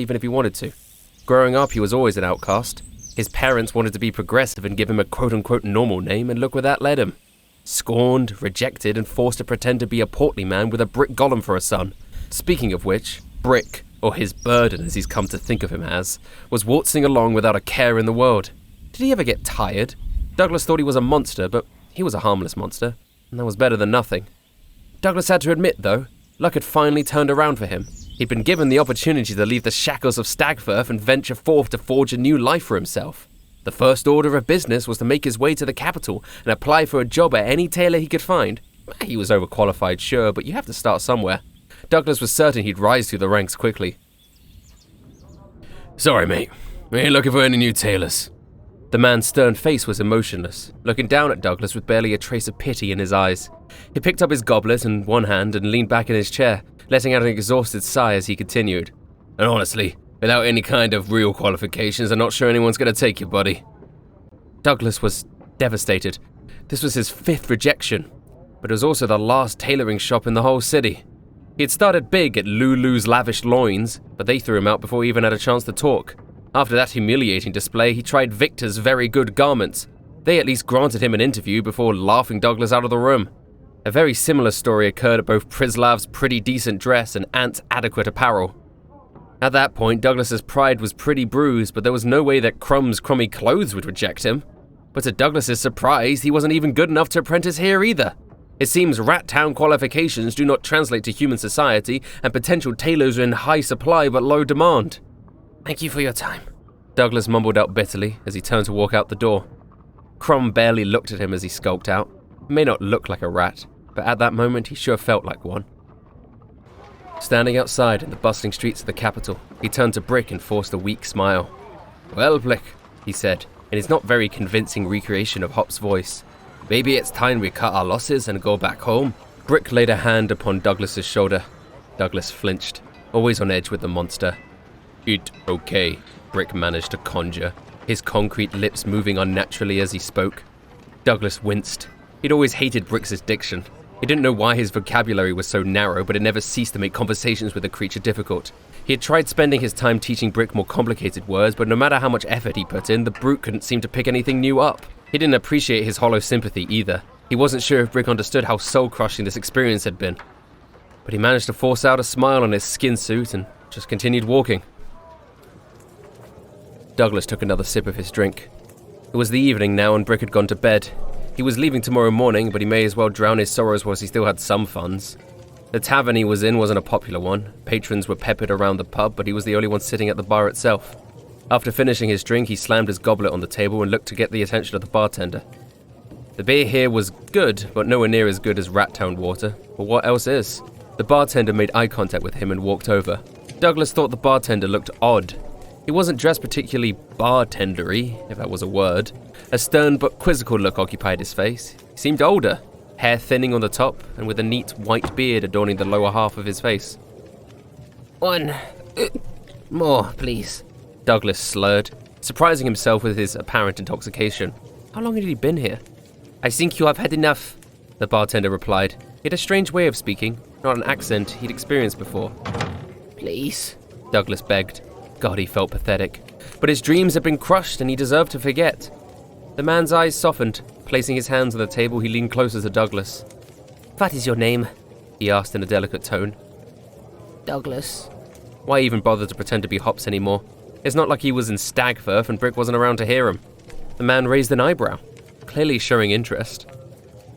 even if he wanted to. Growing up, he was always an outcast. His parents wanted to be progressive and give him a quote-unquote normal name, and look where that led him. Scorned, rejected, and forced to pretend to be a portly man with a brick golem for a son. Speaking of which, Brick, or his burden as he's come to think of him as, was waltzing along without a care in the world. Did he ever get tired? Douglas thought he was a monster, but he was a harmless monster, and that was better than nothing. Douglas had to admit, though, luck had finally turned around for him. He'd been given the opportunity to leave the shackles of Stagfirth and venture forth to forge a new life for himself. The first order of business was to make his way to the capital and apply for a job at any tailor he could find. He was overqualified, sure, but you have to start somewhere. Douglas was certain he'd rise through the ranks quickly. "Sorry, mate. We ain't looking for any new tailors." The man's stern face was emotionless, looking down at Douglas with barely a trace of pity in his eyes. He picked up his goblet in one hand and leaned back in his chair, letting out an exhausted sigh as he continued. "And honestly, without any kind of real qualifications, I'm not sure anyone's going to take you, buddy." Douglas was devastated. This was his 5th rejection, but it was also the last tailoring shop in the whole city. He had started big at Lulu's Lavish Loins, but they threw him out before he even had a chance to talk. After that humiliating display, he tried Victor's Very Good Garments. They at least granted him an interview before laughing Douglas out of the room. A very similar story occurred at both Prislav's Pretty Decent Dress and Ant's Adequate Apparel. At that point, Douglas's pride was pretty bruised, but there was no way that Crumb's crummy clothes would reject him. But to Douglas's surprise, he wasn't even good enough to apprentice here either. It seems Rat Town qualifications do not translate to human society, and potential tailors are in high supply but low demand. "Thank you for your time," Douglas mumbled out bitterly as he turned to walk out the door. Crumb barely looked at him as he skulked out. He may not look like a rat, but at that moment he sure felt like one. Standing outside in the bustling streets of the capital, he turned to Brick and forced a weak smile. "Well, Blick," he said, in his not very convincing recreation of Hop's voice, "maybe it's time we cut our losses and go back home." Brick laid a hand upon Douglas's shoulder. Douglas flinched, always on edge with the monster. "It okay," Brick managed to conjure, his concrete lips moving unnaturally as he spoke. Douglas winced. He'd always hated Brick's diction. He didn't know why his vocabulary was so narrow, but it never ceased to make conversations with the creature difficult. He had tried spending his time teaching Brick more complicated words, but no matter how much effort he put in, the brute couldn't seem to pick anything new up. He didn't appreciate his hollow sympathy either. He wasn't sure if Brick understood how soul-crushing this experience had been. But he managed to force out a smile on his skin suit and just continued walking. Douglas took another sip of his drink. It was the evening now and Brick had gone to bed. He was leaving tomorrow morning, but he may as well drown his sorrows whilst he still had some funds. The tavern he was in wasn't a popular one. Patrons were peppered around the pub, but he was the only one sitting at the bar itself. After finishing his drink, he slammed his goblet on the table and looked to get the attention of the bartender. The beer here was good, but nowhere near as good as Rat Town water. But what else is? The bartender made eye contact with him and walked over. Douglas thought the bartender looked odd. He wasn't dressed particularly bartendery, if that was a word. A stern but quizzical look occupied his face. He seemed older, hair thinning on the top, and with a neat white beard adorning the lower half of his face. "One more, please," Douglas slurred, surprising himself with his apparent intoxication. How long had he been here? "I think you have had enough," the bartender replied. He had a strange way of speaking, not an accent he'd experienced before. "Please," Douglas begged. God, he felt pathetic. But his dreams had been crushed and he deserved to forget. The man's eyes softened. Placing his hands on the table, he leaned closer to Douglas. "What is your name?" he asked in a delicate tone. "Douglas." Why even bother to pretend to be Hops anymore? It's not like he was in Stagfirth and Brick wasn't around to hear him. The man raised an eyebrow, clearly showing interest.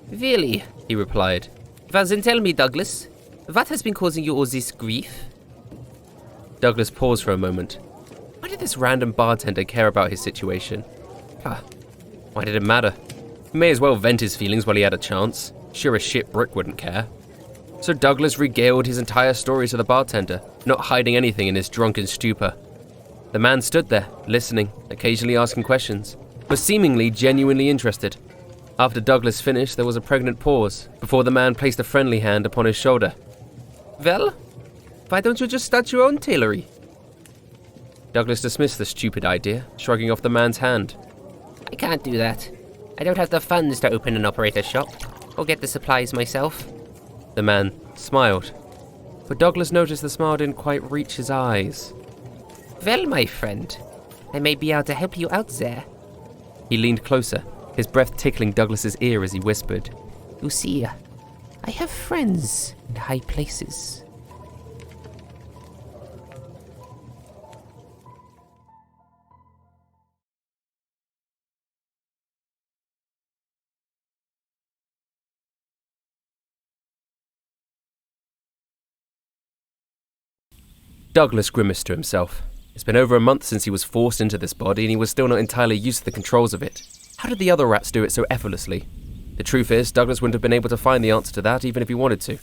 "Really?" he replied. "Well then tell me, Douglas, what has been causing you all this grief?" Douglas paused for a moment. Why did this random bartender care about his situation? Why did it matter? He may as well vent his feelings while he had a chance. Sure as shit Brick wouldn't care. So Douglas regaled his entire story to the bartender, not hiding anything in his drunken stupor. The man stood there, listening, occasionally asking questions, but seemingly genuinely interested. After Douglas finished, there was a pregnant pause, before the man placed a friendly hand upon his shoulder. "Well, why don't you just start your own tailory?" Douglas dismissed the stupid idea, shrugging off the man's hand. "I can't do that. I don't have the funds to open and operate a shop, or get the supplies myself." The man smiled, but Douglas noticed the smile didn't quite reach his eyes. Well, my friend, I may be able to help you out there. He leaned closer, his breath tickling Douglas's ear as he whispered. You see, I have friends in high places. Douglas grimaced to himself. It's been over a month since he was forced into this body and he was still not entirely used to the controls of it. How did the other rats do it so effortlessly? The truth is, Douglas wouldn't have been able to find the answer to that even if he wanted to.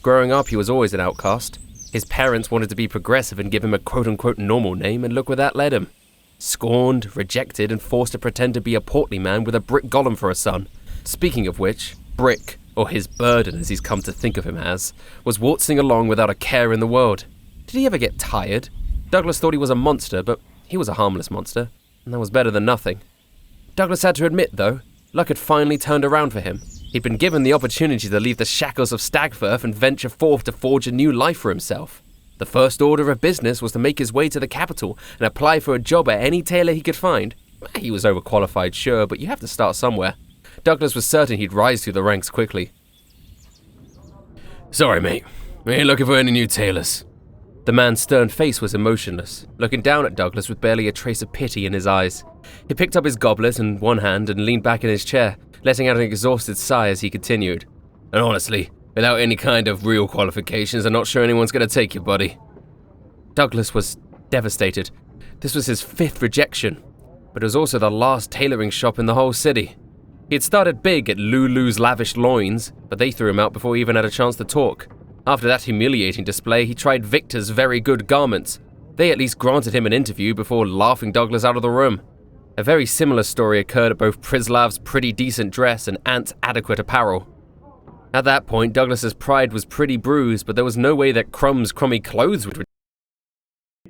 Growing up, he was always an outcast. His parents wanted to be progressive and give him a quote-unquote normal name, and look where that led him. Scorned, rejected, and forced to pretend to be a portly man with a brick golem for a son. Speaking of which, Brick, or his burden as he's come to think of him as, was waltzing along without a care in the world. Did he ever get tired? Douglas thought he was a monster, but he was a harmless monster, and that was better than nothing. Douglas had to admit, though, luck had finally turned around for him. He'd been given the opportunity to leave the shackles of Stagfirth and venture forth to forge a new life for himself. The first order of business was to make his way to the capital and apply for a job at any tailor he could find. He was overqualified, sure, but you have to start somewhere. Douglas was certain he'd rise through the ranks quickly. Sorry, mate. We ain't looking for any new tailors. The man's stern face was emotionless, looking down at Douglas with barely a trace of pity in his eyes. He picked up his goblet in one hand and leaned back in his chair, letting out an exhausted sigh as he continued. And honestly, without any kind of real qualifications, I'm not sure anyone's going to take you, buddy. Douglas was devastated. This was his 5th rejection, but it was also the last tailoring shop in the whole city. He had started big at Lulu's Lavish Loins, but they threw him out before he even had a chance to talk. After that humiliating display, he tried Victor's Very Good Garments. They at least granted him an interview before laughing Douglas out of the room. A very similar story occurred at both Prislav's Pretty Decent Dress and Ant's Adequate Apparel. At that point, Douglas's pride was pretty bruised, but there was no way that Crumb's crummy clothes would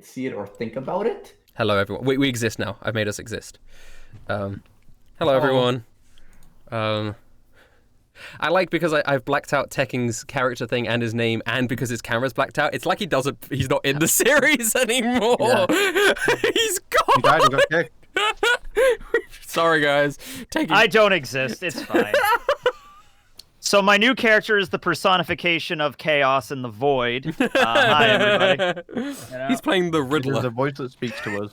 see it or think about it. Hello, everyone. We exist now. I've made us exist. Hello, everyone. I like because I've blacked out Tekking's character thing and his name, and because his camera's blacked out, it's like he's not in the series anymore. Yeah. He's gone. He died and got kicked. Sorry, guys. I don't exist. It's fine. So my new character is the personification of chaos and the void. Hi, everybody. You know? He's playing the Riddler. The voice that speaks to us.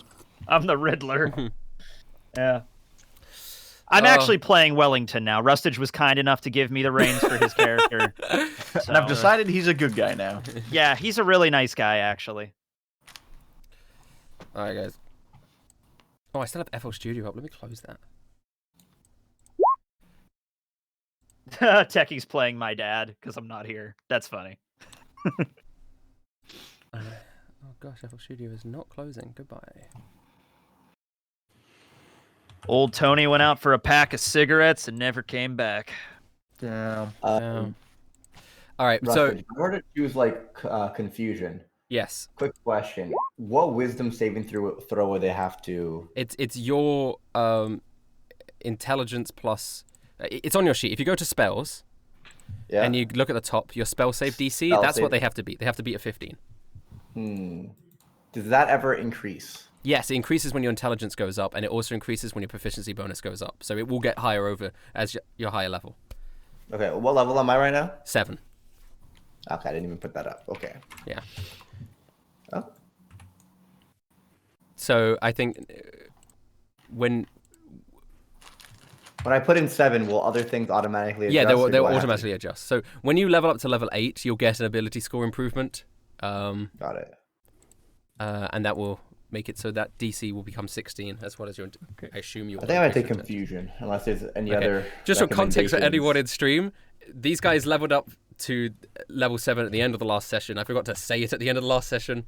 I'm the Riddler. Yeah. I'm actually playing Wellington now. Rustage was kind enough to give me the reins for his character. So, and I've decided he's a good guy now. Yeah, he's a really nice guy, actually. Alright, guys. Oh, I still have FL Studio up. Let me close that. Techie's playing my dad, because I'm not here. That's funny. Oh gosh, FL Studio is not closing. Goodbye. Old Tony went out for a pack of cigarettes and never came back. Damn. All right, Rustage, so in order to choose like confusion. Yes. Quick question: what wisdom saving throw would they have to? It's your intelligence plus. It's on your sheet. If you go to spells, and you look at the top, your spell save DC. That's what they have to beat. They have to beat a 15. Does that ever increase? Yes, it increases when your intelligence goes up, and it also increases when your proficiency bonus goes up. So it will get higher over as your higher level. Okay, what level am I right now? 7. Okay, I didn't even put that up. Okay. Yeah. Oh. So I think when I put in 7, will other things automatically adjust? Yeah, they'll automatically adjust. So when you level up to level 8, you'll get an ability score improvement. Got it. And that will make it so that DC will become 16 as well as your. I assume you. I think I might take confusion unless there's any other. Just for context for anyone in stream, these guys leveled up to level 7 at the end of the last session. I forgot to say it at the end of the last session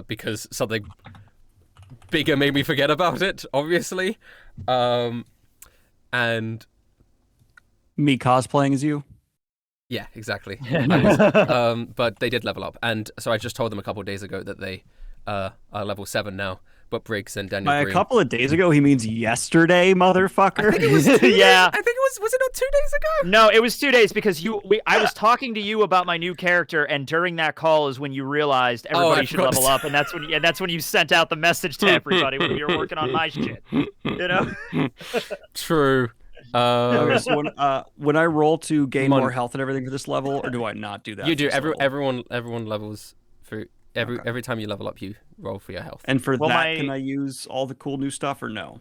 because something bigger made me forget about it. Obviously, and me cosplaying as you. Yeah, exactly. But they did level up, and so I just told them a couple of days ago that they are level 7 now. but Briggs and Daniel By a Green. couple of days ago, he means yesterday, motherfucker. Yeah. I think it was it not 2 days ago? No, it was 2 days because I was talking to you about my new character, and during that call is when you realized everybody should forgot level to- up, and that's when you sent out the message to everybody when we were working on my shit. You know? True. Okay, so when I roll to gain Mon- more health and everything for this level, or do I not do that? You for do. this level? Everyone levels for every time you level up, you roll for your health. And for Well, that, can I use all the cool new stuff or no?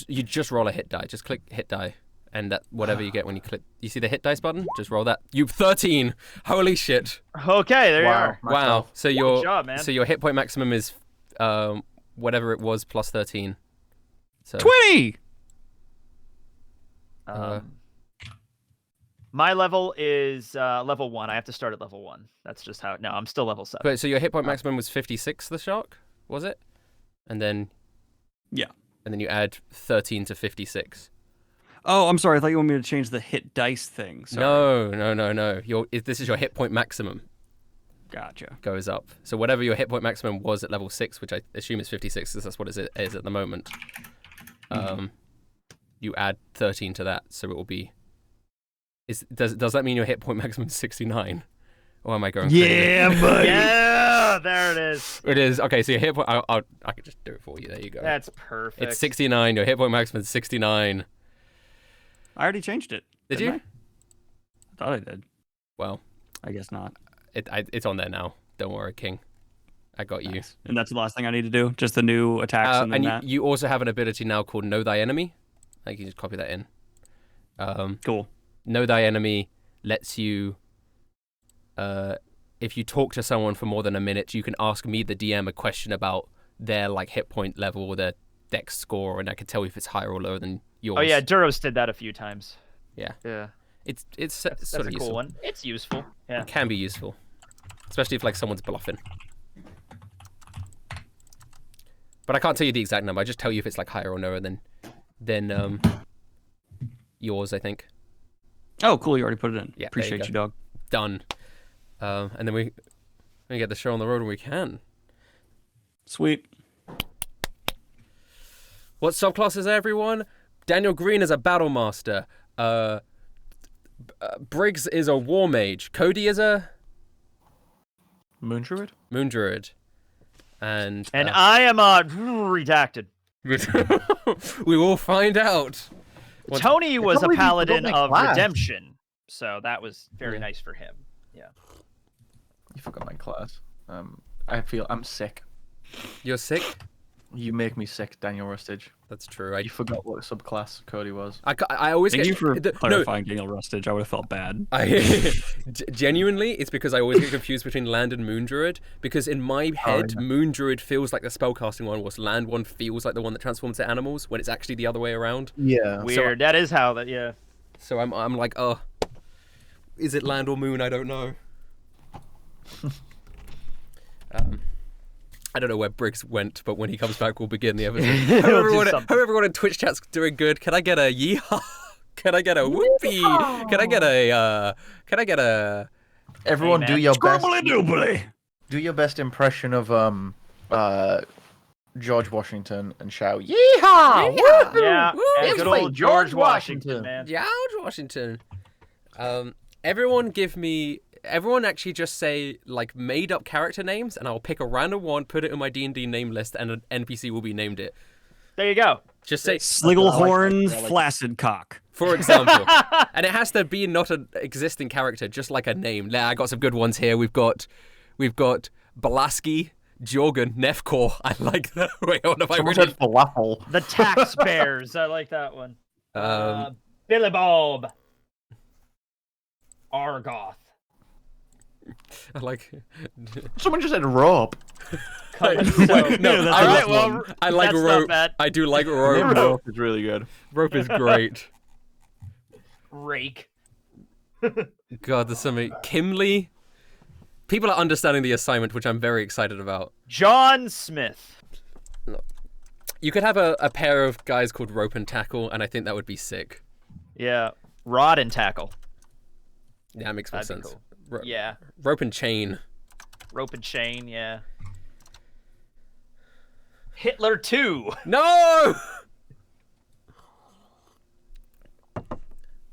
You just roll a hit die. Just click hit die, and that whatever you get when you click. You see the hit dice button? Just roll that. You 13. Holy shit! Okay, there you are. Wow. So your job, man. so your hit point maximum is whatever it was plus 13. So 20. My level is level 1. I have to start at level 1. That's just how. No, I'm still level 7. But so your hit point maximum was 56. The shark was it? And then you add 13 to 56. Oh, I'm sorry. I thought you wanted me to change the hit dice thing. Sorry. No. This is your hit point maximum. Gotcha. Goes up. So whatever your hit point maximum was at level 6, which I assume is 56, because that's what it is at the moment. You add 13 to that, so it will be. Does that mean your hit point maximum is 69? Or am I going? Yeah, buddy. Yeah, there it is. It is. Okay, so your hit point. I can just do it for you. There you go. That's perfect. It's 69. Your hit point maximum is 69. I already changed it. Did didn't you? I thought I did. Well, I guess not. it's on there now. Don't worry, King. I got you. Nice. And that's the last thing I need to do. Just the new attacks and then that. You also have an ability now called Know Thy Enemy. I can just copy that in. Cool. Know Thy Enemy lets you, if you talk to someone for more than a minute, you can ask me, the DM, a question about their hit point level or their dex score, and I can tell you if it's higher or lower than yours. Oh yeah, Duros did that a few times. Yeah. Yeah. It's That's sort a of cool useful. one. It's useful. Yeah. It can be useful, especially if someone's bluffing. But I can't tell you the exact number. I just tell you if it's higher or lower than yours, I think. Oh, cool. You already put it in. Yeah, Appreciate you, dog. Done. And then we get the show on the road when we can. Sweet. What subclasses, everyone? Daniel Green is a battle master. Briggs is a war mage. Cody is a Moon Druid? moon druid. And I am redacted. we will find out. Tony was a Totally paladin forgot my of class. redemption, so that was very nice for him. Yeah. You forgot my class. I feel I'm sick. You're sick? You make me sick, Daniel Rustage. That's true. You forgot what subclass Cody was. I always Thank get you for no, clarifying, Daniel Rustage. I would have felt bad. Genuinely, it's because I always get confused between land and moon druid. Because in my head, moon druid feels like the spellcasting one, whilst land one feels like the one that transforms to animals. When it's actually the other way around. Yeah. Weird. That is how that. Yeah. So I'm like, is it land or moon? I don't know. I don't know where Briggs went, but when he comes back, we'll begin the episode. Hope everyone in Twitch chat's doing good. Can I get a yeehaw? Can I get a whoopee? Can I get a? Everyone, Hey, do man. your best. Doobly. Do your best impression of George Washington and shout yeehaw! Yeah. And It's good like old George George Washington, Washington. man. George Washington. Everyone actually just say made up character names, and I'll pick a random one, put it in my D&D name list, and an NPC will be named it. There you go. Just say, Sligglehorn Flaccid Cock. for example, and it has to be not an existing character, just like a name. Nah, I got some good ones here. We've got Balaski, Jorgen, Nefkor. I like that. Wait, what have I Someone written? said falafel. The Tax Bears. I like that one. Billy Bob. Argoth. I like. Someone just said rope. No, that's I the like best one. I like that's not rope. bad. I do like rope. Rope is really good. Rope is great. Rake. God, there's so many. Kimley. People are understanding the assignment, which I'm very excited about. John Smith. You could have a pair of guys called Rope and Tackle, and I think that would be sick. Yeah. Rod and Tackle. Yeah, that makes more That'd be sense. cool. Yeah. Rope and Chain. Rope and Chain. Yeah. Hitler 2. No!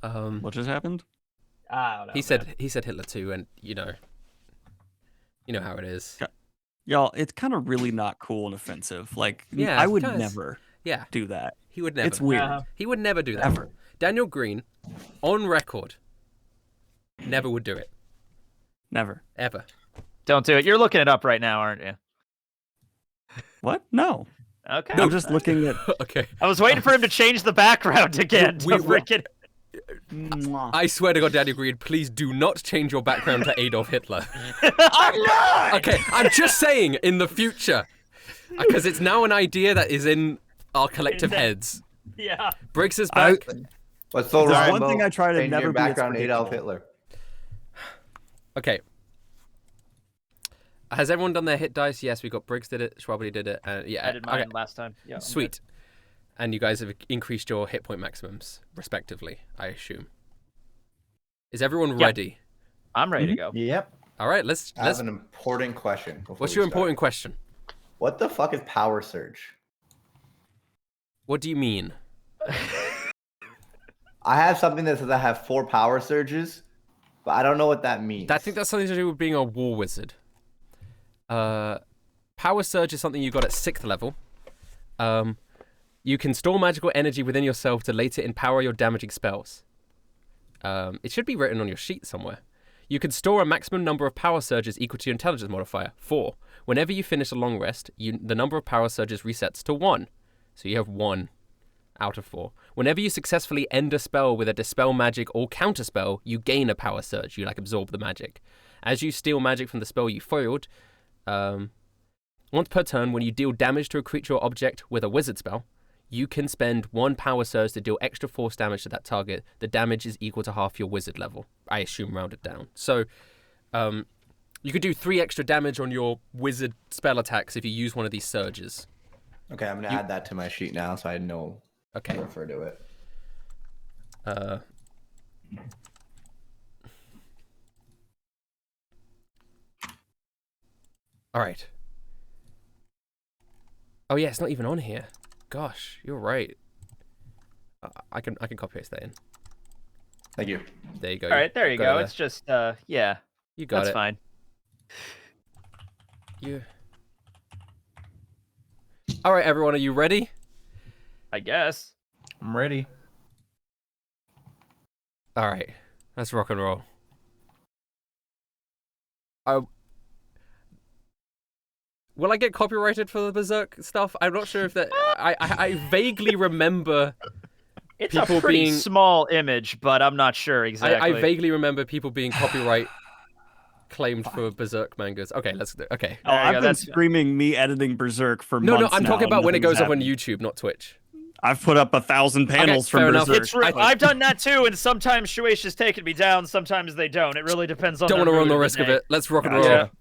What just happened? I don't know. He said Hitler 2, and you know how it is. Y'all, it's kind of really not cool and offensive. Like, Yeah, I would guys. never Yeah, do that. he would never. It's weird. He would never do that. Ever. Daniel Green, on record, never would do it. Never. Ever. Don't do it. You're looking it up right now, aren't you? What? No. Okay. I'm just looking at. Okay. I was waiting for him to change the background again. We- To freaking... I swear to God, Daniel Green, please do not change your background to Adolf Hitler. I'm not! Okay, I'm just saying, in the future, because it's now an idea that is in our collective heads. Yeah. Briggs is back. What's so There's wrong one about thing I try to changing never your be, it's background to Adolf predictable. Hitler? Okay. Has everyone done their hit dice? Yes, we got Briggs did it, Schwabity did it, and yeah. I did mine okay. last time. Yeah. I'm Sweet. And you guys have increased your hit point maximums, respectively, I assume. Is everyone Yeah. ready? good. I'm ready to go. Yep. All right, let's. I have an important question. What's your important question? What the fuck is power surge? What do you mean? I have something that says I have 4 power surges, but I don't know what that means. I think that's something to do with being a war wizard. Power surge is something you got at 6th level. You can store magical energy within yourself to later empower your damaging spells. It should be written on your sheet somewhere. You can store a maximum number of power surges equal to your intelligence modifier, 4. Whenever you finish a long rest, the number of power surges resets to 1. So you have 1 out of 4. Whenever you successfully end a spell with a dispel magic or counterspell, you gain a power surge. You absorb the magic. As you steal magic from the spell you foiled, once per turn, when you deal damage to a creature or object with a wizard spell, you can spend 1 power surge to deal extra force damage to that target. The damage is equal to half your wizard level. I assume rounded down. So, you could do 3 extra damage on your wizard spell attacks if you use one of these surges. Okay, I'm gonna add that to my sheet now so I know Okay. to refer to it. All right. Oh yeah, it's not even on here. Gosh, you're right. I can copy paste that in. Thank you. There you go. All right, there you Got go. it It's just, yeah. You got That's it. fine. You. All right, everyone, are you ready? I guess. I'm ready. All right, let's rock and roll. Will I get copyrighted for the Berserk stuff? I'm not sure if that. I vaguely remember It's people a pretty being. small image, but I'm not sure exactly. I vaguely remember people being copyright claimed for Berserk mangas. Okay, let's. Okay. Oh, There you I've go, been that's- screaming me editing Berserk for No, months I'm now, talking and about when it nothing's goes up on happened. YouTube, not Twitch. I've put up 1,000 panels fair from enough. Berserk. It's I've done that too, and sometimes Shueisha's taken me down, sometimes they don't. It really depends on Don't their want to run mood the of risk of day. it. Let's rock and roll. Gotcha.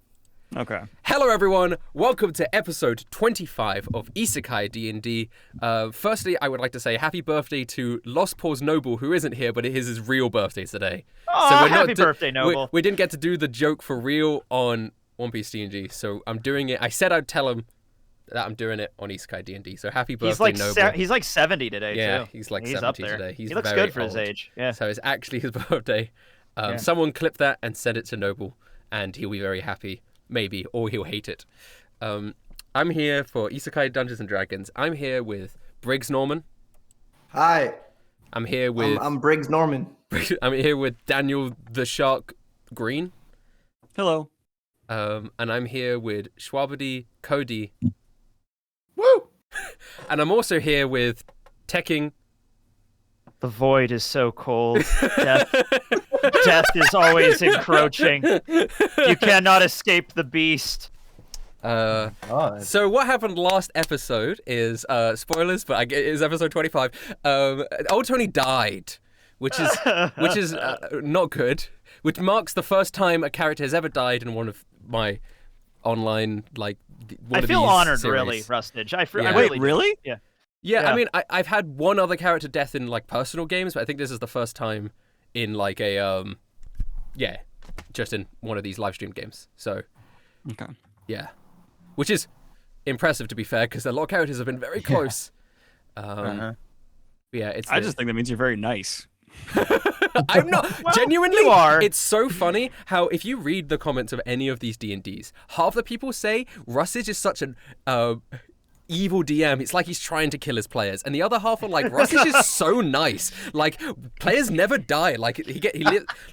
Okay. Hello everyone, welcome to episode 25 of Isekai D&D. Firstly, I would like to say happy birthday to Lost Paws Noble, who isn't here, but it is his real birthday today. Aw, happy birthday, Noble. We didn't get to do the joke for real on One Piece D&D, so I'm doing it. I said I'd tell him that I'm doing it on Isekai D&D, so happy birthday, Noble. He's like 70 today, Yeah, too. he's like He's 70 up there. today. He looks very good for his old. age. Yeah. So it's actually his birthday. Yeah. Someone clip that and send it to Noble, and he'll be very happy. Maybe, or he'll hate it. I'm here for Isekai Dungeons and Dragons. I'm here with Briggs Norman. Hi, I'm here with I'm Briggs Norman. I'm here with Daniel the Shark Green. Hello. And I'm here with Schwabity Cody. Woo! And I'm also here with Tekking. The void is so cold. Death is always encroaching. You cannot escape the beast. So what happened last episode is spoilers, but it is episode 25. Old Tony died, which is not good. Which marks the first time a character has ever died in one of my online one I of feel these honored, series. really, Rustage. I Yeah. Wait, really, really? Yeah. Yeah, I mean, I've had one other character death in like personal games, but I think this is the first time in like a just in one of these live stream games. So Okay. yeah, which is impressive, to be fair, because a lot of characters have been very close. Yeah, I just think that means you're very nice. I'm not genuinely. you are. It's so funny how if you read the comments of any of these D&Ds, half the people say Rustage is such an evil DM. It's like he's trying to kill his players, and the other half are like, Rustage is so nice. Like players never die. Like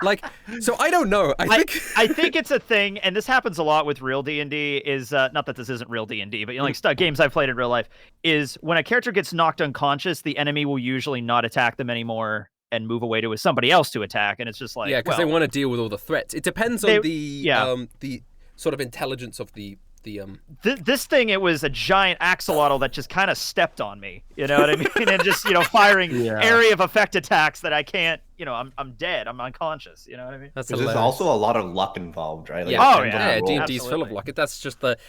like. So I don't know. I think it's a thing, and this happens a lot with real D&D. Is not that this isn't real D&D, but like games I've played in real life. Is when a character gets knocked unconscious, the enemy will usually not attack them anymore and move away to somebody else to attack, and it's just like because they want to deal with all the threats. It depends on the sort of intelligence of the. This thing, it was a giant axolotl that just kind of stepped on me, you know what I mean, and just firing area of effect attacks that I can't, I'm dead, I'm unconscious, you know what I mean. There's also a lot of luck involved, right? Like, yeah, D&D's full of luck. That's just but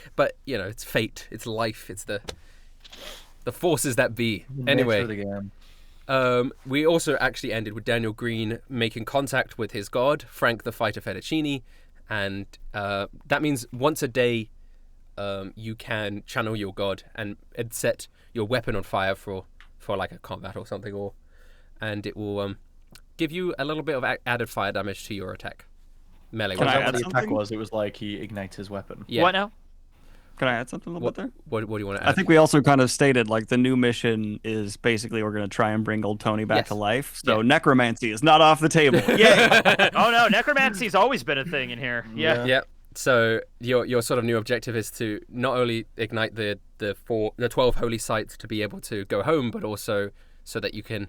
it's fate, it's life, it's the forces that be. Anyway, we also actually ended with Daniel Green making contact with his god, Frank the Fighter Fettuccini, and that means once a day. You can channel your god and set your weapon on fire for like a combat or something, and it will give you a little bit of added fire damage to your attack. Melee. Can I add the attack was? It was like he ignites his weapon. Yeah. What now? Can I add something a little bit there? What do you want to add? I think we also kind of stated like the new mission is basically we're going to try and bring old Tony back to life. So necromancy is not off the table. Yay! Oh no, necromancy's always been a thing in here. Yeah. So your sort of new objective is to not only ignite the 12 holy sites to be able to go home, but also so that you can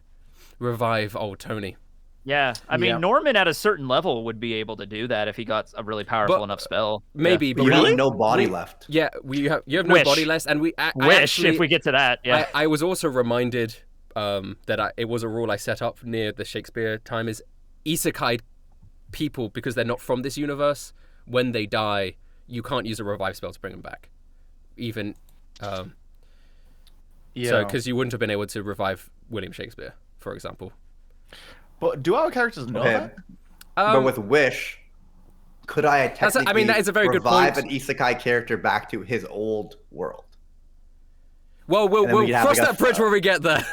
revive old Tony. Yeah, I mean Norman at a certain level would be able to do that if he got a really powerful enough spell. Maybe, but you have no body left. Yeah, you have no body left, and if we get to that. Yeah, I was also reminded that it was a rule I set up near the Shakespeare time is Isekai people, because they're not from this universe. When they die, you can't use a revive spell to bring them back. Even, so because you wouldn't have been able to revive William Shakespeare, for example. But do our characters know that? But with Wish, could I technically that is a very good revive point. an Isekai character back to his old world? Well, we'll cross that bridge when we get there.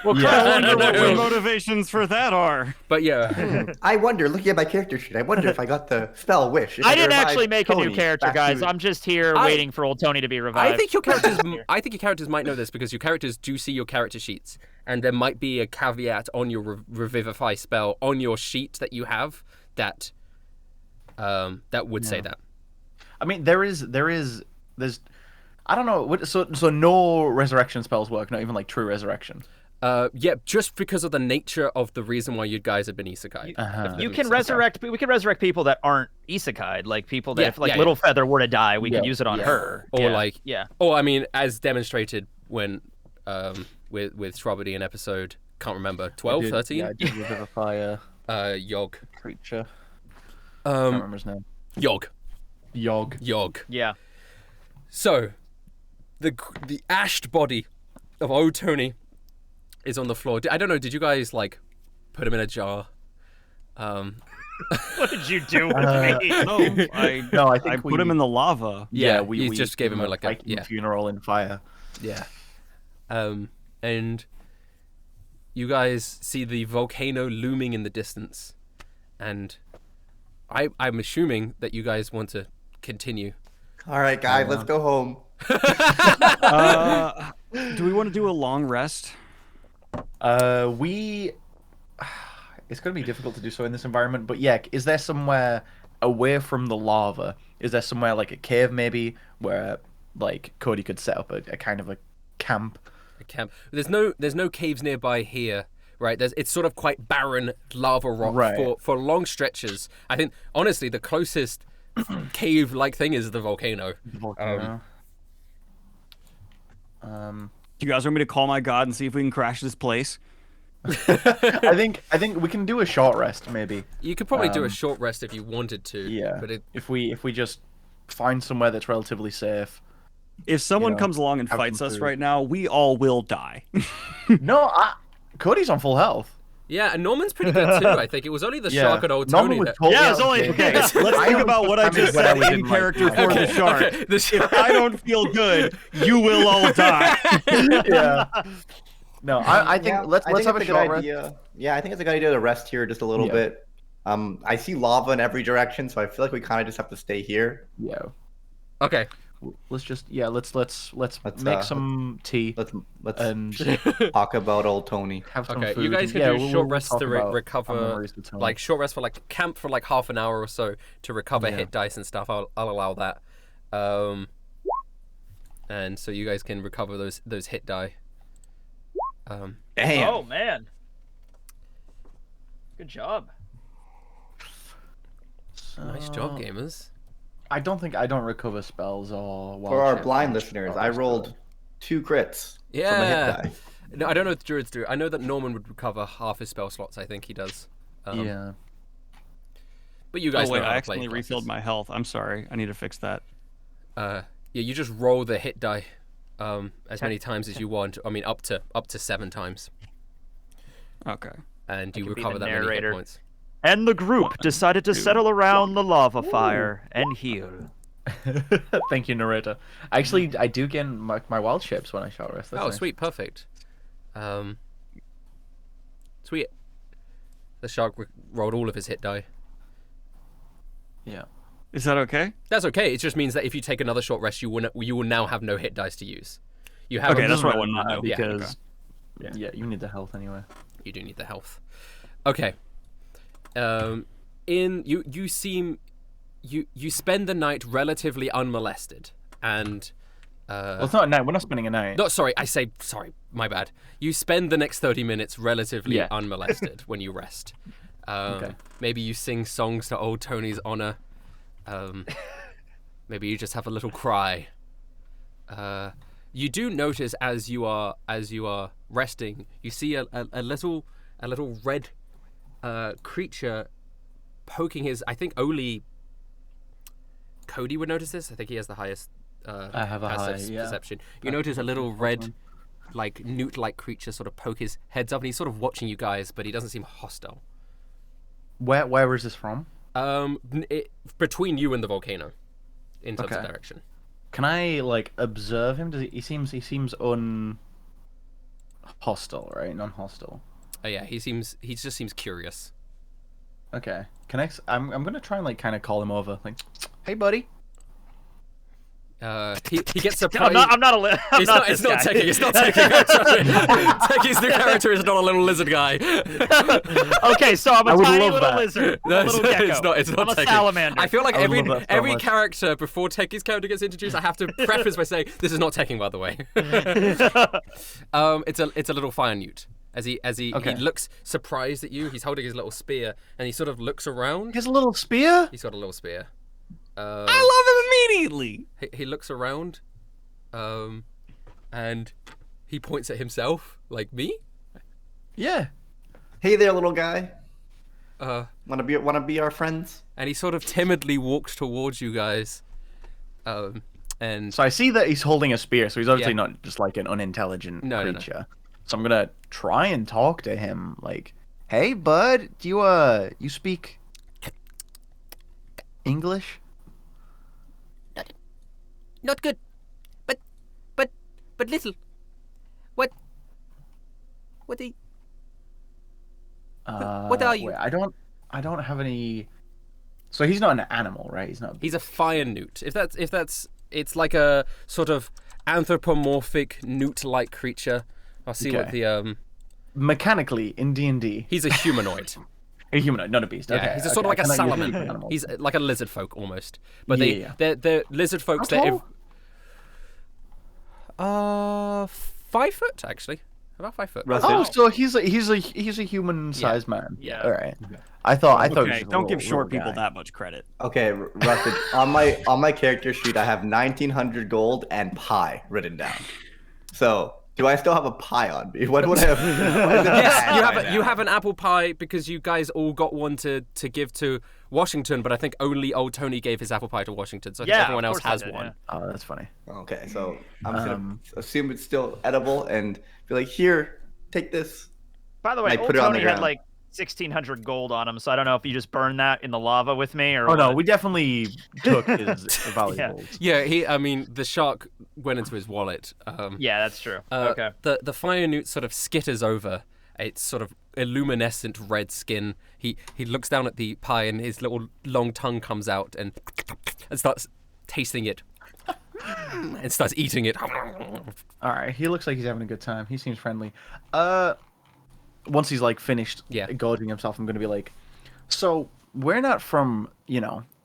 Well, I wonder what your motivations for that are. But yeah. I wonder, looking at my character sheet, I wonder if I got the spell Wish. I didn't actually make a new character, guys. I'm just here waiting for old Tony to be revived. I think your characters might know this because your characters do see your character sheets, and there might be a caveat on your revivify spell on your sheet that you have that would say that. I mean, there's I don't know. So no resurrection spells work, not even like true resurrection. Just because of the nature of the reason why you guys have been isekai. We can resurrect people that aren't isekai, like people that if Little Feather were to die, we could use it on her. Or or I mean, as demonstrated when with Strawberry in episode, can't remember, 12, 13? Yeah, I did revivify Yog. Creature. Can't remember his name. Yog. Yeah. So, the ashed body of old Tony is on the floor. I don't know, did you guys, like, put him in a jar? What did you do with me? I think I put him in the lava. Yeah, we just gave him a funeral in fire. Yeah. And you guys see the volcano looming in the distance, and I'm assuming that you guys want to continue. All right, guys, let's go home. Do we want to do a long rest? It's going to be difficult to do so in this environment, but yeah, is there somewhere away from the lava? Is there somewhere like a cave maybe where like Cody could set up a kind of a camp? A camp. There's no caves nearby here, right? It's sort of quite barren lava rock for long stretches. I think honestly the closest cave-like thing is the volcano. Do you guys want me to call my god and see if we can crash this place? I think we can do a short rest maybe. You could probably do a short rest if you wanted to. Yeah. But if we just find somewhere that's relatively safe. If someone comes along and fights us right now, we all will die. No, Cody's on full health. Yeah, and Norman's pretty good too. I think it was only the shark and old Norman Tony. was that... totally Yeah, it was only- okay. Let's think about what I just said in character for the shark. Okay, the shark. If I don't feel good, you will all die. Yeah. No, I think Yeah, let's I think have a it's good short rest. idea. Yeah, I think it's a good idea to rest here just a little Yeah. bit. I see lava in every direction, so I feel like we kind of just have to stay here. Yeah. Okay. Let's just let's make some tea Let's and talk about old Tony. have some Okay, food. you guys can Yeah, do we'll short rests talk to about our recover, memories with Tony. like short rest for like camp for like half an hour or so to recover Yeah. hit dice and stuff. I'll allow that. And so you guys can recover those hit die. Damn. Oh man. Good job. Nice job, gamers. I don't recover spells or wild For our shape blind damage. listeners, I rolled 2 crits from a Yeah. hit die. No, I don't know if druids do. I know that Norman would recover half his spell slots. I think he does. Yeah. But you guys Oh wait, know how I to play accidentally refilled classes. my health. I'm sorry. I need to fix that. Yeah, you just roll the hit die, as many times as you want. I mean, up to 7 times, Okay. and you can be recover the that many hit narrator. points. And the group decided to settle around the lava fire and heal. Thank you, narrator. Actually, I do gain my wild shapes when I short rest. That's Oh, nice. sweet, perfect. Sweet. The shark rolled all of his hit die. Yeah. Is that okay? That's okay. It just means that if you take another short rest, you will now have no hit dice to use. You have Okay, a- that's what I doesn't wanted to know. Yeah, because okay. yeah, you need the health anyway. You do need the health. Okay. You spend the night relatively unmolested, and Well, it's not a night. We're not spending a night. no, sorry, my bad. You spend the next 30 minutes relatively Yeah. unmolested when you rest. Okay. Maybe you sing songs to old Tony's honor. Maybe you just have a little cry. You do notice as you are resting, you see a little red creature poking his. I think only Cody would notice this. I think he has the highest I have a passive high, yeah. perception. You notice a little red, like newt-like creature sort of poke his heads up, and he's sort of watching you guys, but he doesn't seem hostile. Where is this from? Between you and the volcano, in terms of Okay. direction. Can I like observe him? He seems hostile, right? Non-hostile. Oh yeah, he just seems curious. Okay. I'm gonna try and like kind of call him over, like, hey, buddy. He gets surprised. I'm not a li- I'm It's not not. It's this not guy. Teki. It's not Teki. Sorry. Teki's new character is not a little lizard guy. Okay, so I'm I a would tiny love little that. lizard, No, a little gecko. It's not I'm a Teki. salamander. I feel like I would every love that so every much. character before Teki's character gets introduced, I have to preface by saying this is not Teking, by the way. It's a little fire newt. As he Okay. looks surprised at you, he's holding his little spear, and he sort of looks around. His little spear. He's got a little spear. I love him immediately. He looks around, and he points at himself, like me. Yeah. Hey there, little guy. Uh, Wanna be our friends? and he sort of timidly walks towards you guys. And So I see that he's holding a spear, so he's obviously Yeah. not just like an unintelligent No, no, no. creature. So I'm gonna try and talk to him, like, "Hey, bud, do you speak English?" Not good. But little. What are you... What are you? Wait, I don't have any. So he's not an animal, right? He's not. he's a fire newt. If that's, it's like a sort of anthropomorphic newt-like creature. I'll see what Okay. the Mechanically in D&D, He's a humanoid. a humanoid, not a beast. Yeah, Okay, he's a sort of like a I cannot use salamander. animals. He's like a lizard folk almost. But Yeah. they're lizard folks. How They're tall? 5 foot actually, about 5 foot. Russ- Oh, so he's a human-sized man. Yeah. All right. I thought. It was Okay, just a don't give little- short little people guy. that much credit. Okay, Rusted. on my character sheet, I have 1900 gold and pie written down. So, do I still have a pie on me? What would I have? Yes, you have an apple pie because you guys all got one to give to Washington, but I think only old Tony gave his apple pie to Washington, so I think Yeah, everyone of else course I has did, one. yeah. Oh, that's funny. Okay, so I'm just gonna assume it's still edible and be like, here, take this. By the way, I old put it on the Tony had ground. like 1,600 gold on him, so I don't know if you just burned that in the lava with me or. Oh no, what. we definitely took his valuables. Yeah, I mean, the shark went into his wallet. Yeah, that's true. Okay. The fire newt sort of skitters over. Its sort of illuminescent red skin. He looks down at the pie and his little long tongue comes out and starts tasting it. And starts eating it. All right, he looks like he's having a good time. He seems friendly. Once he's like finished gorging himself, I'm gonna be like, so we're not from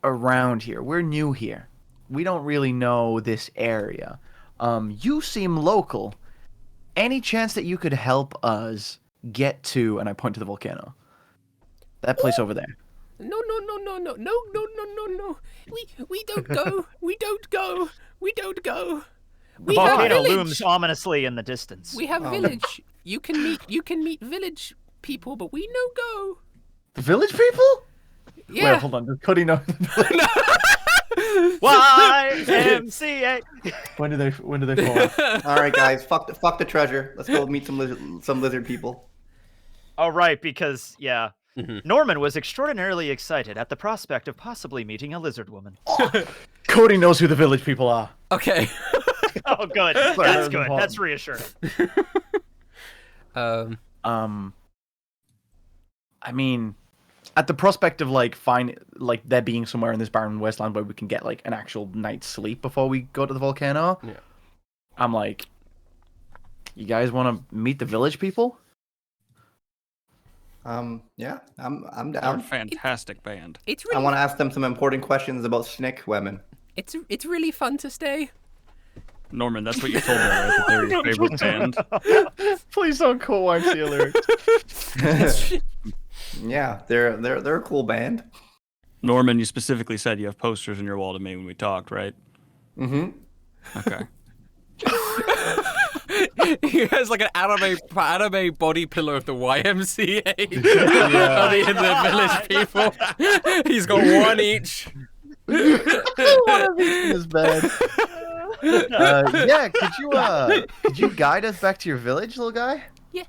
around here. We're new here. We don't really know this area. You seem local. Any chance that you could help us get to? And I point to the volcano. That place over there. No. We don't go. We don't go. We don't go. The volcano looms ominously in the distance. We have village. You can meet village people, but we no go. The village people? Yeah. Wait, hold on. Does Cody know? YMCA. When do they fall off? All right, guys, fuck the treasure. Let's go meet some lizard people. Oh, right, because Norman was extraordinarily excited at the prospect of possibly meeting a lizard woman. Cody knows who the village people are. Okay. Oh, good. That's good. That's reassuring. I mean, at the prospect of there being somewhere in this barren wasteland where we can get like an actual night's sleep before we go to the volcano, I'm like, you guys want to meet the village people? Yeah, I'm They're a down. fantastic band. It's I really want to ask them some important questions about Snick women. it's really fun to stay. Norman, that's what you told me, right? That they're your favorite band. Please don't quote YMCA lyrics. Yeah, they're a cool band. Norman, you specifically said you have posters on your wall to me when we talked, right? Mm-hmm. Okay. He has like an anime body pillow of the YMCA. In the village people. He's got one each. One of these is bad. Could you guide us back to your village, little guy? Yeah.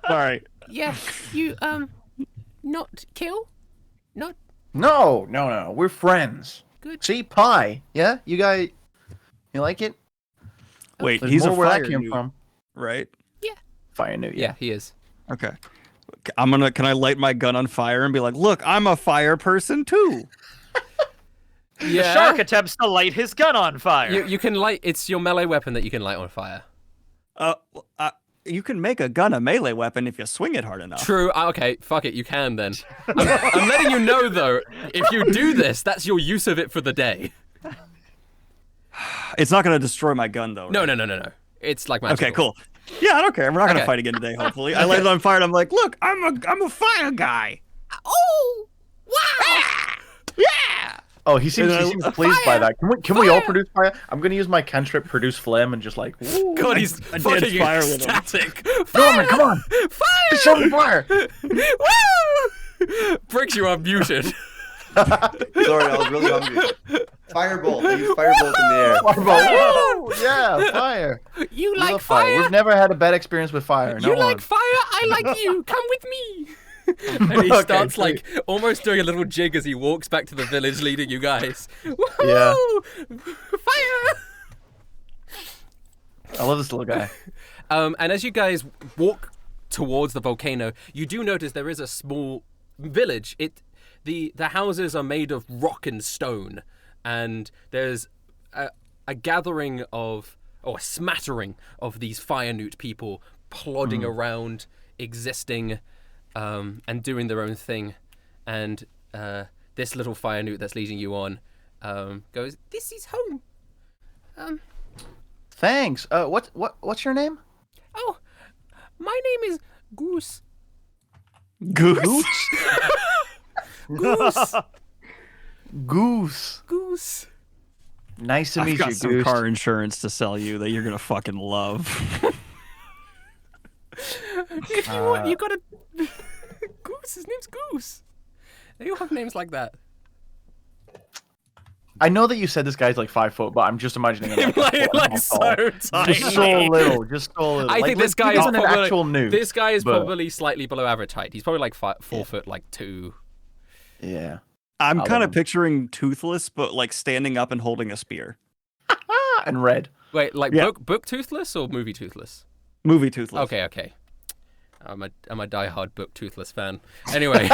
Sorry. Yeah. You not kill? Not No. We're friends. good. See, pie. Yeah, you guys, you like it? Wait, There's he's a more where fire that came newt, from. right? Fire newt. Yeah, he is. Okay. Can I light my gun on fire and be like, look, I'm a fire person too? The shark attempts to light his gun on fire. You can light. It's your melee weapon that you can light on fire. You can make a gun a melee weapon if you swing it hard enough. True. Okay, fuck it. You can then. I'm letting you know though. If you do this, that's your use of it for the day. It's not going to destroy my gun though. No. Right? It's like magical. Okay, cool. Yeah, I don't care. We're not going to Okay. fight again today. Hopefully, I light it on fire and I'm like, look, I'm a fire guy. Oh! Wow! Yeah. Oh, he seems pleased by that. Can we all produce fire? I'm gonna use my cantrip produce flame and just like. Woo. God, he's I fucking did fire with him. ecstatic. Norman, come on! Fire! Show me fire! Woo! Briggs, you are muted. Sorry, I was really hungry. Firebolt. I use firebolt in the air. Woo! Yeah, fire. You We like love fire? We've never had a bad experience with fire. You like fire? I like you. Come with me. And he Okay, starts sweet. like almost doing a little jig as he walks back to the village, leading you guys. Yeah. Fire! I love this little guy. And as you guys walk towards the volcano, you do notice there is a small village. The houses are made of rock and stone, and there's a gathering of, or a smattering of these fire newt people plodding around, existing, and doing their own thing. And this little fire newt that's leading you on goes, "This is home." Thanks. What's your name? Oh, my name is Goose. Goose. Goose. Goose. Goose. Nice to I've meet got you, some Goose. car insurance to sell you that you're gonna fucking love. If you want, you gotta. Goose. His name's Goose. They all have names like that. I know that you said this guy's like 5 foot, but I'm just imagining him like so tiny. just so little, just so little. I think this guy is isn't an probably actual noob. This guy is but- probably slightly below average height. He's probably like 4 foot, like 2. Yeah. I'm I kind love of him. picturing Toothless, but like standing up and holding a spear. And red. Wait, like Yeah. book toothless or movie toothless? Movie Toothless. Okay. I'm a diehard book toothless fan. Anyway,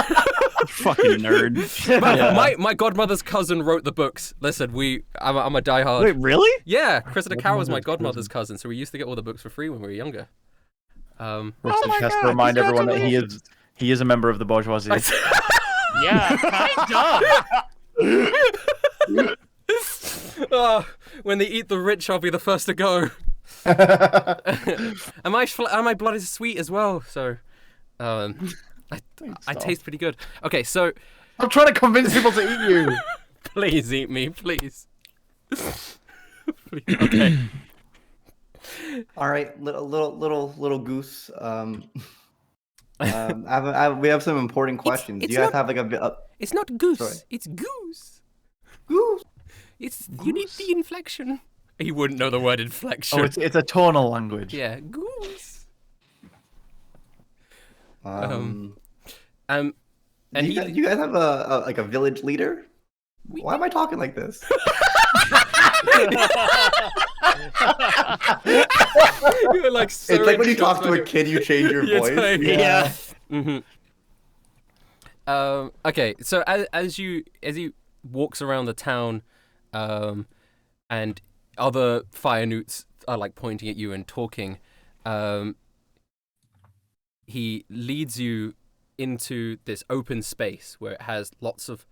Fucking nerd. my godmother's cousin wrote the books. Listen, I'm a diehard. Wait, really? Yeah, Cressida Carroll was my godmother's cousin, so we used to get all the books for free when we were younger. Rustage has to remind everyone that he is a member of the bourgeoisie. Yeah, kind of. Oh, when they eat the rich, I'll be the first to go. and my blood is sweet as well, so I taste pretty good. Okay, so I'm trying to convince people to eat you. please eat me, please. Okay. All right, little goose. We have some important questions. it's Do you guys not- have like a It's not goose, Sorry. it's goose. goose? You need the inflection. He wouldn't know the word inflection. Oh, it's a tonal language. Yeah, goose. And And you guys have a village leader? Why am I talking like this? you were like so It's like when you talk to a like- kid, you change your You're voice. totally- Yeah. Okay, so as he walks around the town, and other fire newts are like pointing at you and talking, he leads you into this open space where it has lots of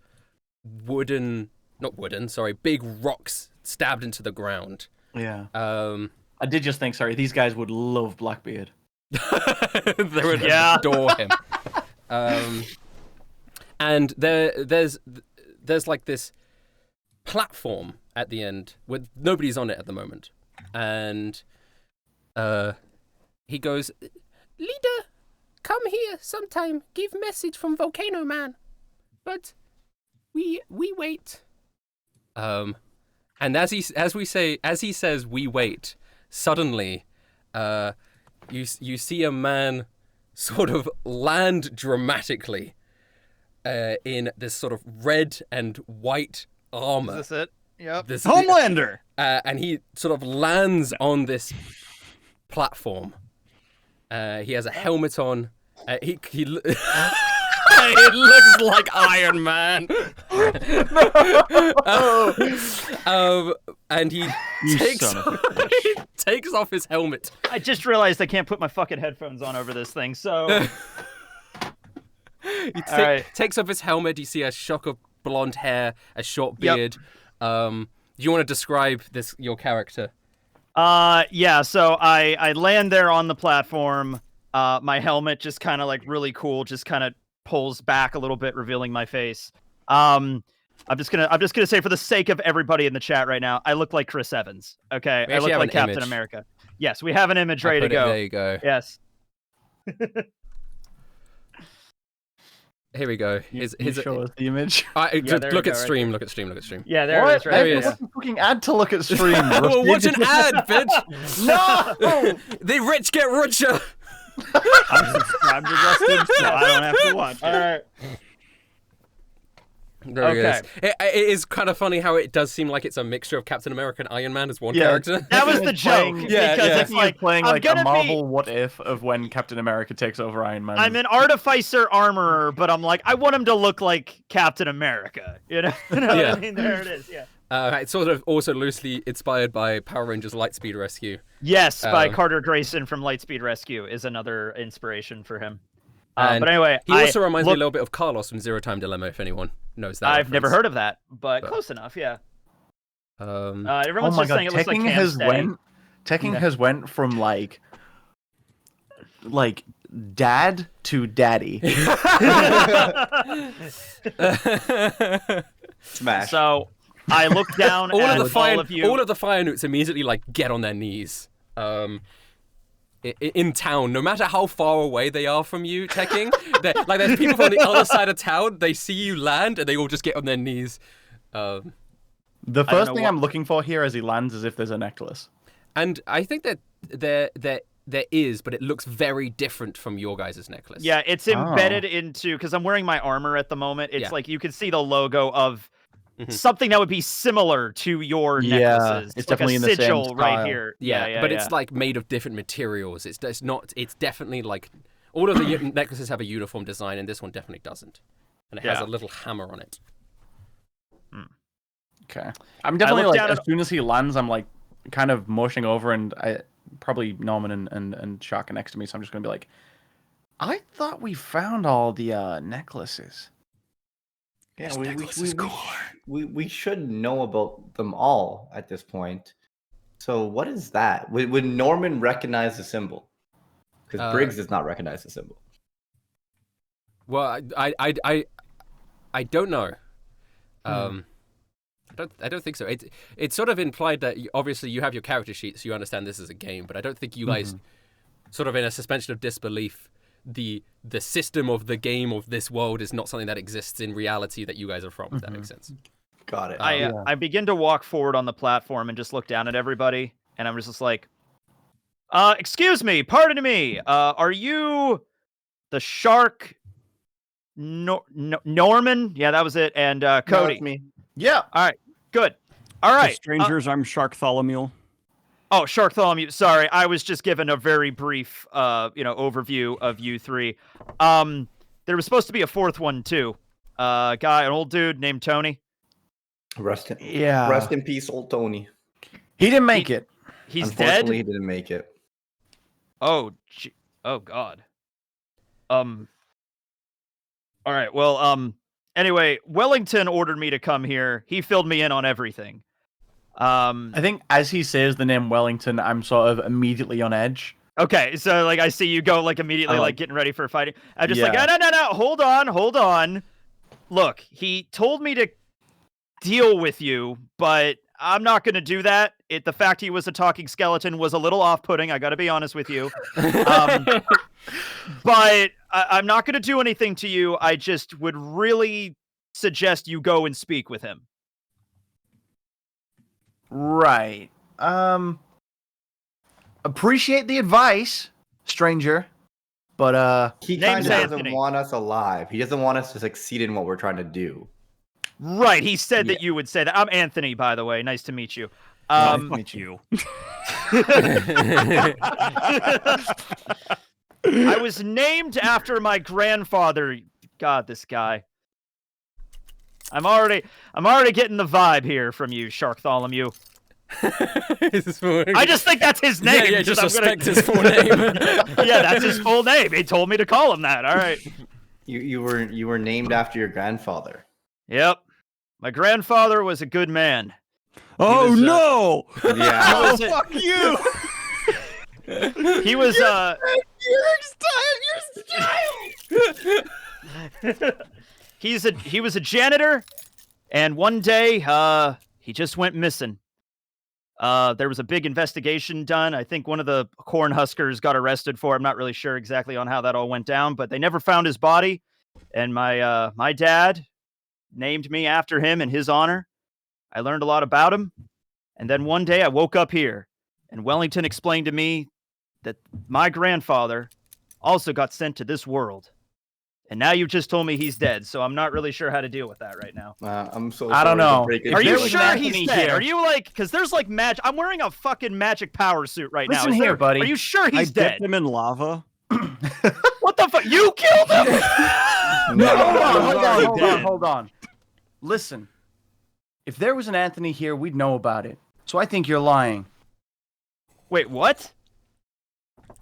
big rocks stabbed into the ground. Yeah. Um, I did just think, sorry, these guys would love Blackbeard. they would Yeah. adore him. And there's like this platform at the end with nobody's on it at the moment, and he goes, "Leader, come here sometime. Give message from Volcano Man, but we wait." And as he says we wait, suddenly, you see a man sort of land dramatically in this sort of red and white armor. Is this it? Yep. Homelander! And he sort of lands on this platform. He has a helmet on. He it looks like Iron Man. And he takes off his helmet. I just realized I can't put my fucking headphones on over this thing, so... He right. takes off his helmet. You see a shock of blonde hair, a short Yep. beard. Do you want to describe your character? Yeah, so I land there on the platform. My helmet just kind of like really cool, just kind of pulls back a little bit, revealing my face. I'm just gonna say, for the sake of everybody in the chat right now, I look like Chris Evans. Okay, We I look actually have like an Captain image. America. Yes, we have an image I'll ready to put it- go. There you go. Yes. Here we go. Show us the image. Just there look we at go, right stream. Look at stream. Look at stream. Yeah, there it is. Right There he there. is. What's the fucking ad to look at stream? Well, watch an ad, bitch. No! The rich get richer. I'm subscribed to Rustage, so I don't have to watch All it. right. There he Okay. is. It is kind of funny how it does seem like it's a mixture of Captain America and Iron Man as one character. That was the joke. Yeah, because yeah. it's like playing I'm like a gonna Marvel what if of when Captain America takes over Iron Man. I'm an artificer armorer, but I'm like, I want him to look like Captain America. You know what Yeah. I mean? There it is. Yeah. It's sort of also loosely inspired by Power Rangers Lightspeed Rescue. Yes, by Carter Grayson from Lightspeed Rescue is another inspiration for him. And But anyway, he also reminds me a little bit of Carlos from Zero Time Dilemma, if anyone knows that. I've never reference. heard of that, but close enough. Yeah. Um, oh Everyone's my just god, saying it looks like Tekken has went from like dad to daddy. Smash. So I look down all at of the fire, all of you. all of the fire newts immediately get on their knees. In town, no matter how far away they are from you, Tekking, there's people from the other side of town. They see you land, and they all just get on their knees. The first thing I'm looking for here as he lands is if there's a necklace. And I think that there is, but it looks very different from your guys' necklace. Yeah, it's embedded into, because I'm wearing my armor at the moment. It's like you can see the logo of something that would be similar to your necklaces. It's like definitely a in the same sigil right style. here. Yeah, but it's like made of different materials. It's not. It's definitely like all of the necklaces have a uniform design, and this one definitely doesn't. And it has a little hammer on it. Okay. I'm definitely like, as soon as he lands, I'm like kind of motioning over, and I probably Norman and Shaka next to me, so I'm just gonna be like, I thought we found all the necklaces. Yeah, we should know about them all at this point. So what is that? Would Norman recognize the symbol? Because Briggs does not recognize the symbol. Well, I don't know. I don't think so. It's sort of implied that obviously you have your character sheet, so you understand this is a game. But I don't think you guys, sort of in a suspension of disbelief, the system of the game of this world is not something that exists in reality that you guys are from. If that makes sense. Got it. I begin to walk forward on the platform and just look down at everybody, and I'm just like, excuse me, pardon me, are you the shark? Norman? Yeah, that was it. And Cody. No, that's me. Yeah. All right. Good. All right. Strangers, I'm Sharktholomew. Oh, Sharktholomew. Sorry, I was just given a very brief, overview of you three. There was supposed to be a fourth one too. Guy, an old dude named Tony. Rest in peace, old Tony. He didn't make it. He's dead. He didn't make it. Oh, oh God. All right. Well, anyway, Wellington ordered me to come here. He filled me in on everything. I think as he says the name Wellington, I'm sort of immediately on edge. Okay, so like I see you go like immediately like getting ready for fighting. I'm just like, no, hold on. Look, he told me to deal with you, but I'm not going to do that. The fact he was a talking skeleton was a little off-putting. I got to be honest with you. But I'm not going to do anything to you. I just would really suggest you go and speak with him. Right. Appreciate the advice, stranger. But he kind of doesn't want us alive. He doesn't want us to succeed in what we're trying to do. Right. He said that you would say that. I'm Anthony, by the way. Nice to meet you. Meet you. I was named after my grandfather. God, this guy. I'm already getting the vibe here from you, Sharktholomew. I just think that's his name. Yeah, just respect his full name. Yeah, that's his full name. He told me to call him that. All right. You were named after your grandfather. Yep. My grandfather was a good man. Oh no! Yeah. Fuck you! He was he was a janitor, and one day he just went missing. There was a big investigation done. I think one of the corn huskers got arrested for it. I'm not really sure exactly on how that all went down, but they never found his body. And my dad named me after him in his honor. I learned a lot about him. And then one day I woke up here, and Wellington explained to me that my grandfather also got sent to this world. And now you've just told me he's dead, so I'm not really sure how to deal with that right now. I'm so I don't know. Are you sure he's dead? Are you like, because there's like magic. I'm wearing a fucking magic power suit right now. Listen here, buddy. Are you sure he's I dead? dipped him in lava. What the fuck? You killed him? No, hold on. Listen, if there was an Anthony here, we'd know about it. So I think you're lying. Wait, what?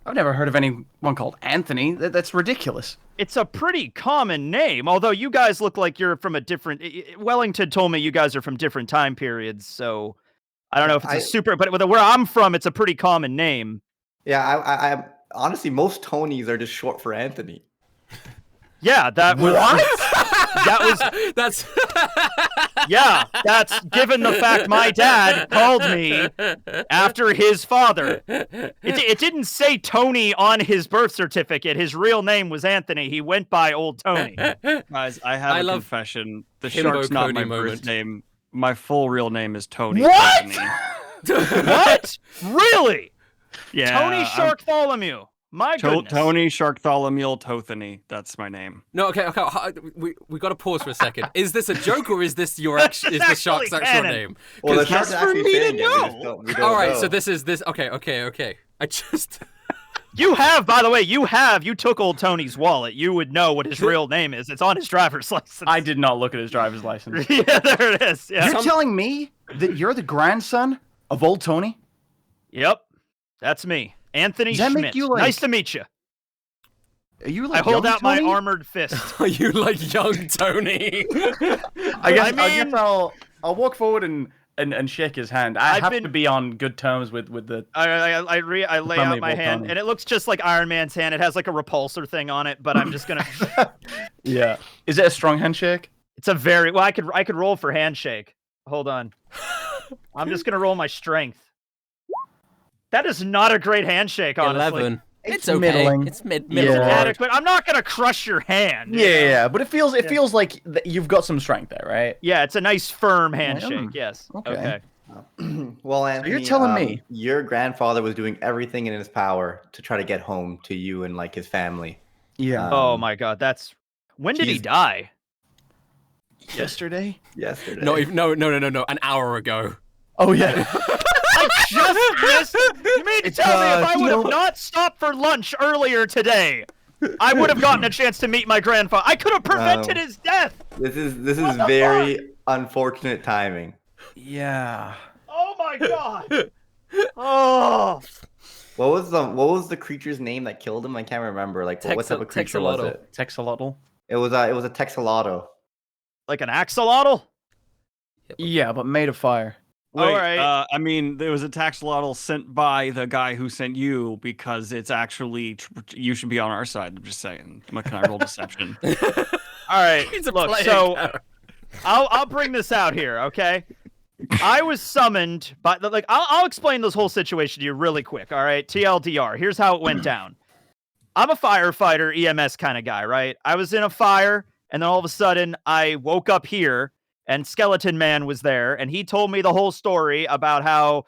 I've never heard of anyone called Anthony. That's ridiculous. It's a pretty common name, although you guys look like you're from a different... Wellington told me you guys are from different time periods, so I don't know if it's but where I'm from, it's a pretty common name. Yeah, I honestly, most Tonys are just short for Anthony. Yeah, that was... What? That's given the fact my dad called me after his father. It didn't say Tony on his birth certificate. His real name was Anthony. He went by Old Tony. Guys, I have a confession. The shark's not my first name. My full real name is Tony. What? Tony. What? Really? Yeah. Tony Sharktholomew. My goodness. Tony Sharktholomew Tothany. That's my name. No, okay. We got to pause for a second. Is this a joke or is this your is the shark's actual name? Well, the 'Cause shark's that's for actually me to saying it. know. We don't all right, know. so this is this. Okay. I just. You have, by the way, you took old Tony's wallet. You would know what his real name is. It's on his driver's license. I did not look at his driver's license. Yeah, there it is. Yeah. You're telling me that you're the grandson of old Tony? Yep. That's me. Anthony Does that make Schmidt. you, like- Nice to meet you. Are you like I hold young out my Tony? armored fist. Are you like young Tony? I guess mean- I'll walk forward and shake his hand. I I've have been- to be on good terms with the. I lay Family out of my old hand, Tony. and it looks just like Iron Man's hand. It has like a repulsor thing on it, but I'm just gonna. Yeah. Is it a strong handshake? It's a very well. I could roll for handshake. Hold on. I'm just gonna roll my strength. That is not a great handshake, honestly. 11. It's It's okay. middling. It's middle. Yeah. Adequate. I'm not gonna crush your hand. you know? Yeah, but it feels like you've got some strength there, right? Yeah, it's a nice firm handshake. Yes. Okay. Well, Anthony, you're telling me your grandfather was doing everything in his power to try to get home to you and like his family. Yeah. Oh my God, that's. When did he He's- die? Yesterday? Yesterday. No, an hour ago. Oh yeah. I just missed. You mean to tell me if I would have no. not stopped for lunch earlier today, I would have gotten a chance to meet my grandfather. I could have prevented his death. This is What the very unfortunate timing. Yeah. Oh my God. Oh. What was the creature's name that killed him? I can't remember. Like what type of creature was Texolotl. it? Texolotl? It was a Texolotl. Like an axolotl? Yeah, but made of fire. All right. I mean, there was a taxolotl sent by the guy who sent you because it's actually you should be on our side. I'm just saying. Can I roll deception? All right. He's a Look, player so character. I'll bring this out here, okay? I was summoned by I'll explain this whole situation to you really quick, all right? TLDR. Here's how it went down. I'm a firefighter, EMS kind of guy, right? I was in a fire, and then all of a sudden I woke up here, and Skeleton Man was there, and he told me the whole story about how,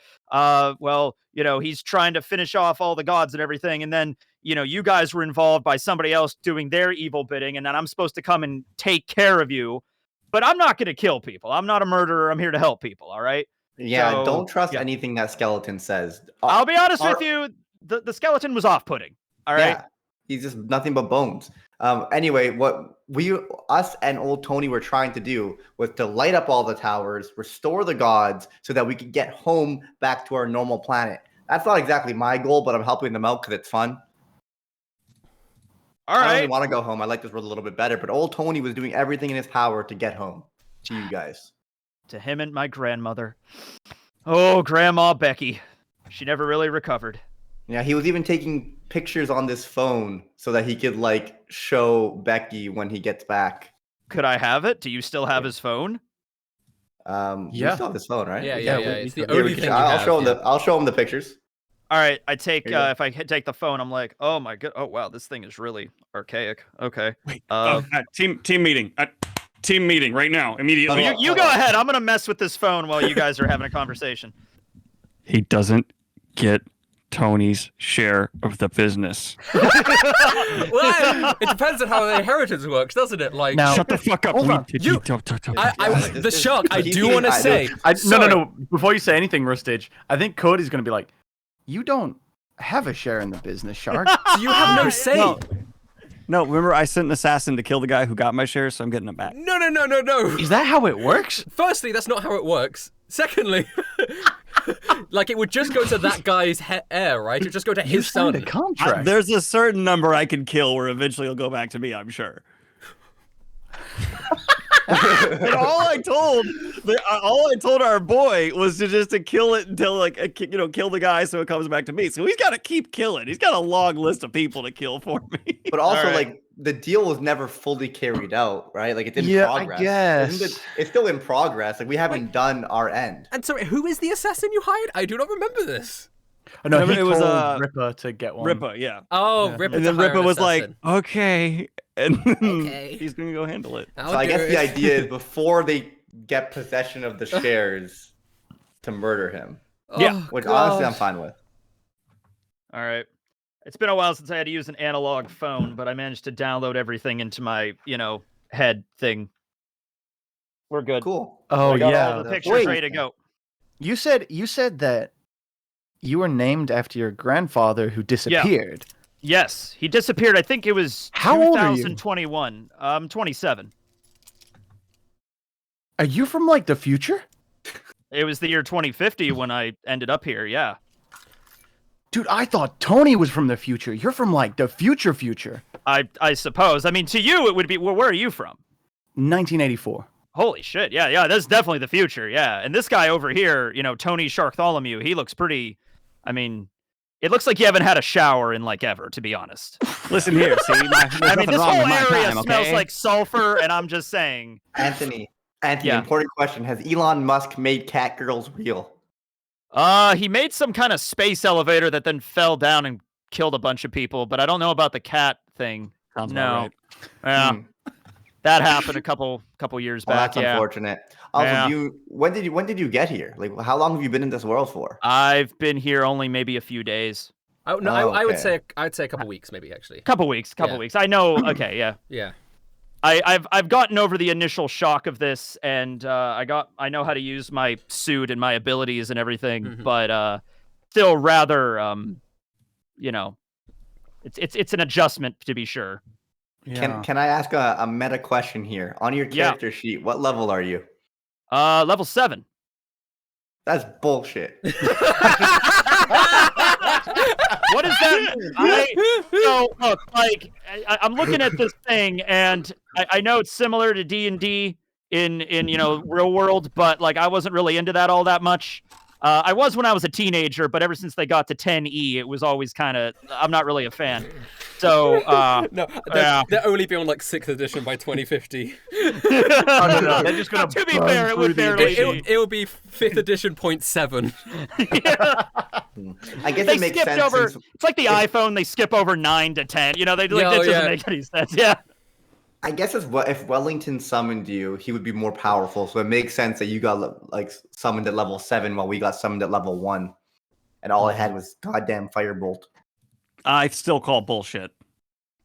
he's trying to finish off all the gods and everything, and then, you guys were involved by somebody else doing their evil bidding, and then I'm supposed to come and take care of you, but I'm not going to kill people. I'm not a murderer. I'm here to help people, all right? Yeah, So, don't trust yeah. anything that skeleton says. I'll be honest our- with you, the skeleton was off-putting, all right? Yeah, he's just nothing but bones. Anyway, what us and old Tony were trying to do was to light up all the towers, restore the gods, so that we could get home back to our normal planet. That's not exactly my goal, but I'm helping them out because it's fun. All I don't right. really want to go home. I like this world a little bit better, but old Tony was doing everything in his power to get home to you guys. To him and my grandmother. Oh, Grandma Becky. She never really recovered. Yeah, he was even taking pictures on this phone so that he could like show Becky when he gets back. Could I have it? Do you still have his phone? You Yeah. still have his phone, right? Yeah. Yeah, It's the Here, only we thing can- you I'll have, show him yeah. I'll show him the pictures. All right, I take Here you go. if I take the phone, I'm like, oh my god, oh wow, this thing is really archaic. Okay, Wait. Uh, Team meeting. Team meeting right now, immediately. Oh, you go ahead. I'm gonna mess with this phone while you guys are having a conversation. He doesn't get Tony's share of the business. Well, it depends on how the inheritance works, doesn't it? Like, Now- Shut the fuck up. Hold on. the shark. I He's do being- want to I do- say. No. Sorry. Before you say anything, Rustage, I think Cody's gonna be like, "You don't have a share in the business, Shark." So you have no say. No, remember I sent an assassin to kill the guy who got my share, so I'm getting it back. No. Is that how it works? Firstly, that's not how it works. Secondly, like it would just go to that guy's heir, right? It would just go to You his signed son. a contract. There's a certain number I can kill where eventually it'll go back to me, I'm sure. And all I told our boy was to kill it until kill the guy so it comes back to me. So he's got to keep killing. He's got a long list of people to kill for me. But also, Alright. like, the deal was never fully carried out, right? Like, it's in Yeah, I progress. guess. Isn't it? It's still in progress. Like, we haven't done our end. And sorry, who is the assassin you hired? I do not remember this. No, Remember he it was, called Ripper to get one. Ripper, yeah. Oh, Yeah. Ripper. And then to hire Ripper an was like, assassin. okay. And Okay. he's going to go handle it. I'll So I do guess it. the idea is before they get possession of the shares to murder him. Yeah. Which honestly I'm fine with. All right. It's been a while since I had to use an analog phone, but I managed to download everything into my, head thing. We're good. Cool. Oh I got yeah. all the pictures Wait. ready to go. You said that you were named after your grandfather who disappeared. Yes, he disappeared. I think it was How old are you? 2021. I'm 27. Are you from like the future? It was the year 2050 when I ended up here. Yeah. Dude, I thought Tony was from the future. You're from like the future. I suppose. I mean, to you it would be. Well, where are you from? 1984. Holy shit! Yeah. That's definitely the future. Yeah. And this guy over here, Tony Sharktholomew, he looks pretty. I mean, it looks like you haven't had a shower in like ever, to be honest. Listen here, see, there's I mean, nothing this wrong whole with my area time, smells okay? like sulfur, and I'm just saying. Anthony, Yeah. important question. Has Elon Musk made catgirls real? He made some kind of space elevator that then fell down and killed a bunch of people, but I don't know about the cat thing. Sounds about right. Yeah. That happened a couple years Well, back. that's Yeah. unfortunate. Also, Yeah. when did you get here? Like, how long have you been in this world for? I've been here only maybe a few days. I would say a couple weeks, maybe actually. Couple weeks. I know. Okay. Yeah. Yeah. I've gotten over the initial shock of this, and I know how to use my suit and my abilities and everything, but still rather it's an adjustment to be sure. Yeah. Can I ask a meta question here? On your character sheet, what level are you? Level 7. That's bullshit. What does that mean? Look, like I'm looking at this thing, and I know it's similar to D&D in real world, but like I wasn't really into that all that much. I was when I was a teenager, but ever since they got to 10E, it was always kind of I'm not really a fan. So They'll only be on like 6th edition by 2050. No. They're just gonna. To be fair, it would barely be. It will be 5th edition 0.7. I guess They it makes skipped sense. over. Since, It's like the iPhone. They skip over 9 to 10. That doesn't make any sense. Yeah. I guess if Wellington summoned you, he would be more powerful. So it makes sense that you got like summoned at level 7 while we got summoned at level 1, and all I had was goddamn firebolt. I still call bullshit.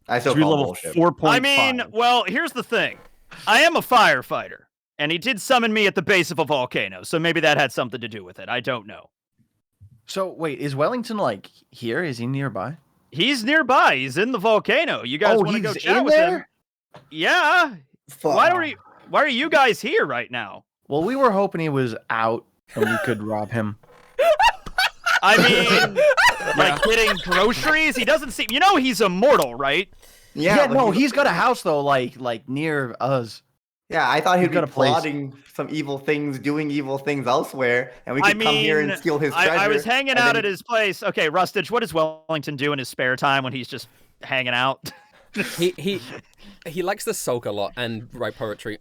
I still Should be call level bullshit. 4.5. I mean, well, here's the thing. I am a firefighter, and he did summon me at the base of a volcano, so maybe that had something to do with it. I don't know. So wait, is Wellington like here? Is he nearby? He's nearby. He's in the volcano. You guys want to go he's chat in with him? there? Yeah. Fuck. Why are you guys here right now? Well, we were hoping he was out and we could rob him. I mean, like getting groceries? He doesn't seem. He's immortal, right? Yeah, but no, he's got a house though, like near us. Yeah, I thought he'd got be a place. plotting some evil things, doing evil things elsewhere, and we could come here and steal his treasure. I was hanging and out then- at his place. Okay, Rustage, what does Wellington do in his spare time when he's just hanging out? He likes to sulk a lot and write poetry.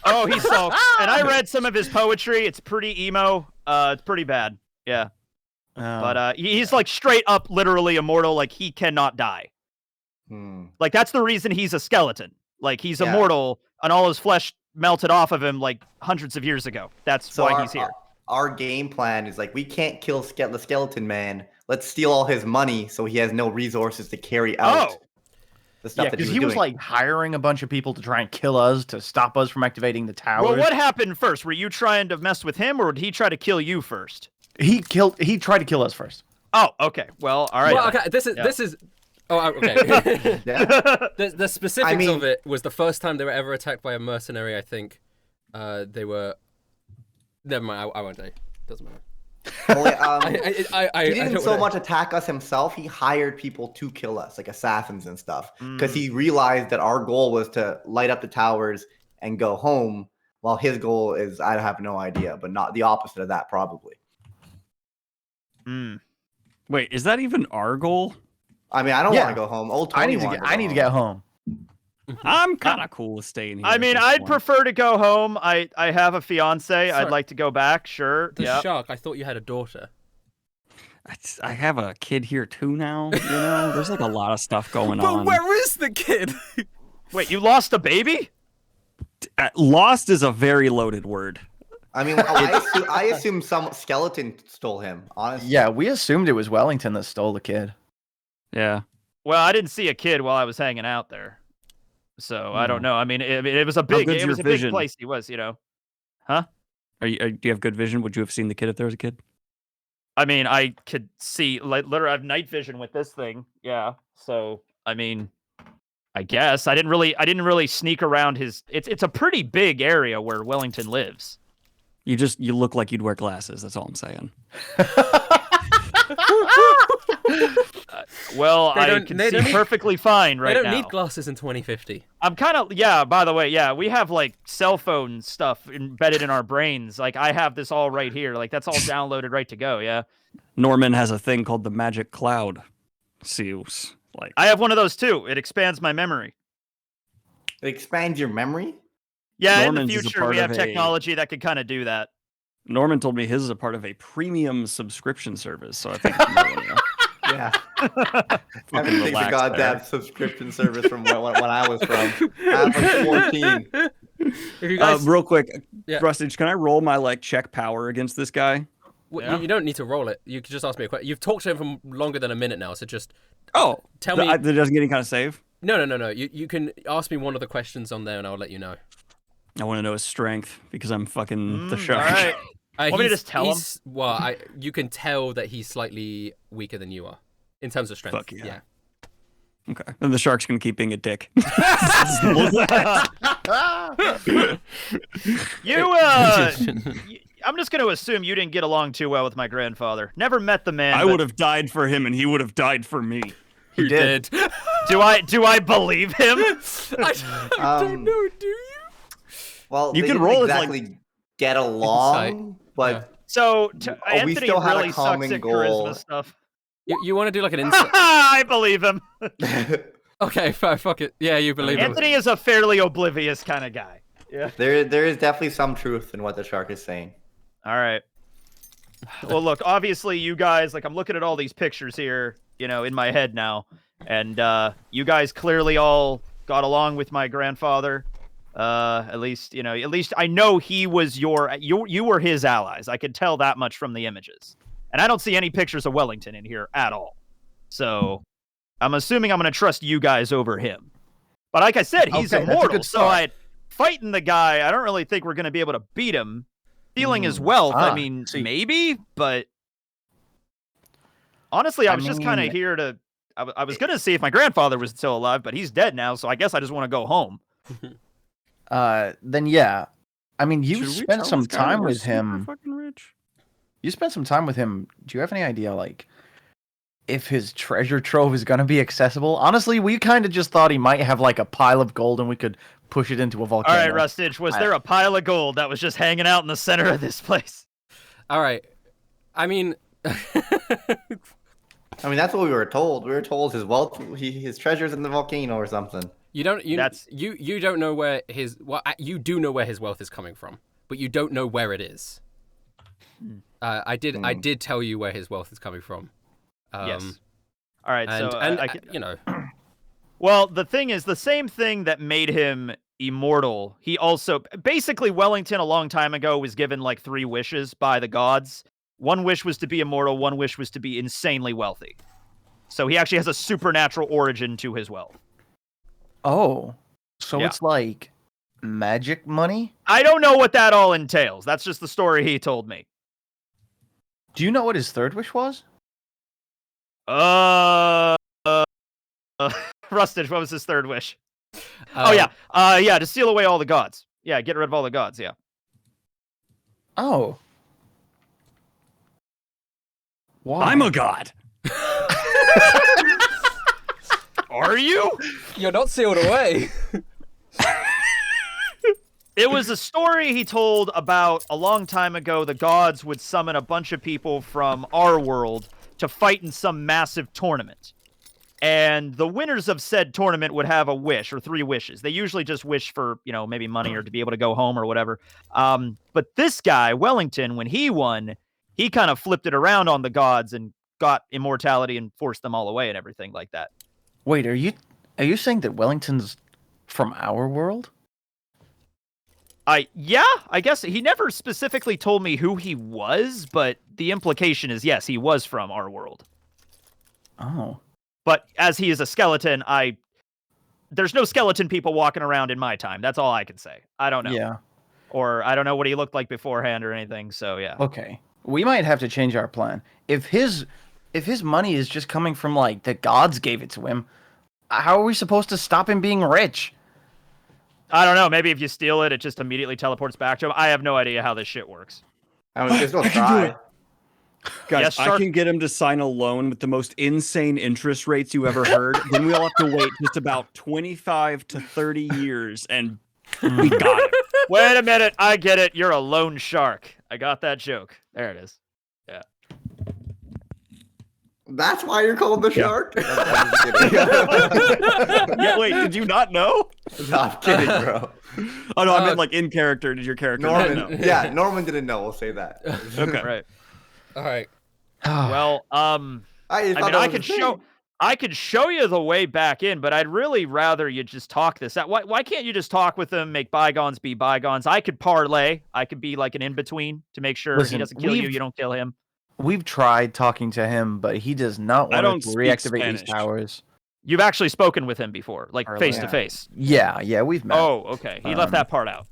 Oh, he sulks. And I read some of his poetry. It's pretty emo. It's pretty bad. Yeah. But he's like straight up literally immortal. Like he cannot die. Like that's the reason he's a skeleton. Like he's immortal and all his flesh melted off of him like hundreds of years ago. That's why he's here. Our game plan is like we can't kill the skeleton man. Let's steal all his money so he has no resources to carry out the stuff that because he was like hiring a bunch of people to try and kill us to stop us from activating the towers. Well, what happened first? Were you trying to mess with him, or did he try to kill you first? He tried to kill us first. Oh, okay. Well, all right. Well, okay. This is. Oh, okay. The specifics of it was the first time they were ever attacked by a mercenary. I think they were. Never mind. I won't say. Doesn't matter. Well, he didn't so much attack us himself. He hired people to kill us, like assassins and stuff, because he realized that our goal was to light up the towers and go home, while his goal is I have no idea, but not the opposite of that, probably. Wait, is that even our goal? I mean, I don't want to go home. Old Tony I need to get home. I'm kind of cool with staying here. I mean, I'd prefer to go home. I have a fiance. Sorry. I'd like to go back. Sure. The shark. I thought you had a daughter. I have a kid here too now. There's like a lot of stuff going But on. where is the kid? Wait, you lost a baby? Lost is a very loaded word. I mean, I assume some skeleton stole him. Honestly. Yeah, we assumed it was Wellington that stole the kid. Yeah. Well, I didn't see a kid while I was hanging out there, so I don't know. I mean, it was a How big, good's it was your a big vision? place. He was, huh? Do you have good vision? Would you have seen the kid if there was a kid? I mean, I could see, like, literally, I have night vision with this thing. Yeah. So, I mean, I guess I didn't really sneak around his. It's a pretty big area where Wellington lives. You look like you'd wear glasses. That's all I'm saying. Well, I can see perfectly fine right now. They don't need glasses in 2050. I'm kind of, yeah, by the way, yeah, we have, like, cell phone stuff embedded in our brains. Like, I have this all right here. Like, that's all downloaded right to go, yeah? Norman has a thing called the magic cloud. Seals. Like, I have one of those, too. It expands my memory. It expands your memory? Yeah, Norman's in is the a future, part we have of technology that could kind of do that. Norman told me his is a part of a premium subscription service, so I think you know. Yeah. Everything's a goddamn subscription service from when I was from. I was like 14. If you guys, Real quick, Yeah. Rustage, can I roll my like check power against this guy? you don't need to roll it. You can just ask me a question. You've talked to him for longer than a minute now, so just tell me. That doesn't get any kind of save? No. You can ask me one of the questions on there, and I'll let you know. I want to know his strength because I'm fucking the shark. All right. Want me to just tell him? Well, you can tell that he's slightly weaker than you are in terms of strength. Fuck yeah. Okay. Then the shark's gonna keep being a dick. You, I'm just going to assume you didn't get along too well with my grandfather. Never met the man. I would have died for him, and he would have died for me. You did. Do I believe him? I don't know. Do you? Well, You they can didn't roll it exactly get along, Insight. but So we Anthony still had a really sucks common at goal. charisma stuff. You want to do like an insight? I believe him. Okay, fine, fuck it. Yeah, you believe him. Anthony is a fairly oblivious kind of guy. Yeah. there is definitely some truth in what the shark is saying. All right. Well, look, obviously you guys, like, I'm looking at all these pictures here, in my head now, and you guys clearly all got along with my grandfather. At least I know he was you were his allies. I could tell that much from the images. And I don't see any pictures of Wellington in here at all. So I'm assuming I'm going to trust you guys over him. But like I said, he's immortal, so fighting the guy, I don't really think we're going to be able to beat him. Stealing his wealth, I mean, maybe, but honestly, I was just kind of here to. I was gonna see if my grandfather was still alive, but he's dead now, so I guess I just want to go home. Then yeah, I mean, you spent some time with him. Fucking rich. You spent some time with him. Do you have any idea, like, if his treasure trove is gonna be accessible? Honestly, we kind of just thought he might have like a pile of gold, and we could push it into a volcano. All right, Rustage, was there a pile of gold that was just hanging out in the center of this place? All right. I mean, that's what we were told. We were told his wealth, his treasures in the volcano or something. you don't know where you do know where his wealth is coming from, but you don't know where it is. I did tell you where his wealth is coming from. Yes. All right. And Well, the thing is, the same thing that made him immortal, he also... Basically, Wellington, a long time ago, was given, like, 3 wishes by the gods. One wish was to be immortal, one wish was to be insanely wealthy. So he actually has a supernatural origin to his wealth. Oh, so Yeah. it's like magic money? I don't know what that all entails. That's just the story he told me. Do you know what his third wish was? Rustage, what was his third wish? To steal away all the gods. Yeah, get rid of all the gods, yeah. Oh. Why? I'm a god. Are you? You're not sealed away. It was a story he told about a long time ago. The gods would summon a bunch of people from our world to fight in some massive tournament. And the winners of said tournament would have a wish, or 3 wishes. They usually just wish for, maybe money or to be able to go home or whatever. But this guy, Wellington, when he won, he kind of flipped it around on the gods and got immortality and forced them all away and everything like that. Wait, are you saying that Wellington's from our world? Yeah, I guess he never specifically told me who he was, but the implication is yes, he was from our world. Oh. But as he is a skeleton, there's no skeleton people walking around in my time. That's all I can say. I don't know. Yeah. Or I don't know what he looked like beforehand or anything. So yeah. Okay. We might have to change our plan. If his money is just coming from like the gods gave it to him, how are we supposed to stop him being rich? I don't know. Maybe if you steal it, it just immediately teleports back to him. I have no idea how this shit works. I mean, just go try. Guys, Yes, I Shark? can get him to sign a loan with the most insane interest rates you ever heard. Then we'll have to wait just about 25 to 30 years, and we got him. Wait a minute. I get it. You're a loan shark. I got that joke. There it is. Yeah. That's why you're called the shark? Yeah, wait, did you not know? No, I'm kidding, bro. Oh no, I meant like in character. Did your character not know? Norman, yeah, Norman didn't know. We'll say that. Okay. Right. All right. Well, I mean, thought I could show you the way back in, but I'd really rather you just talk this out. Why can't you just talk with him, make bygones be bygones? I could parlay. I could be like an in-between to make sure Listen, he doesn't kill you, you don't kill him. We've tried talking to him, but he does not I want don't to speak reactivate these Spanish. towers. You've actually spoken with him before, like Or face to like- face. Yeah, we've met. Oh, okay. He left that part out.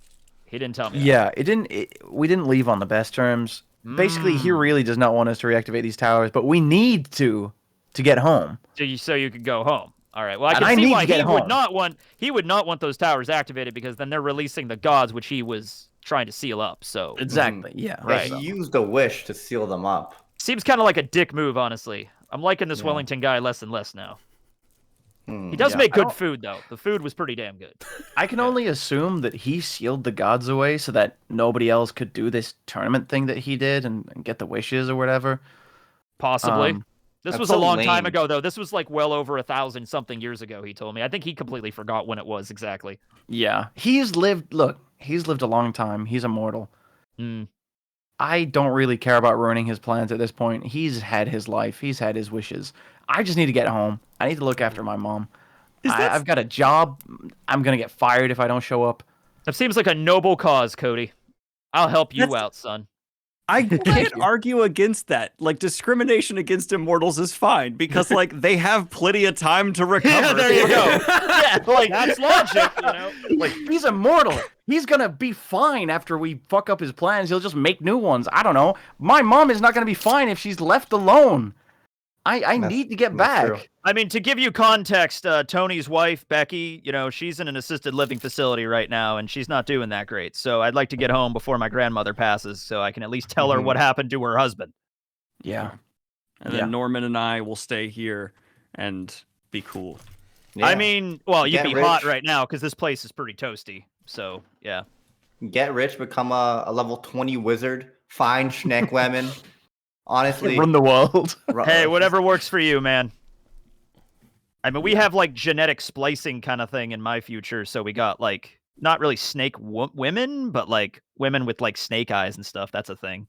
He didn't tell me. that. Yeah, we didn't leave on the best terms. Basically, he really does not want us to reactivate these towers, but we need to get home. So you could go home. All right. Well, I And can I see need why to get he would home. not want those towers activated because then they're releasing the gods, which he was trying to seal up. So Exactly. Yeah. Right. He used a wish to seal them up. seems kind of like a dick move, honestly. I'm liking this Wellington guy less and less now. He does make good food though. The food was pretty damn good. I can only assume that he sealed the gods away so that nobody else could do this tournament thing that he did and get the wishes or whatever. Possibly. This That's was so a long time lame. ago, though. This was like well over 1,000 something years ago. He told me. I think he completely forgot when it was exactly. Yeah. He's lived a long time. He's immortal. Mm. I don't really care about ruining his plans at this point. He's had his life. He's had his wishes. I just need to get home. I need to look after my mom. I've got a job. I'm going to get fired if I don't show up. That seems like a noble cause, Cody. I'll help you out, son. I can't argue against that. Like, discrimination against immortals is fine because, like, they have plenty of time to recover. Yeah, there you go. Yeah, like that's logic, you know. Like, he's immortal. He's going to be fine after we fuck up his plans. He'll just make new ones. I don't know. My mom is not going to be fine if she's left alone. I need to get back. true. I mean, to give you context, Tony's wife, Becky, you know, she's in an assisted living facility right now, and she's not doing that great. So I'd like to get home before my grandmother passes so I can at least tell her what happened to her husband. Yeah. And then Norman and I will stay here and be cool. Yeah. I mean, well, you'd Get be hot rich. right now because this place is pretty toasty. So, yeah. Get rich, become a level 20 wizard, find Schneck women. Honestly, Run the world. Hey, whatever works for you, man. I mean, we have like genetic splicing kind of thing in my future, so we got like not really snake women, but like women with like snake eyes and stuff. That's a thing.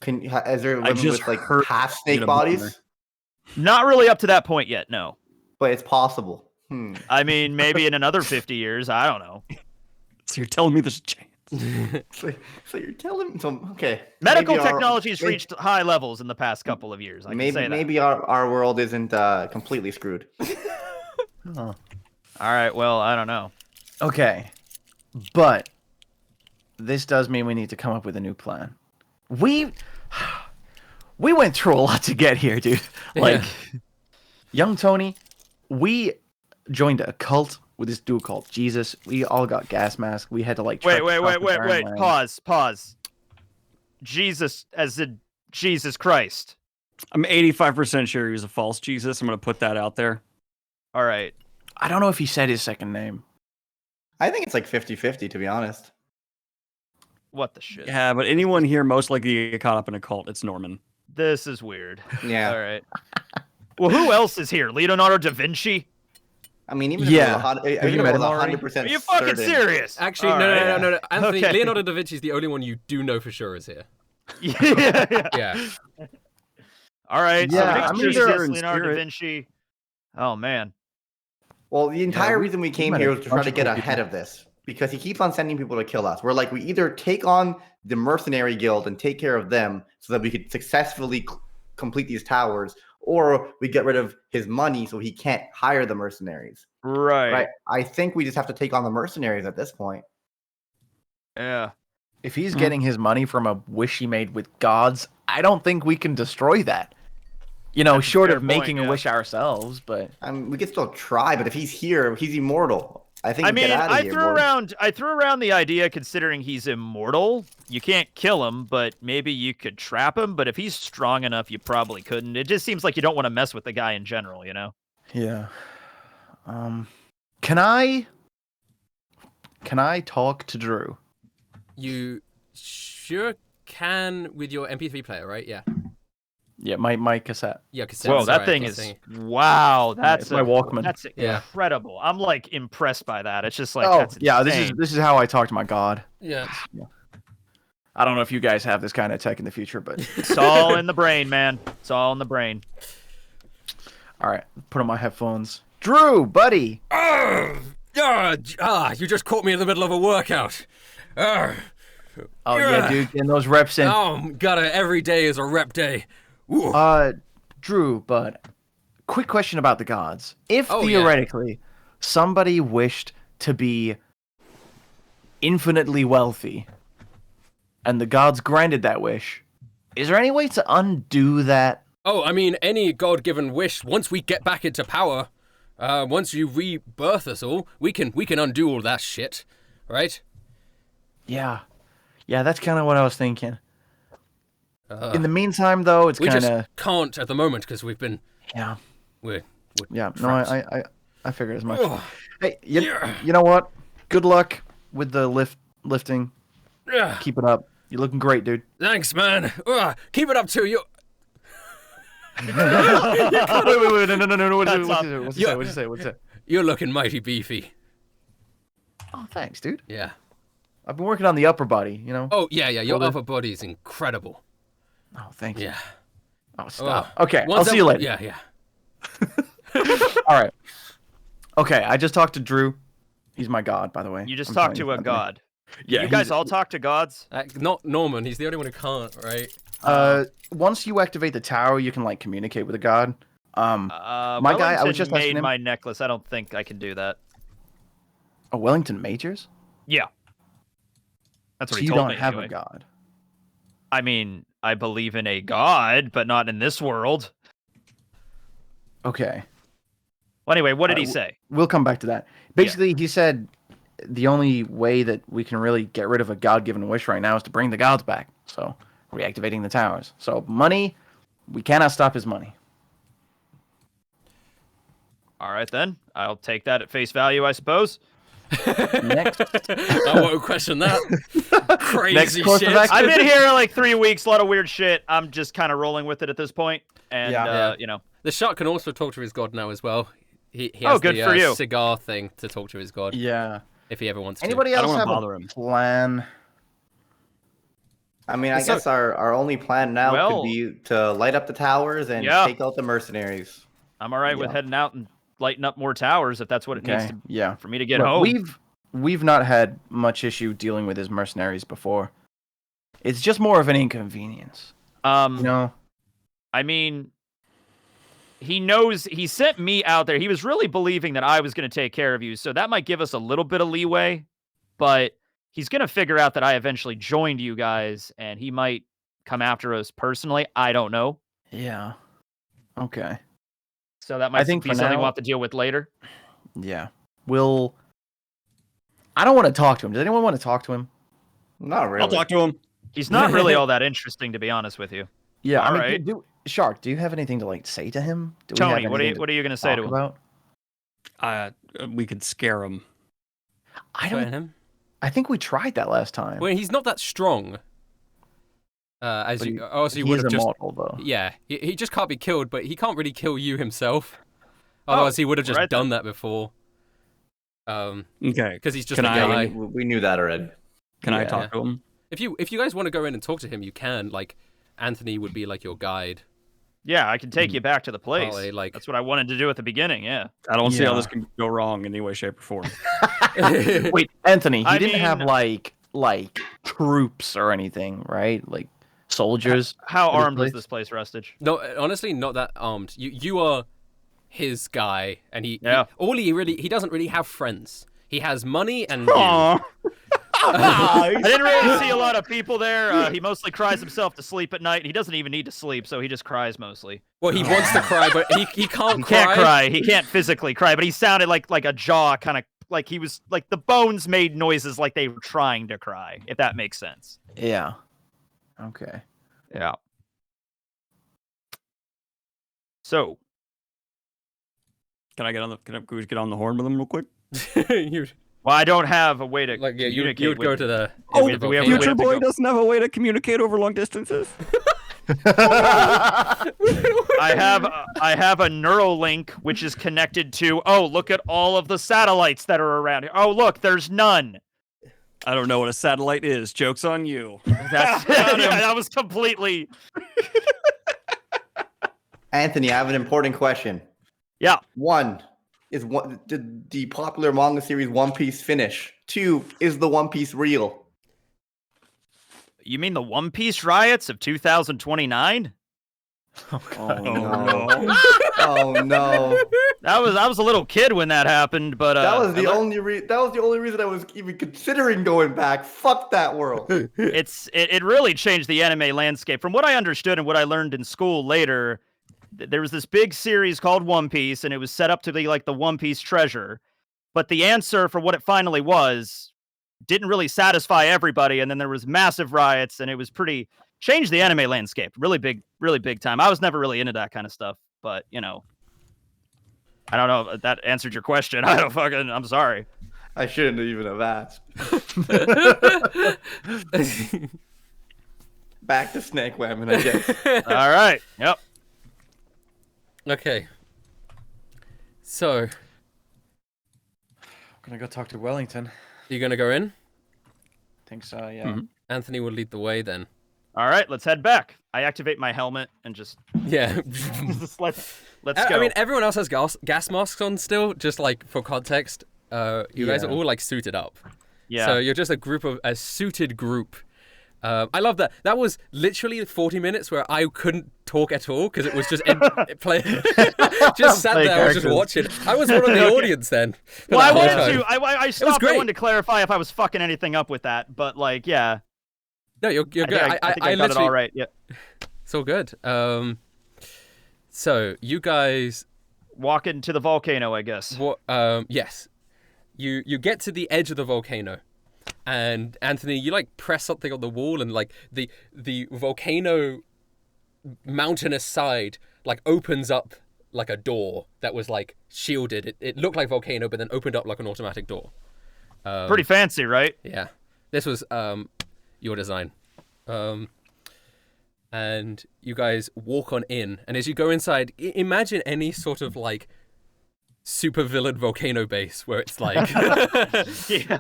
Is there women just with like heard half it snake a bodies? boner. Not really up to that point yet, no. But it's possible. I mean, maybe in another 50 years, I don't know. So you're telling me there's a chance? So you're telling me, okay. Medical maybe technology has reached high levels in the past couple of years. I can say that. Maybe our world isn't completely screwed. All right, well, I don't know. Okay. But this does mean we need to come up with a new plan. We went through a lot to get here, dude. Like, young Tony, we joined a cult with this dude called Jesus. We all got gas masks. We had to like Wait. trek across the barren land. Pause. Jesus, as in Jesus Christ. I'm 85% sure he was a false Jesus. I'm going to put that out there. All right. I don't know if he said his second name. I think it's like 50-50, to be honest. What the shit? Yeah, but anyone here most likely to get caught up in a cult, it's Norman. This is weird. Yeah. All right. Well, who else is here? Leonardo da Vinci? I mean, even Yeah. if Have you it met was him already? 100% Are you fucking certain. serious? Actually, All no, right. no. Anthony, Okay. Leonardo da Vinci is the only one you do know for sure is here. Yeah. Yeah. All right. Yeah, so I mean, Jesus, they're in Leonardo da spirit. Vinci. Oh man. Well, the entire reason we came met here a was to try bunch to of get cool ahead people. of this. because he keeps on sending people to kill us. We're like, we either take on the mercenary guild and take care of them so that we could successfully complete these towers, or we get rid of his money so he can't hire the mercenaries. Right. I think we just have to take on the mercenaries at this point. Yeah. If he's getting his money from a wish he made with gods, I don't think we can destroy that. You know, That's a short fair of making point, a wish ourselves, but We could still try, but if he's here, he's immortal. I think. I mean, get out of I here, threw around the idea, considering he's immortal. You can't kill him, but maybe you could trap him. But if he's strong enough, you probably couldn't. It just seems like you don't want to mess with the guy in general, you know? yeah. Can I talk to Drew? You sure can with your MP3 player, right? Yeah. Yeah, my cassette. Yeah, cassette. Whoa, that sorry, thing I is was saying- wow. That's my Walkman. That's Yeah. incredible. I'm like impressed by that. It's just like Oh, that's yeah, insane. this is how I talk to my god. Yeah. I don't know if you guys have this kind of tech in the future, but It's all in the brain, man. It's all in the brain. all right, put on my headphones. Drew, buddy. You just caught me in the middle of a workout. Oh yeah, dude, getting those reps in. Every day is a rep day. Ooh. Drew, bud. Quick question about the gods. If Oh, yeah. theoretically somebody wished to be infinitely wealthy and the gods granted that wish, is there any way to undo that? Oh, I mean, any God-given wish, once we get back into power, once you rebirth us all, we can undo all that shit, right? Yeah. Yeah, that's kind of what I was thinking. In the meantime, though, it's We kind just of can't at the moment because we've been yeah. we're Yeah, no, trapped. I figured as much. Ugh. Hey, Yeah. you know what? Good luck with the lifting. Ugh. Keep it up. You're looking great, dude. Thanks, man. Keep it up too. You. wait, no. What's it Yeah. say? What's it? You're looking mighty beefy. Oh, thanks, dude. Yeah. I've been working on the upper body, you know? Oh yeah. Your Well, upper body is incredible. Oh, thank you. Yeah. Oh, stop. Oh. Okay, Once I'll see you later. Yeah. All right. Okay, I just talked to Drew. He's my god, by the way. You just I'm talked telling to a by the way. god. Yeah, You guys he's- all talk to gods? Not Norman. He's the only one who can't, right? Once you activate the tower, you can like communicate with a god. My guy, I Wellington was just made asking him. my necklace. I don't think I can do that. Oh, Wellington Majors? Yeah. That's what So he you told don't me. have anyway. a god. I mean, I believe in a god, but not in this world. Okay. Well, anyway, what did he say? We'll come back to that. Basically, he said the only way that we can really get rid of a god-given wish right now is to bring the gods back. So, reactivating the towers. So, money, we cannot stop his money. All right, then. I'll take that at face value, I suppose. Next. I won't question that. Crazy Next course of shit. action. I've been here like 3 weeks, a lot of weird shit. I'm just kind of rolling with it at this point. And, Yeah. you know. The shark can also talk to his god now as well. He has good the for you. cigar thing to talk to his god Yeah. if he ever wants to. Anybody I else don't have wanna a bother him. plan? I mean, I So- guess our only plan now Well- could be to light up the towers and Yeah. take out the mercenaries. I'm all right with Yeah. heading out and lighting up more towers if that's what it needs Okay. to Yeah. for me to get Look, home. we've not had much issue dealing with his mercenaries before. It's just more of an inconvenience. You know? I mean, he knows he sent me out there. He was really believing that I was going to take care of you. So that might give us a little bit of leeway, but he's going to figure out that I eventually joined you guys and he might come after us personally. I don't know. Yeah. Okay. So that might think be for something now- we'll have to deal with later. Yeah. I don't want to talk to him. Does anyone want to talk to him? Not really. I'll talk to him. He's not really all that interesting, to be honest with you. Yeah. All I mean, right. Shark, do you have anything to like say to him? Do we Tony, have what are anything you going to say talk to him? about? We could scare him. I Threaten don't. him. I think we tried that last time. Well, he's not that strong. As But you also you he would is have just immortal, though. yeah. He just can't be killed, but he can't really kill you himself. Otherwise, he would have just right done that before. Okay. Because he's just Can a I- guy. We knew that already. Can I Yeah. talk to him? If you guys want to go in and talk to him, you can. Like, Anthony would be like your guide. Yeah, I can take you back to the place. Probably, like- That's what I wanted to do at the beginning. Yeah. I don't see how Yeah. this can go wrong in any way, shape, or form. Wait, Anthony, he I didn't have mean- like troops or anything, right? Like soldiers. How for this armed was place? this place, Rustage? No, honestly, not that armed. You are his guy, and he doesn't really have friends. He has money and you. I didn't really see a lot of people there. He mostly cries himself to sleep at night. He doesn't even need to sleep, so he just cries mostly. Well, he wants to cry, but he can't He cry. can't cry. He can't physically cry, but he sounded like a jaw kind of like he was like the bones made noises like they were trying to cry, if that makes sense. Yeah. Okay. Yeah. So, Can we get on the horn with him real quick? You- well, I don't have a way to like, yeah, you communicate would with go to the. Oh, the we have- volcano. we have to go- doesn't have a way to communicate over long distances. I have a Neuralink which is connected to look at all of the satellites that are around here. Oh, look, there's none. I don't know what a satellite is. Joke's on you. That's yeah, that was completely Anthony, I have an important question. yeah. One, did the popular manga series One Piece finish? Two, is the One Piece real? You mean the One Piece riots of 2029? Oh no. Oh no! I was a little kid when that happened, but That was the only reason I was even considering going back. Fuck that world. it really changed the anime landscape. From what I understood and what I learned in school later, there was this big series called One Piece, and it was set up to be like the One Piece treasure. But the answer for what it finally was didn't really satisfy everybody, and then there was massive riots, and it was changed the anime landscape. Really big time. I was never really into that kind of stuff, but I don't know if that answered your question. I'm sorry. I shouldn't even have asked. Back to snake women, I guess. All right. Yep. Okay. So, I'm gonna go talk to Wellington. you gonna go in? Think so, yeah. Mhm. Anthony will lead the way then. All right, let's head back. I activate my helmet and just Yeah. let's go. I mean, everyone else has gas masks on still, just like for context. You guys are all like suited up. yeah. So you're just a suited group. I love that. That was literally 40 minutes where I couldn't talk at all because it was just play. Just sat Play there, I was just characters. watching. I was one of the audience then. for Well, I that whole wanted time. to. I stopped. I great. wanted to clarify if I was fucking anything up with that, but like, yeah. No, you're good. I think I got it literally. all right. Yeah. It's all good. So you guys, Walk into the volcano, I guess. yes, you get to the edge of the volcano, and Anthony, you like press something on the wall, and like the volcano mountainous side like opens up like a door that was like shielded. It looked like volcano, but then opened up like an automatic door. Pretty fancy, right? Yeah, this was your design. And you guys walk on in, and as you go inside, imagine any sort of like supervillain volcano base where it's like, Yeah.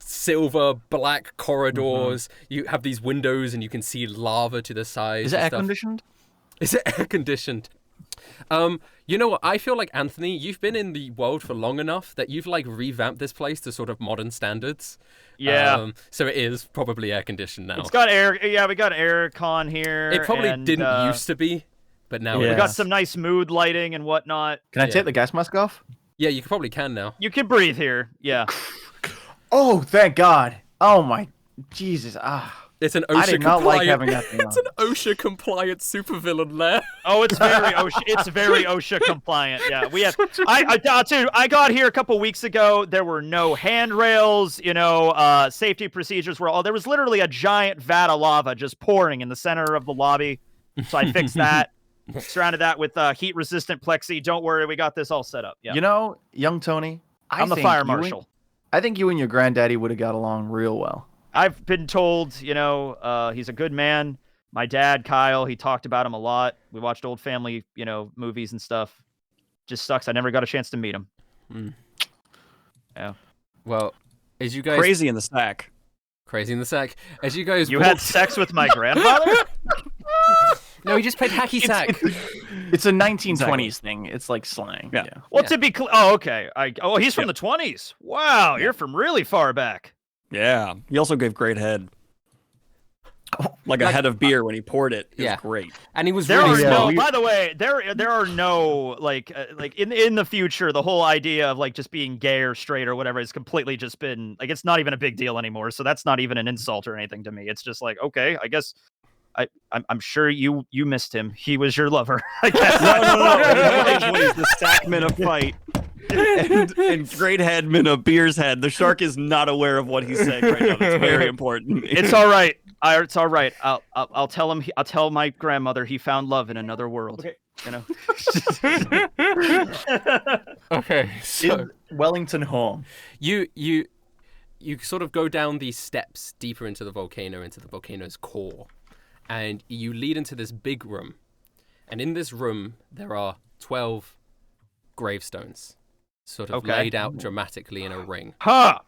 silver black corridors. You have these windows, and you can see lava to the sides. Is it and air stuff. conditioned? Is it air conditioned? You know what? I feel like, Anthony, you've been in the world for long enough that you've like revamped this place to sort of modern standards. Yeah. So it is probably air conditioned now. It's got air. Yeah, we got air con here. It probably and, didn't used to be, but now We it Yeah. got is. some nice mood lighting and whatnot. Can I Yeah. take the gas mask off? Yeah, you probably can now. You can breathe here. Yeah. Oh, thank God. Oh my Jesus. It's an OSHA I did not compliant. like having that thing It's on. an OSHA compliant supervillain lair. Oh, it's very OSHA. It's very OSHA compliant. Yeah, we have. I got here a couple weeks ago. There were no handrails. Safety procedures were all. There was literally a giant vat of lava just pouring in the center of the lobby. So I fixed that. Surrounded that with heat-resistant plexi. Don't worry, we got this all set up. Yeah. You know, young Tony, I'm the think fire you and- marshal. I think you and your granddaddy would have got along real well. I've been told, he's a good man. My dad, Kyle, he talked about him a lot. We watched old family, movies and stuff. Just sucks. I never got a chance to meet him. Mm. Yeah. Well, as you guys Crazy in the sack. crazy in the sack, as you guys You walk, had sex with my grandfather? No, he just played hacky sack. It's a 1920s thing. It's like slang. Yeah. Well, to be clear, okay. He's from the 20s. Wow, you're from really far back. Yeah. He also gave great head. Like a head of beer when he poured it. It was great. And he was There really are small. no. By the way, there are no like in the future, the whole idea of like just being gay or straight or whatever has completely just been like it's not even a big deal anymore. So that's not even an insult or anything to me. It's just like okay, I guess. I'm sure you missed him. He was your lover. I guess. No. When he's the Stackman of fight. And great headman of beer's head. The shark is not aware of what he's saying right now. That's very important. It's all right. It's all right. I'll tell him. I'll tell my grandmother he found love in another world. Okay. You know. Okay. So In Wellington home. you sort of go down these steps deeper into the volcano's core, and you lead into this big room. And in this room, there are 12 gravestones, sort of laid out dramatically in a ring. Huh.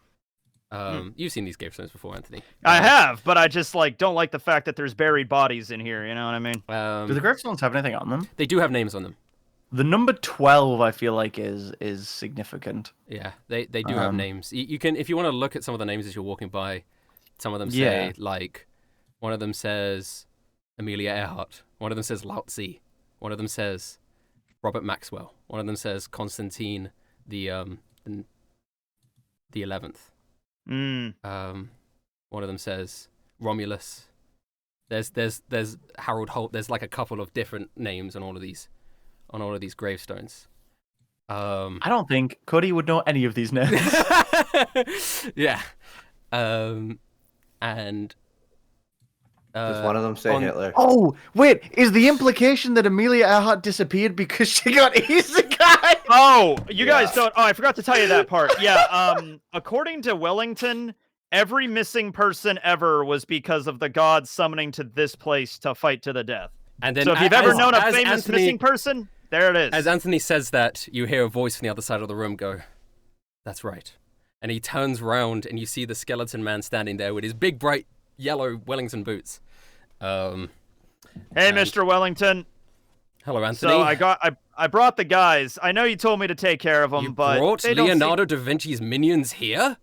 You've seen these gravestones before, Anthony. I have, but I just like don't like the fact that there's buried bodies in here. You know what I mean? Do the gravestones have anything on them? They do have names on them. The number 12, I feel like, is significant. Yeah, they do have names. You can, if you want to look at some of the names as you're walking by, some of them say, like, one of them says Amelia Earhart. One of them says Lao Tzu. One of them says Robert Maxwell. One of them says Constantine the 11th. One of them says Romulus. There's Harold Holt. There's like a couple of different names on all of these gravestones. I don't think Cody would know any of these names. Yeah. And Does one of them say Hitler? Oh, wait, is the implication that Amelia Earhart disappeared because she got Isekai? Oh, you guys don't. Oh, I forgot to tell you that part. Yeah. According to Wellington, every missing person ever was because of the gods summoning to this place to fight to the death. And then, so if you've ever known a as famous Anthony, missing person, there it is. As Anthony says that, you hear a voice from the other side of the room go, "That's right." And he turns round and you see the skeleton man standing there with his big, bright, yellow Wellington boots. Hey, Mr. Wellington. Hello, Anthony. So I brought the guys. I know you told me to take care of them, You but brought they don't Leonardo da Vinci's minions here?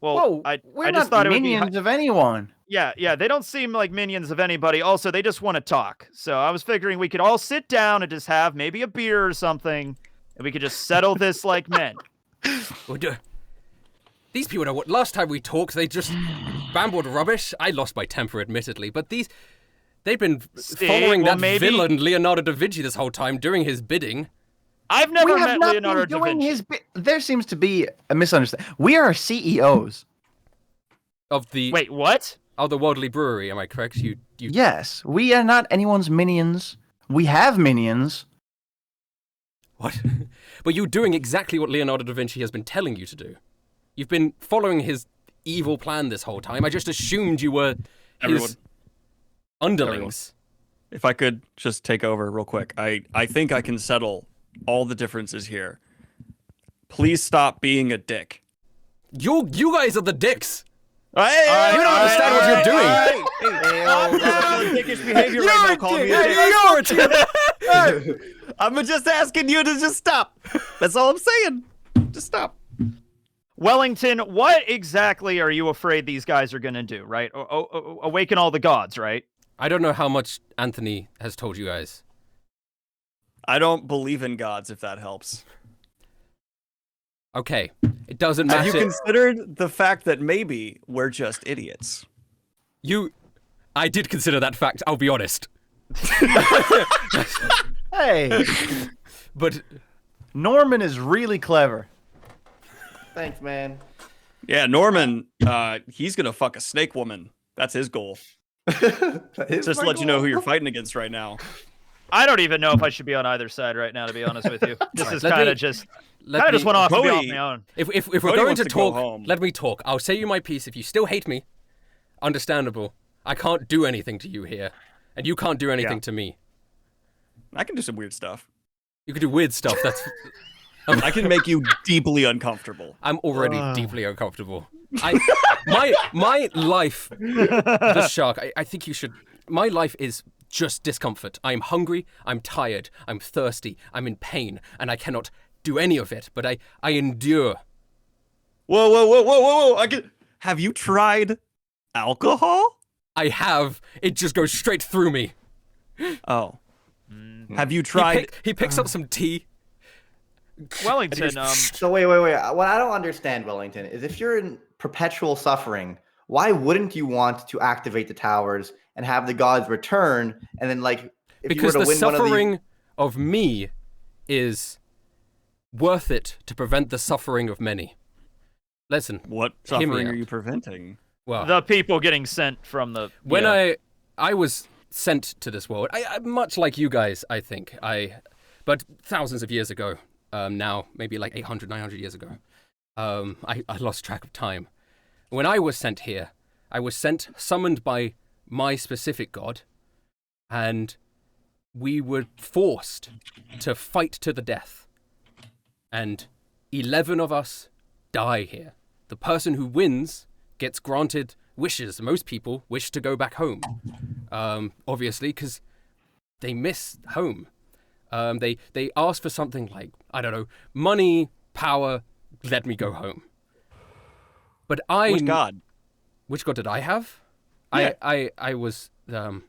Well, Whoa, I we're just not thought it would be minions of anyone. Yeah, they don't seem like minions of anybody. Also, they just want to talk. So I was figuring we could all sit down and just have maybe a beer or something, and we could just settle this like men. These people know what. Last time we talked, they just babbled rubbish. I lost my temper, admittedly, but they've been following that villain Leonardo da Vinci this whole time, doing his bidding. I've never met Leonardo da Vinci. There seems to be a misunderstanding. We are CEOs of the Wait, what? Oh, the Worldly Brewery. Am I correct? You. Yes, we are not anyone's minions. We have minions. What? But you're doing exactly what Leonardo da Vinci has been telling you to do. You've been following his evil plan this whole time. I just assumed you were his underlings. If I could just take over real quick. I think I can settle all the differences here. Please stop being a dick. You guys are the dicks. Hey, you don't understand what you're doing. Dickish behavior right now. Call me a dick. You're a dick. I'm just asking you to just stop. That's all I'm saying. Just stop. Wellington, what exactly are you afraid these guys are going to do, right? Awaken all the gods, right? I don't know how much Anthony has told you guys. I don't believe in gods, if that helps. Okay, it doesn't matter. Have you considered the fact that maybe we're just idiots? I did consider that fact, I'll be honest. Hey, but Norman is really clever. Thanks, man. Yeah, Norman, he's gonna fuck a snake woman. That's his goal. Just to let you know who you're fighting against right now. I don't even know if I should be on either side right now, to be honest with you. This is kind of just went off to be off my own. If we're going to talk, let me talk. I'll say you my piece. If you still hate me, understandable. I can't do anything to you here, and you can't do anything to me. I can do some weird stuff. You can do weird stuff. That's. I can make you deeply uncomfortable. I'm already deeply uncomfortable. My life, the shark. I think you should. My life is just discomfort. I am hungry, I'm tired, I'm thirsty, I'm in pain, and I cannot do any of it, but I endure. Whoa! Have you tried alcohol? I have. It just goes straight through me. Oh. Have you tried... He picks up some tea. Wellington, So wait. What I don't understand, Wellington, is if you're in perpetual suffering, why wouldn't you want to activate the towers and have the gods return? And then, like, if Because you were to the win suffering one of of me is worth it to prevent the suffering of many. Listen. What hear me suffering are out. you preventing? Well, the people getting sent from the... when yeah. I was sent to this world, I much like you guys, I think. But thousands of years ago, now, maybe like 800, 900 years ago, I lost track of time. When I was sent here, I was summoned by my specific god, and we were forced to fight to the death. And 11 of us die here. The person who wins gets granted wishes. Most people wish to go back home, obviously, because they miss home. They ask for something like, I don't know, money, power, let me go home. But Which god? Which god did I have? Yeah. I was the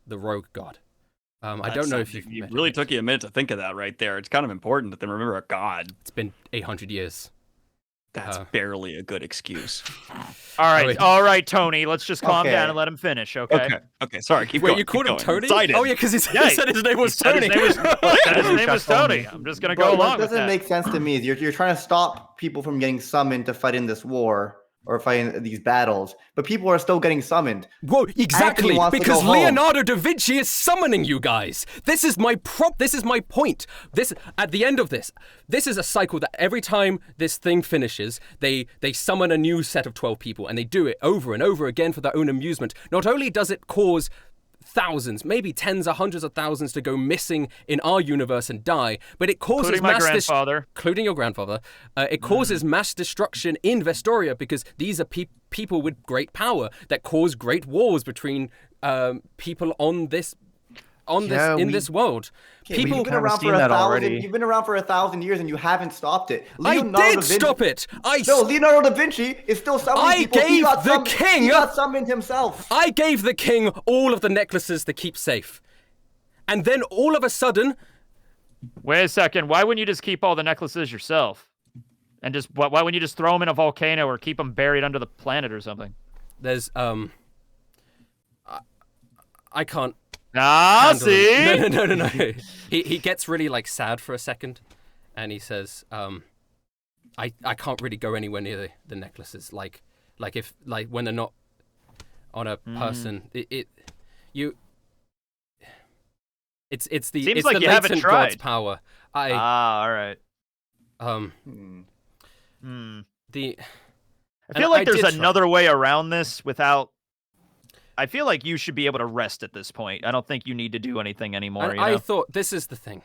rogue god. I don't know if it you've really took you a minute to think of that right there. It's kind of important to remember a god. It's been 800 years. That's barely a good excuse. All right, Tony. Let's just calm Okay. down and let him finish, okay? Okay. Sorry. Keep Wait, going. you called him keep going. Tony? Excited. Oh yeah, because he said his name was Said Tony. his name was Tony. I'm just gonna go But along what with doesn't that. make sense to me is you're trying to stop people from getting summoned to fight in this war or fight in these battles, but people are still getting summoned. Whoa, exactly, wants to because go home. Leonardo da Vinci is summoning you guys. This is my this is my point. At the end of this is a cycle that every time this thing finishes, they summon a new set of 12 people, and they do it over and over again for their own amusement. Not only does it cause thousands, maybe tens or hundreds of thousands to go missing in our universe and die, but it causes Including my grandfather. including your grandfather, it causes mass destruction in Vestoria because these are people with great power that cause great wars between people in this world. People, You've been around for that already. You've been around for 1,000 years and you haven't stopped it. I did stop it. No, Leonardo da Vinci is still summoning I people. gave the king- He got summoned himself. I gave the king all of the necklaces to keep safe, and then all of a sudden, Wait a second. Why wouldn't you just keep all the necklaces yourself? And just why wouldn't you just throw them in a volcano or keep them buried under the planet or something? there's I can't. Ah, handle them. see? No. He gets really like sad for a second, and he says, I can't really go anywhere near the necklaces. Like if when they're not on a person, it's the Seems it's like the you haven't latent god's tried. power. All right. The I feel like there's another way around this without... I feel like you should be able to rest at this point. I don't think you need to do anything anymore, And you know? I thought, this is the thing.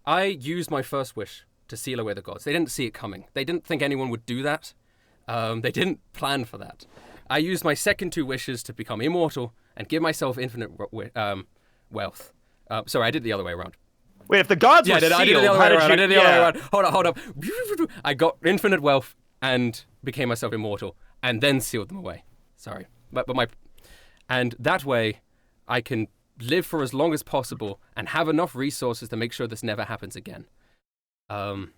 I used my first wish to seal away the gods. They didn't see it coming. They didn't think anyone would do that. They didn't plan for that. I used my second two wishes to become immortal and give myself infinite wealth. Sorry, I did it the other way around. Wait, if the gods were I did it the sealed, other how way did around. you... I did it the other way around. Hold up. I got infinite wealth and became myself immortal and then sealed them away. Sorry. And that way, I can live for as long as possible and have enough resources to make sure this never happens again. And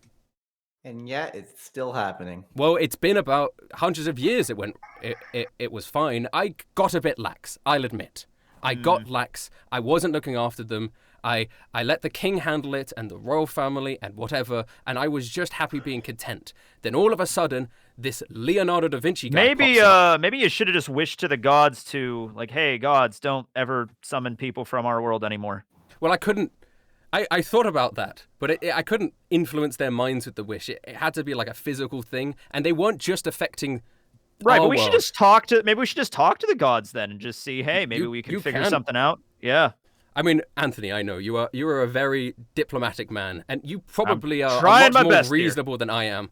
yet it's still happening. Well, it's been about hundreds of years. It was fine. I got a bit lax, I'll admit. I got lax. I wasn't looking after them. I let the king handle it and the royal family and whatever, and I was just happy being content. Then all of a sudden, this Leonardo da Vinci guy pops up. Maybe you should have just wished to the gods to, like, hey, gods, don't ever summon people from our world anymore. Well, I couldn't. I thought about that, but I couldn't influence their minds with the wish. It had to be like a physical thing, and they weren't just affecting. Right, our but we should world. just talk to. Maybe we should just talk to the gods then and just see. Hey, maybe we can you figure can. something out. Yeah. I mean, Anthony, I know you are a very diplomatic man, and you probably are trying my much more best here. reasonable than I am.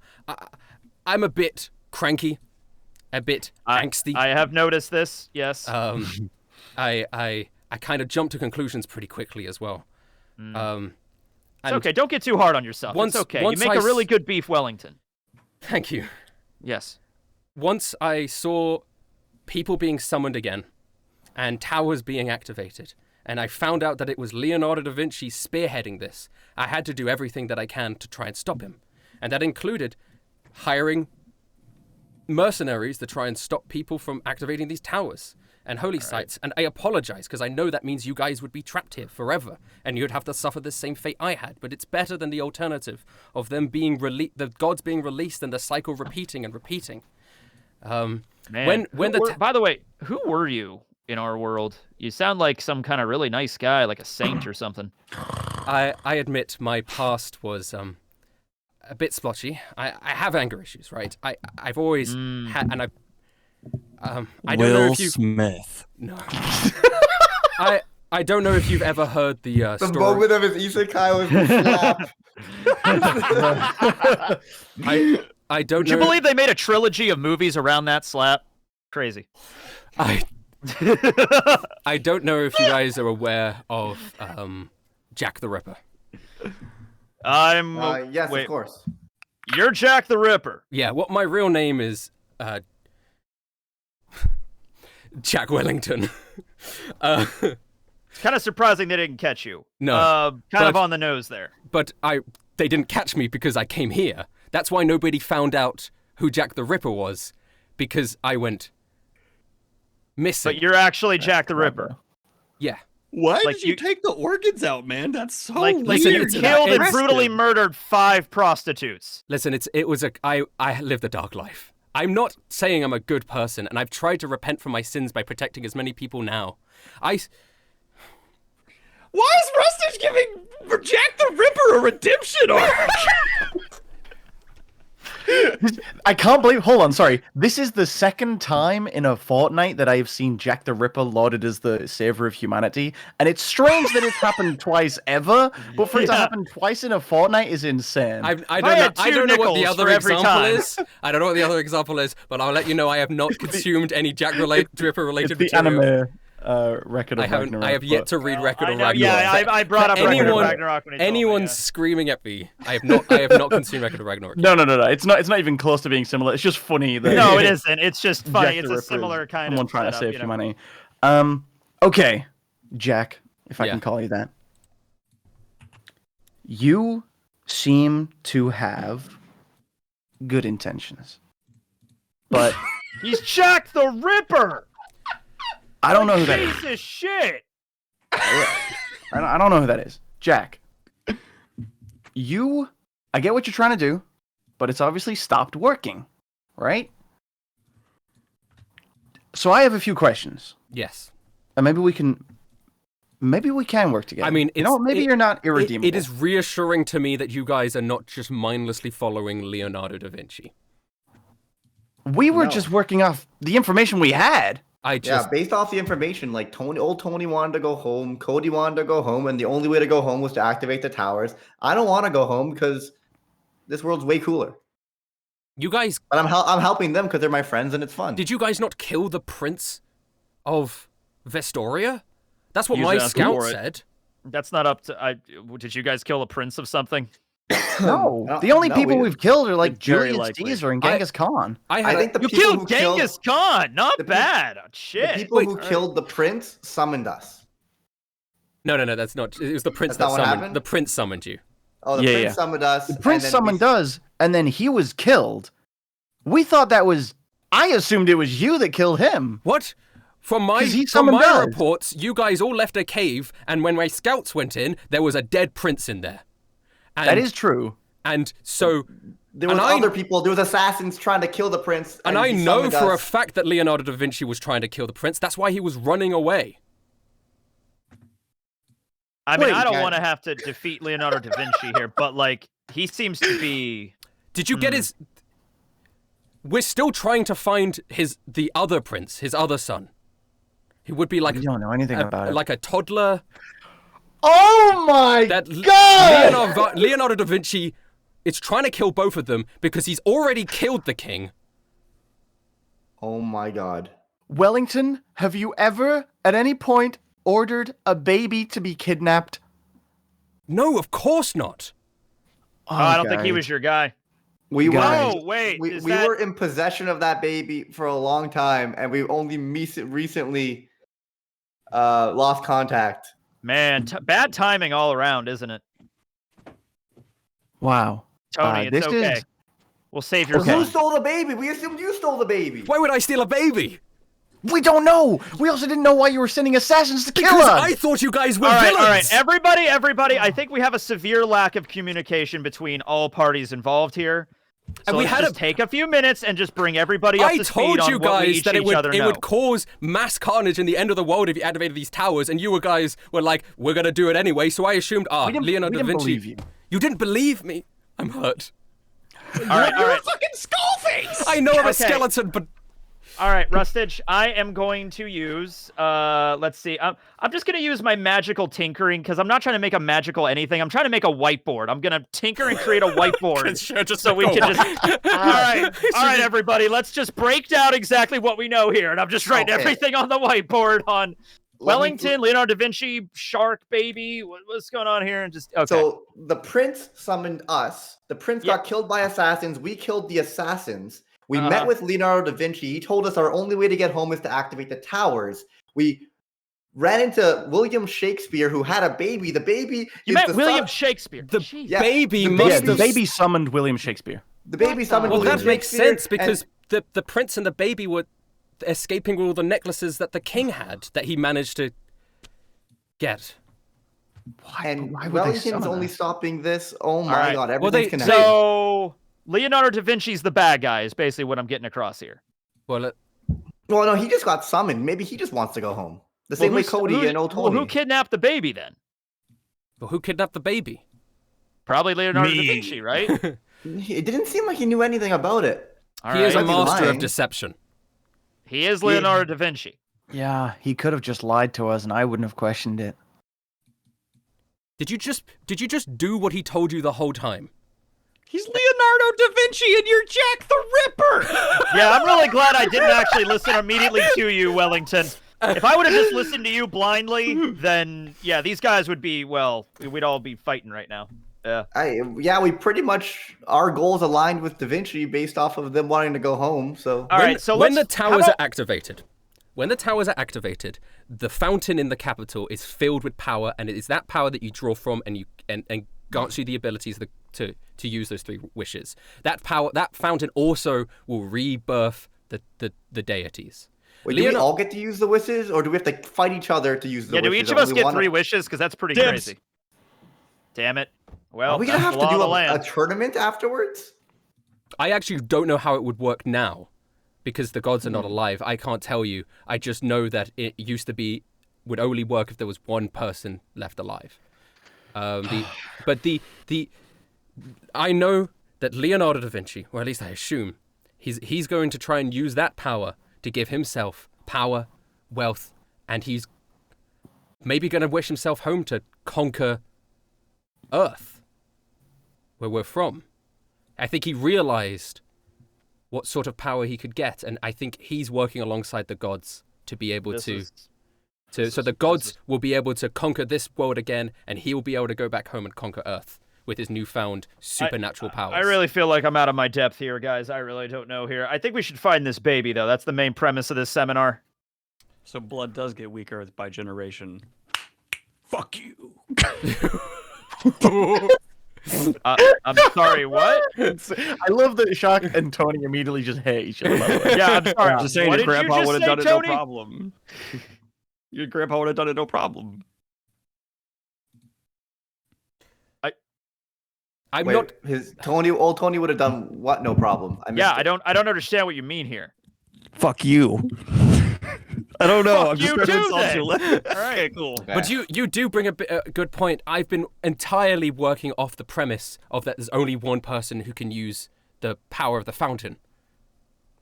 I'm a bit cranky, a bit angsty. I have noticed this. Yes. I I kind of jumped to conclusions pretty quickly as well. It's okay. Don't get too hard on yourself. It's okay. You make a really good beef Wellington. Thank you. Yes. Once I saw people being summoned again and towers being activated, and I found out that it was Leonardo da Vinci spearheading this, I had to do everything that I can to try and stop him. And that included hiring mercenaries to try and stop people from activating these towers and holy sites. And I apologize because I know that means you guys would be trapped here forever and you'd have to suffer the same fate I had. But it's better than the alternative of them being the gods being released and the cycle repeating and repeating. Man, when by the way, who were you in our world? You sound like some kind of really nice guy, like a saint or something. I admit my past was a bit splotchy. I have anger issues, right? I've always had, and I don't know if you Smith. No. I don't know if you've ever heard the The story. moment of his isekai was the slap. I don't Would know. you believe they made a trilogy of movies around that slap? Crazy. I don't know if you guys are aware of Jack the Ripper. Yes, wait, of course. You're Jack the Ripper. Yeah, what my real name is Jack Wellington. It's kind of surprising they didn't catch you. No, kind of on the nose there. But they didn't catch me because I came here. That's why nobody found out who Jack the Ripper was, because I went missing. But you're actually Jack the Ripper. Yeah. Why Like did you take the organs out, man? That's so Like weird. you it's killed and impressive. brutally murdered 5 prostitutes. Listen, I lived a dark life. I'm not saying I'm a good person, and I've tried to repent from my sins by protecting as many people now. Why is Rustage giving Jack the Ripper a redemption arc? I can't believe. Hold on, sorry. This is the second time in a fortnight that I've seen Jack the Ripper lauded as the savior of humanity, and it's strange that it's happened twice ever. But for it to happen twice in a fortnight is insane. I had don't know what the $2 other for every example time. is. I don't know what the other example is, but I'll let you know I have not consumed any Jack Ripper related it's the material. anime record of Ragnarok. I have yet to read Record of Ragnarok. Yeah, I brought up Record of Anyone- Ragnarok when he told me, Anyone yeah. screaming at me, I have not consumed Record of Ragnarok. No. It's not even close to being similar. It's just funny that No, it isn't. It's just funny. Jack It's the a Ripper similar is kind someone of trying setup, to save you know? humanity. Okay, Jack, if I Yeah. can call you that. You seem to have good intentions, but He's Jack the Ripper. I don't know who that is. Piece of shit. I don't know who that is. Jack, I get what you're trying to do, but it's obviously stopped working, right? So I have a few questions, Yes. and maybe we can work together. I mean, maybe you're not irredeemable. It is reassuring to me that you guys are not just mindlessly following Leonardo da Vinci. We were No. just working off the information we had. Yeah, based off the information, like old Tony wanted to go home, Cody wanted to go home, and the only way to go home was to activate the towers. I don't want to go home because this world's way cooler. You guys, But I'm helping them because they're my friends and it's fun. did you guys not kill the Prince of Vestoria? That's what Use my it as scout for it. said. That's not up to. Did you guys kill a prince of something? No, the only people we've killed are like It's very Julius likely. Caesar and Genghis Khan. I think the You people killed who Genghis Khan. Not the peop- bad. the Shit. people who killed the prince summoned us. No, that's not. It was the prince That's that not what summoned. happened? The prince summoned you. Oh, the Yeah, prince yeah. summoned us. The prince and then summoned us, and then he was killed. We thought that was. I assumed it was you that killed him. What? From my 'Cause he summoned us. reports, you guys all left a cave, and when my scouts went in, there was a dead prince in there. And, That is true. And so, There was and I- other people. There was assassins trying to kill the prince. and I he know summoned for a us. fact that Leonardo da Vinci was trying to kill the prince. That's why he was running away. I mean, Wait, I don't guys. want to have to defeat Leonardo da Vinci here, but like, he seems to be. Did you get his? We're still trying to find the other prince, his other son. He would be like We don't know anything about it. like a toddler. Oh my That god! Leonardo da Vinci is trying to kill both of them because he's already killed the king. Oh my god. Wellington, have you ever, at any point, ordered a baby to be kidnapped? No, of course not. Oh, I don't think he was your guy. We were. Oh, wait. We were in possession of that baby for a long time, and we only recently lost contact. Man, bad timing all around, isn't it? Wow. Tony, it's okay. We'll save your Who stole the baby? We assumed you stole the baby. Why would I steal a baby? We don't know. We also didn't know why you were sending assassins to kill Because us. I thought you guys were All villains. right, everybody. I think we have a severe lack of communication between all parties involved here. So And we let's had just take a few minutes and just bring everybody up I to speed told on you what we guys each that it know. would cause mass carnage in the end of the world if you activated these towers, and you guys were like, we're gonna do it anyway, so I assumed, Leonardo da Vinci. Believe you. You didn't believe me. I'm hurt. All right. Fucking Skullface. I know I'm a Okay. skeleton, but All right, Rustage, I am going to use, let's see, I'm just going to use my magical tinkering, because I'm not trying to make a magical anything. I'm trying to make a whiteboard. I'm going to tinker and create a whiteboard so we can just... All right, everybody, let's just break down exactly what we know here, and I'm just writing everything on the whiteboard on Wellington, Leonardo da Vinci, Shark Baby, what's going on here? And just, okay. So the prince summoned us. The prince got killed by assassins. We killed the assassins. We met with Leonardo da Vinci. He told us our only way to get home is to activate the towers. We ran into William Shakespeare, who had a baby. The baby. You met William Shakespeare. The baby must The have... baby summoned William Shakespeare. The baby summoned Well, William that makes Shakespeare, sense, because the prince and the baby were escaping with all the necklaces that the king had that he managed to get. And why would they Wellington's summon only us? stopping this. Oh my god, Well, everything's connected. So, Leonardo da Vinci's the bad guy is basically what I'm getting across here. Well, Well, no, he just got summoned. Maybe he just wants to go home. The same way Cody and old Tony. Well, who kidnapped the baby then? but who kidnapped the baby? Probably Leonardo da Me. Vinci, right? It didn't seem like he knew anything about it. All He is a right. master of lying. deception. He is Leonardo da Vinci. Yeah, he could have just lied to us, and I wouldn't have questioned it. Did you just do what he told you the whole time? He's Leonardo da Vinci, and you're Jack the Ripper. Yeah, I'm really glad I didn't actually listen immediately to you, Wellington. If I would have just listened to you blindly, then yeah, these guys would be, well, we'd all be fighting right now. Yeah. We pretty much, our goals aligned with Da Vinci based off of them wanting to go home. So All right, so when the let's- towers how are activated, the fountain in the capital is filled with power, and it is that power that you draw from, and grants you the abilities to use those three wishes. That fountain also will rebirth the deities. Wait, do we all get to use the wishes, or do we have to fight each other to use the Yeah, wishes? do each of Or us we get wanna- 3 wishes? Because that's pretty Dibs. crazy. Damn it. Well, Are we gonna that's have the to law do of the a land. tournament afterwards? I actually don't know how it would work now, because the gods are not alive. I can't tell you. I just know that it used to would only work if there was one person left alive. I know that Leonardo da Vinci, or at least I assume, he's going to try and use that power to give himself power, wealth, and he's maybe going to wish himself home to conquer Earth, where we're from. I think he realized what sort of power he could get, and I think he's working alongside the gods to be able so the gods will be able to conquer this world again, and he will be able to go back home and conquer Earth with his newfound supernatural powers. I really feel like I'm out of my depth here, guys. I really don't know here. I think we should find this baby, though. That's the main premise of this seminar. So blood does get weaker by generation. Fuck you. I'm sorry, what? I love that Shock and Tony immediately just hate each other. By the way. Yeah, I'm sorry. I'm just saying What your did you grandpa just would have say, done it Tony? no problem. Your grandpa would have done it no problem. Old Tony would have done what? No problem. Yeah, I don't understand what you mean here. Fuck you. I don't know. Fuck I'm just you trying to too, insult then. you. All right. Okay, cool. But you do bring a good point. I've been entirely working off the premise of that there's only one person who can use the power of the fountain,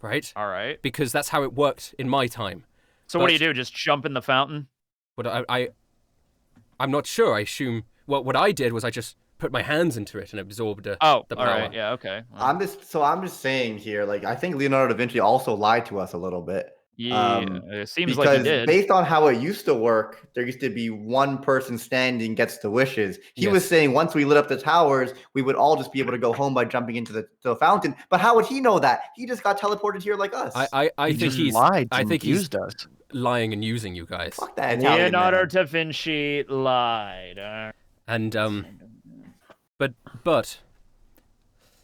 right? All right. Because that's how it worked in my time. So what do you do? Just jump in the fountain? But I'm not sure. I assume what I did was I just put my hands into it and absorbed the Oh, power. all right. Yeah, okay. I'm just saying here, like, I think Leonardo da Vinci also lied to us a little bit. Yeah, it seems like he Because did. based on how it used to work, there used to be one person standing gets the wishes. He was Yes. saying once we lit up the towers, we would all just be able to go home by jumping into the fountain. But how would he know that? He just got teleported here like us. I He think just he's lied I and think he's used us. lying and using you guys. Fuck that Italian Leonardo man. da Vinci lied. And but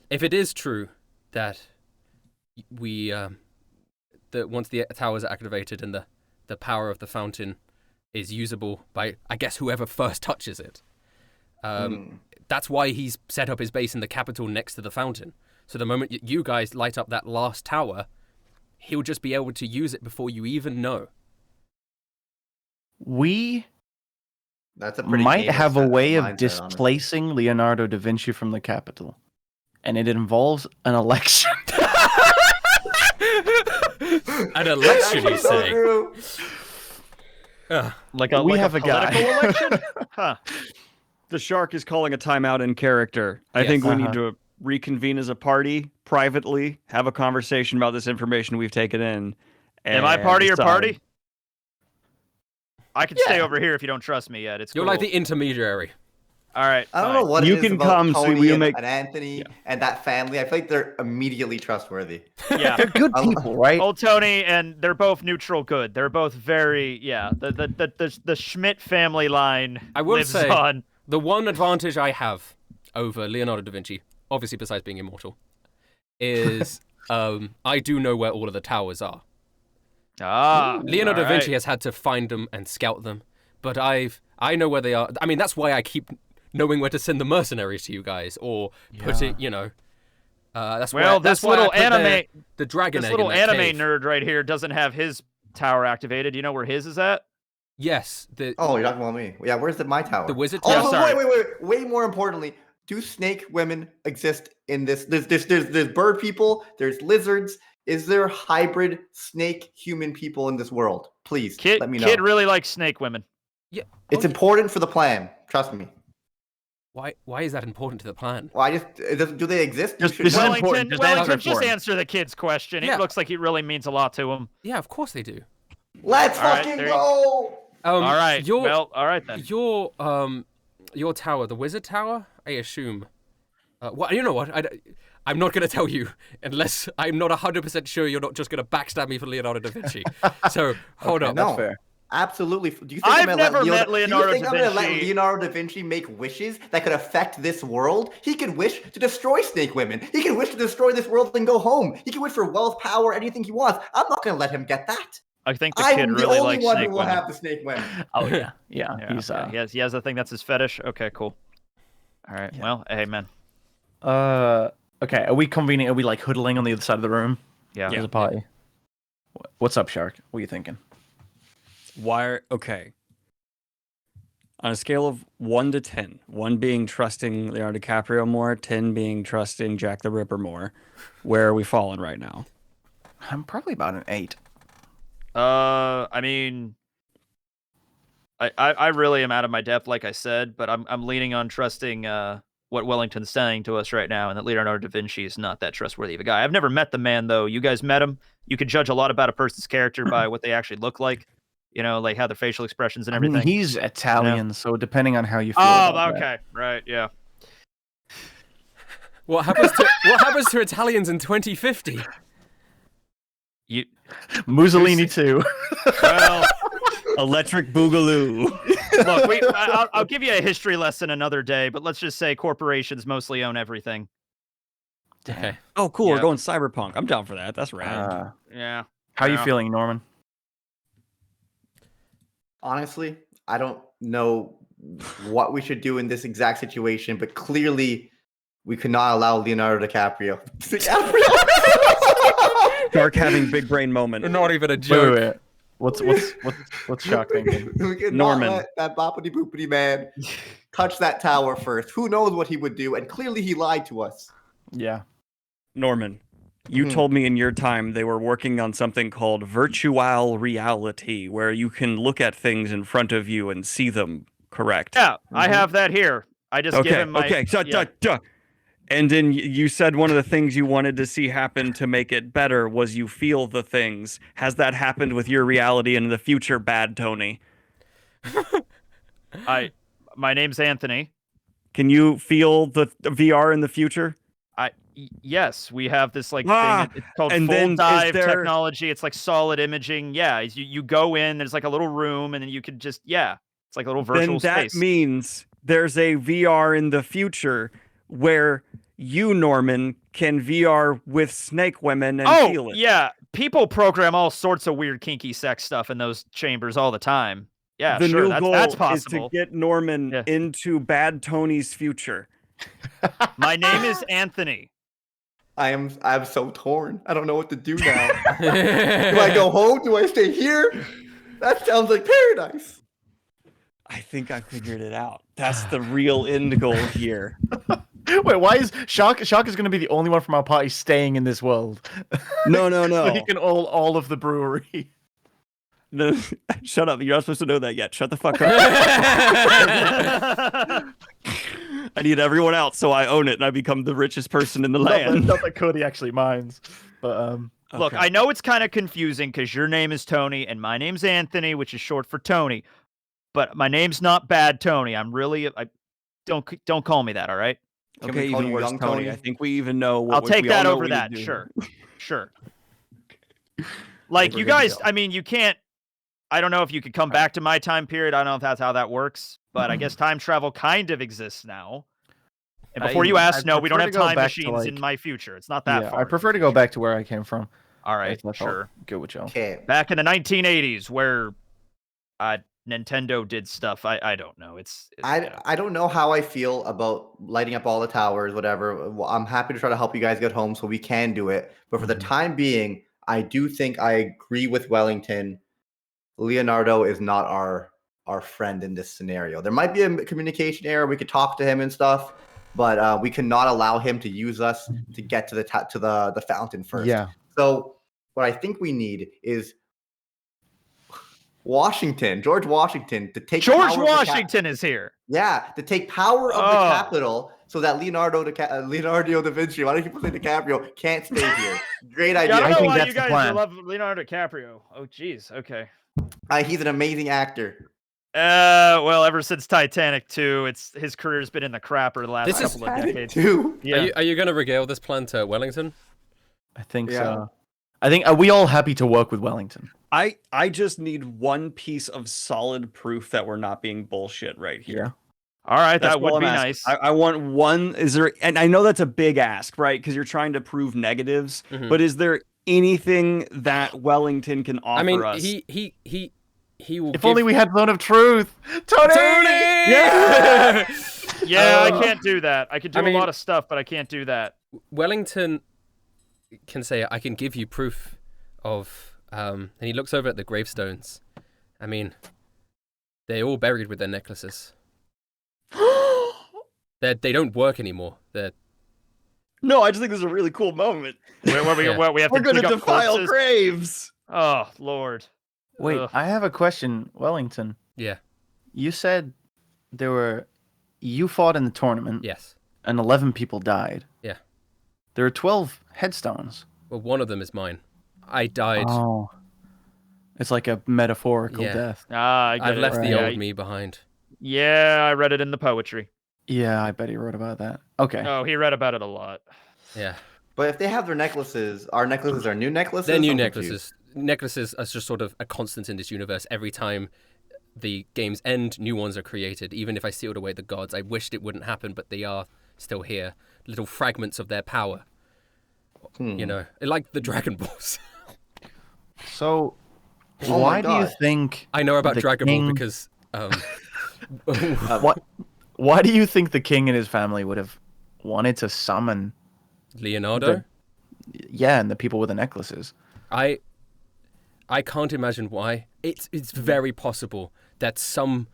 if it is true that we that once the towers are activated and the power of the fountain is usable by, I guess, whoever first touches it, that's why he's set up his base in the capital next to the fountain. So the moment you guys light up that last tower, he'll just be able to use it before you even know. We That's a pretty might gamer have a set way of mindset, honestly. displacing Leonardo da Vinci from the capital, and it involves an election. An election, you So say? true. Like a We like have a guy. political election? Huh. The shark is calling a timeout in character. I Yes. think we need to reconvene as a party privately, have a conversation about this information we've taken in. Am I and part of your decide. party? I can stay Yeah. over here if you don't trust me yet. It's You're cool. like the intermediary. All right. I don't fine. know what You it is can about come, Tony so we'll and, make- and Anthony and that family. I feel like they're immediately trustworthy. Yeah. They're good people, right? Old Tony and they're both neutral good. They're both very The Schmidt family line I will lives say- on. The one advantage I have over Leonardo da Vinci, obviously besides being immortal, is I do know where all of the towers are. Leonardo da Vinci has had to find them and scout them, but I know where they are. I mean, that's why I keep knowing where to send the mercenaries to you guys, or put it, that's why. Well, That's this why I little put anime, the dragon this egg little in that anime cave. nerd right here doesn't have his tower activated. You know where his is at? Yes, Oh, you're talking about me. Yeah, where's my tower? the wizard Also, tower. sorry. wait. Way more importantly, do snake women exist in this? There's bird people. There's lizards. Is there hybrid snake human people in this world? Please let me know. Kid really likes snake women. Yeah, It's important for the plan. Trust me. Why is that important to the plan? Well, do they exist? You Just- should this is know. important. Just answer it Just for him. answer the kid's question. Yeah. It looks like he really means a lot to him. Yeah, of course they do. Let's All right, fucking there you go. All right. Your All right then. your tower, the wizard tower, I assume. Well, you know what? I'm not going to tell you unless I'm not 100% sure you're not just going to backstab me for Leonardo da Vinci. So hold up. No. That's fair. Absolutely. Do you think I've I'm gonna never met do Leonardo you think da I'm gonna let Vinci. Leonardo da Vinci make wishes that could affect this world? He could wish to destroy snake women. He can wish to destroy this world and go home. He can wish for wealth, power, anything he wants. I'm not gonna let him get that. I think the kid I'm the really only likes one snake who will women. have the snake women. Oh yeah, yeah. Yeah, He's okay. He has a thing that's his fetish. Okay, cool. All right. Yeah. Well, hey man. Okay. Are we convening? Are we like huddling on the other side of the room? Yeah. As a party. What's up, Shark? What are you thinking? Okay. On a scale of 1 to 10, 1 being trusting Leonardo DiCaprio more, 10 being trusting Jack the Ripper more, where are we falling right now? I'm probably about an 8. I mean, I really am out of my depth, like I said, but I'm leaning on trusting what Wellington's saying to us right now, and that Leonardo da Vinci is not that trustworthy of a guy. I've never met the man though. You guys met him. You can judge a lot about a person's character by what they actually look like. You know, like how their facial expressions and I mean, everything. he's Italian, so depending on how you feel. Oh, about okay, right, yeah. What happens to Italians in 2050? You that. Mussolini too. well. Electric Boogaloo. Look, I'll give you a history lesson another day, but let's just say corporations mostly own everything. Okay. Oh, cool. Yeah. We're going cyberpunk. I'm down for that. That's rad. Yeah. How are you Yeah. feeling, Norman? Honestly, I don't know what we should do in this exact situation, but clearly we could not allow Leonardo DiCaprio. Shark having big brain moment. Not even a joke. Wait. What's Shark thinking? We could Norman. not let that boppity boopity man touch that tower first. Who knows what he would do? And clearly he lied to us. Yeah. Norman, you told me in your time they were working on something called virtual reality, where you can look at things in front of you and see them, correct? Yeah, I have that here. I just give him my. Okay. yeah. And then you said one of the things you wanted to see happen to make it better was you feel the things. Has that happened with your reality in the future, Bad Tony? My name's Anthony. Can you feel the VR in the future? Yes, we have this thing. It's called and full then dive technology. It's like solid imaging. Yeah, you go in. There's like a little room, and then you could just it's like a little virtual then that space. means there's a VR in the future where you, Norman, can VR with snake women and feel it. Yeah, people program all sorts of weird kinky sex stuff in those chambers all the time. Yeah, the sure, new goal that's is possible. to get Norman into Bad Tony's future. My name is Anthony. I'm so torn. I don't know what to do now. Do I go home? Do I stay here? That sounds like paradise. I think I figured it out. That's the real end goal here. Wait, why is Shock is going to be the only one from our party staying in this world? No. So he can own all of the brewery. No, shut up. You're not supposed to know that yet. Shut the fuck up. I need everyone else so I own it and I become the richest person in the land. Not that Cody actually minds. But Look, I know it's kind of confusing because your name is Tony and my name's Anthony, which is short for Tony. But my name's not Bad Tony. Don't call me that, all right? Okay, even worse, Tony. I think we even know what I'll take that over what that. do. Sure. Like you guys, I mean, you can't. I don't know if you could come back to my time period. I don't know if that's how that works, but I guess time travel kind of exists now. And before you ask, no, we don't have time machines in my future. It's not that far. I prefer to go back to where I came from. All right, sure. Good with Joe. Okay. Back in the 1980s, where Nintendo did stuff. I don't know. I don't know how I feel about lighting up all the towers, whatever. I'm happy to try to help you guys get home so we can do it. But for the time being, I do think I agree with Wellington. Leonardo is not our friend in this scenario. There might be a communication error. We could talk to him and stuff, but we cannot allow him to use us to get to the fountain first. Yeah. So what I think we need is George Washington, to take George power Washington is here. Yeah, to take power of the capital so that Leonardo da Vinci, why do people say DiCaprio, can't stay here. Great idea. I don't know think why that's you the guys plan. love Leonardo DiCaprio. Oh, jeez. Okay. He's an amazing actor. Well, ever since Titanic 2, his career's been in the crapper the last couple of decades. Too. Yeah. Are you going to regale this plan to Wellington? I think so. I think, are we all happy to work with Wellington? I just need one piece of solid proof that we're not being bullshit right here. All right, That's that would all be I'm nice. asking. I want one. Is there? And I know that's a big ask, right? Because you're trying to prove negatives. Mhm. But is there anything that Wellington can offer I mean, us? he will. If only we had Zone of Truth. Tony! Yeah! Yeah, I can't do that. I could do a lot of stuff, but I can't do that. Wellington can say, "I can give you proof of." And he looks over at the gravestones. I mean, they're all buried with their necklaces. They don't work anymore. No, I just think this is a really cool moment. Where we have We're to going to dig up defile corpses? graves. Oh, Lord. Wait, Ugh. I have a question, Wellington. Yeah. You said you fought in the tournament. Yes. And 11 people died. Yeah. There are 12 headstones. Well, one of them is mine. I died. Oh. It's like a metaphorical death. I get I've it. left the Yeah, old me behind. Yeah, I read it in the poetry. Yeah, I bet he wrote about that. Okay. Oh, he read about it a lot. Yeah. But if they have their necklaces, our necklaces are new necklaces? They're new I'm necklaces. Necklaces are just sort of a constant in this universe. Every time the games end, new ones are created. Even if I sealed away the gods, I wished it wouldn't happen, but they are still here. Little fragments of their power. You know, like the Dragon Balls. So, Oh why my do you God. think I know about the Dragon Ball king- because Why do you think the king and his family would have wanted to summon Leonardo. and the people with the necklaces? I can't imagine why. It's very possible that some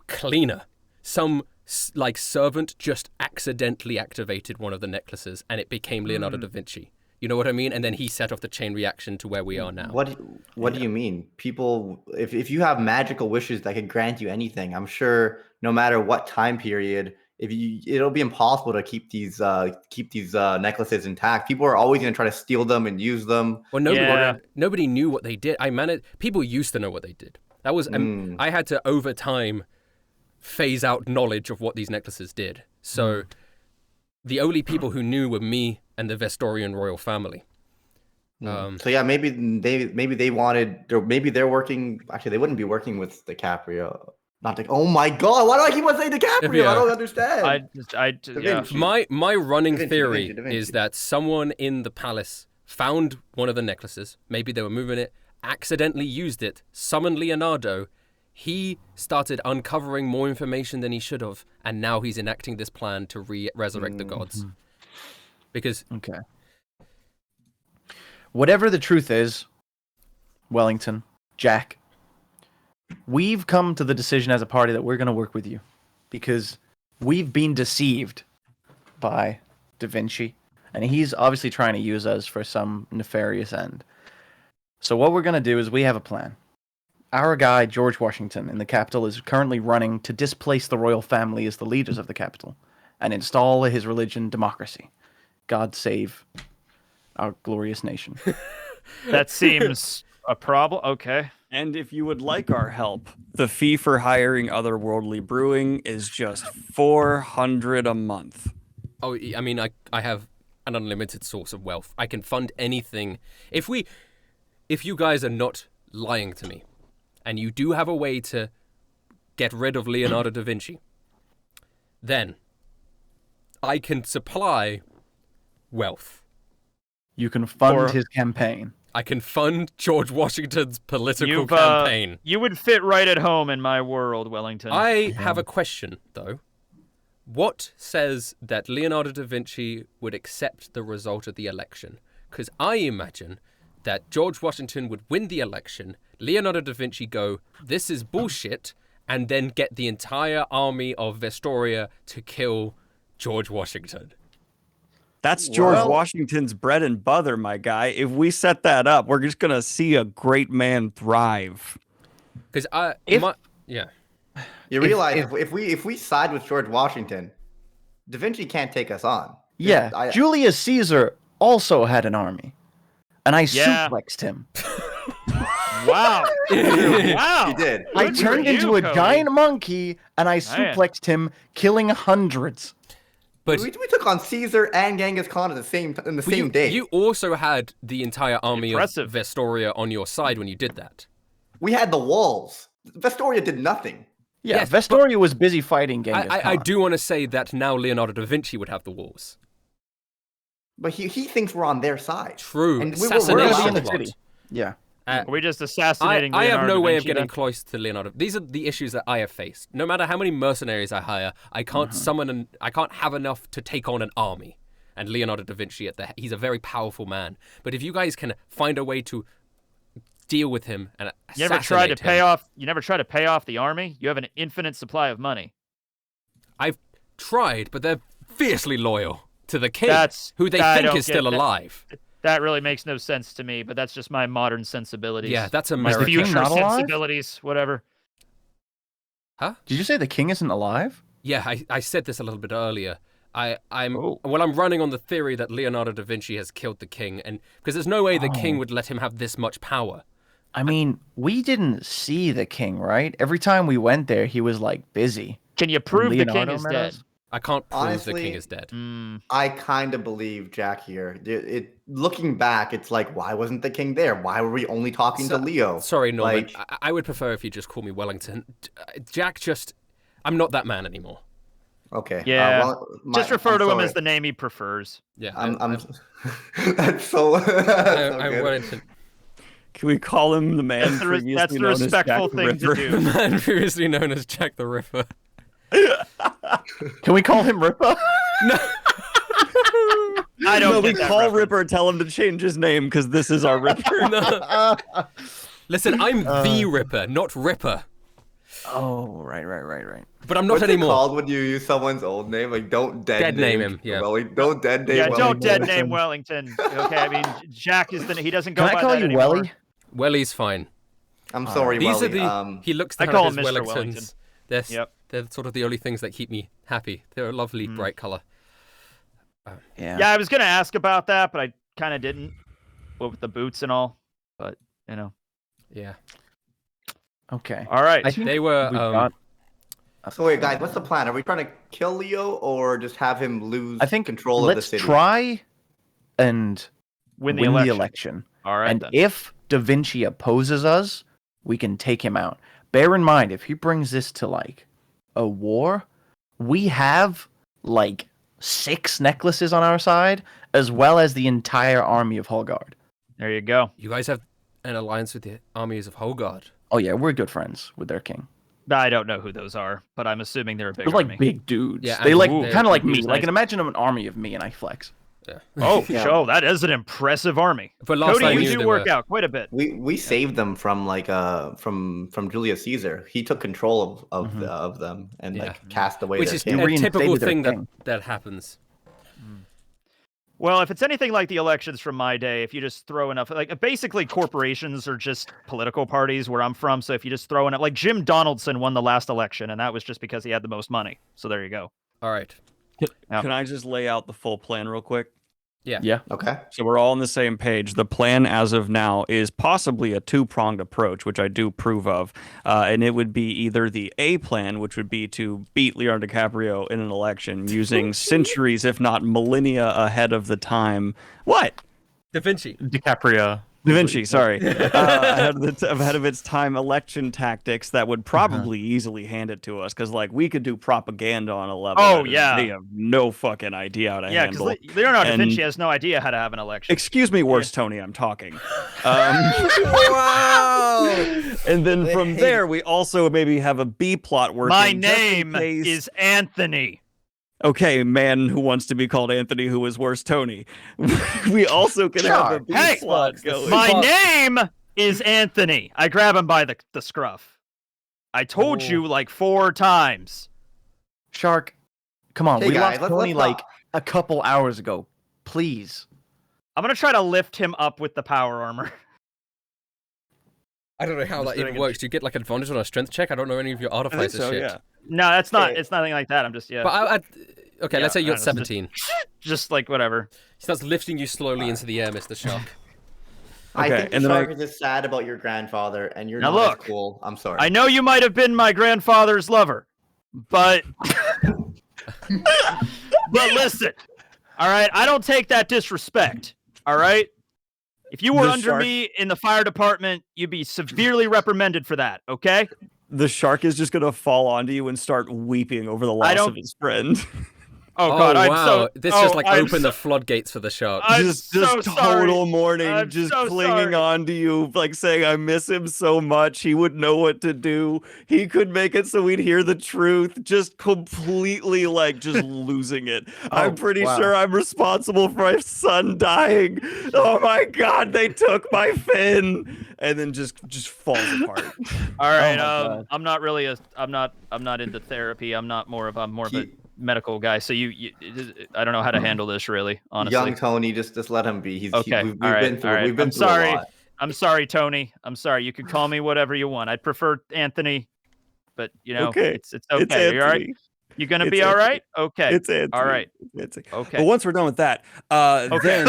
cleaner, some servant just accidentally activated one of the necklaces and it became Leonardo da Vinci. You know what I mean? And then he set off the chain reaction to where we are now. What do you mean? People, if you have magical wishes that can grant you anything, I'm sure no matter what time period, it'll be impossible to keep these necklaces intact. People are always going to try to steal them and use them. Well, nobody knew what they did. People used to know what they did. That was I had to over time phase out knowledge of what these necklaces did. So the only people who knew were me and the Vestorian royal family. So yeah, maybe they wanted, or maybe they're working. Actually, they wouldn't be working with DiCaprio. Not to, oh my god! Why do I keep on saying DiCaprio? Yeah. I don't understand. My running theory Da Vinci. is that someone in the palace found one of the necklaces. Maybe they were moving it, accidentally used it, summoned Leonardo. He started uncovering more information than he should have, and now he's enacting this plan to resurrect the gods. Because whatever the truth is, Wellington, Jack, we've come to the decision as a party that we're going to work with you because we've been deceived by Da Vinci, and he's obviously trying to use us for some nefarious end. So what we're going to do is we have a plan. Our guy, George Washington, in the capital is currently running to displace the royal family as the leaders of the capital and install his religion, democracy. God save our glorious nation. That seems a problem. Okay. And if you would like our help, the fee for hiring Otherworldly Brewing is just $400 a month. Oh, I mean, I have an unlimited source of wealth. I can fund anything. If you guys are not lying to me, and you do have a way to get rid of Leonardo da Vinci, then I can supply wealth. You can fund his campaign. I can fund George Washington's political campaign. You would fit right at home in my world, Wellington. I have a question, though. What says that Leonardo da Vinci would accept the result of the election? Because I imagine that George Washington would win the election, Leonardo da Vinci go, this is bullshit, and then get the entire army of Vestoria to kill George Washington. That's George Washington's bread and butter, my guy. If we set that up, we're just going to see a great man thrive. Because you realize if we side with George Washington, Da Vinci can't take us on. Yeah, Julius Caesar also had an army, and I suplexed him. Wow. Wow. He did. I turned into a giant monkey, and I suplexed him, killing hundreds. But we took on Caesar and Genghis Khan in the same day. You also had the entire army of Impressive. Vestoria on your side when you did that. We had the walls. Vestoria did nothing. Yeah, Yes, Vestoria was busy fighting Genghis Khan. I do want to say that now Leonardo da Vinci would have the walls. But he thinks we're on their side. True. And Assassination in the plot. city. Yeah. Are we just assassinating I have Leonardo no da way of Vinci getting then? close to Leonardo. These are the issues that I have faced. No matter how many mercenaries I hire, I can't summon I can't have enough to take on an army. And Leonardo da Vinci he's a very powerful man. But if you guys can find a way to deal with him and You never tried to pay off the army? You have an infinite supply of money. I've tried, but they're fiercely loyal to the king, who they I think don't is still get that. alive. That really makes no sense to me, but that's just my modern sensibilities. Yeah, that's my American. future not alive? sensibilities, whatever. Huh? Did you say the king isn't alive? Yeah, I said this a little bit earlier. I'm running on the theory that Leonardo da Vinci has killed the king, and because there's no way the king would let him have this much power. I mean, we didn't see the king, right? Every time we went there, he was like busy. Can you prove the king Leonardo is met dead? us? I can't prove Honestly, the king is dead. I kind of believe Jack here. Looking back, it's like, why wasn't the king there? Why were we only talking to Leo? Sorry, Norman. Like, I would prefer if you just call me Wellington. Jack I'm not that man anymore. okay. Yeah. Just refer to him sorry. as the name he prefers. Yeah, I'm that's so. I'm good. Wellington. Can we call him the man previously That's the known as respectful Jack the thing to Ripper? do. The man previously known as Jack the Ripper. Can we call him Ripper? I don't No, we get that call reference. Ripper, tell him to change his name because this is our Ripper. Listen, I'm the Ripper, not Ripper. Oh, right. But I'm not What's it anymore. called when you use someone's old name? Like, don't dead name him, yeah. Don't dead name. Yeah, Wellington. don't dead name Wellington. Okay, I mean Jack is he doesn't go Can by I call that you anymore. Welly? Welly's fine. I'm sorry, These Welly. are he looks I down call at his him Mr. Wellingtons. Wellington. They're sort of the only things that keep me happy. They're a lovely, bright color. Yeah, I was gonna ask about that, but I kind of didn't. With the boots and all, but you know. Yeah. Okay. All right. I think They were. we've got- So wait, guys, what's the plan? Are we trying to kill Leo or just have him lose I think control of the let's city? try and Win the win election. the election. All right. And then. if Da Vinci opposes us, we can take him out. Bear in mind, if he brings this to like a war, we have like 6 necklaces on our side, as well as the entire army of Holgard. There you go. You guys have an alliance with the armies of Holgard. Oh yeah, we're good friends with their king. I don't know who those are, but I'm assuming they're a big They're like army. big dudes. Yeah, they and- like Ooh. kind of like me. Nice. Like imagine an army of me and I flex. Yeah. Oh, Yeah. show that is an impressive army. But last Cody, I you knew do they work were- out quite a bit. We saved them from like from Julius Caesar. He took control Mm-hmm. of them and Yeah. like cast away Which their is king. a reinstated typical their thing king. that happens. Well, if it's anything like the elections from my day, if you just throw enough, like basically corporations are just political parties where I'm from. So if you just throw enough, like Jim Donaldson won the last election, and that was just because he had the most money. So there you go. All right. Yeah. Can I just lay out the full plan real quick? Yeah. Okay. So we're all on the same page. The plan as of now is possibly a 2-pronged approach, which I do approve of. And it would be either the A plan, which would be to beat Leonardo DiCaprio in an election using centuries, if not millennia ahead of the time. What? Da Vinci. DiCaprio. Da Vinci, sorry. Ahead of its time election tactics that would probably easily hand it to us. Because, like, we could do propaganda on a level. Oh, that yeah. They have no fucking idea how to Yeah, handle. because Leonardo da And- Vinci has no idea how to have an election. Excuse me, worst Tony, I'm talking. Wow! And then from there, we also maybe have a B plot working. My just in name case- is Anthony. Okay, man who wants to be called Anthony, who is worse Tony. We also can have a B Hey, plot going. My name is Anthony. I grab him by the scruff. I told you like 4 times. Shark, come on. Hey, we guys, lost let's Tony not- like a couple hours ago. Please. I'm gonna try to lift him up with the power armor. I don't know how that even works. Do you get like advantage on a strength check? I don't know any of your I think artificer so, shit. yeah. No, that's not. Okay. It's nothing like that. I'm just But okay, Yeah, let's say you I got don't know, 17. just like whatever. He starts lifting you slowly into the air, Mr. Shark. I Okay, think and the then shark is just sad about your grandfather, and you're Now not look, as cool. I'm sorry. I know you might have been my grandfather's lover, but but listen, all right. I don't take that disrespect. All right. If you were The under shark- me in the fire department, you'd be severely reprimanded for that. Okay. The shark is just gonna fall onto you and start weeping over the loss don't- of his friend. Oh God. I'm wow. so. This oh, just like I'm opened so- the floodgates for the shark. I'm just so sorry. total mourning, I'm just so clinging sorry. on to you, like saying, I miss him so much. He would know what to do. He could make it so we'd hear the truth. Just completely like just losing it. I'm pretty wow. sure I'm responsible for my son dying. Oh my God, they took my fin. And then just falls apart. All right. my God. I'm not really I'm not into therapy. I'm more of a medical guy. So I don't know how to handle this really, honestly. Young Tony, just let him be. Okay. We've all right. been through. all right. We've been I'm through sorry. a lot. I'm sorry, Tony. I'm sorry. You could call me whatever you want. I'd prefer Anthony, but you know, Okay. it's okay. It's Are you all right? Anthony. You gonna It's be all Anthony. right? Okay. It's Anthony. All right. It's Anthony. Okay. But once we're done with that, then what we're going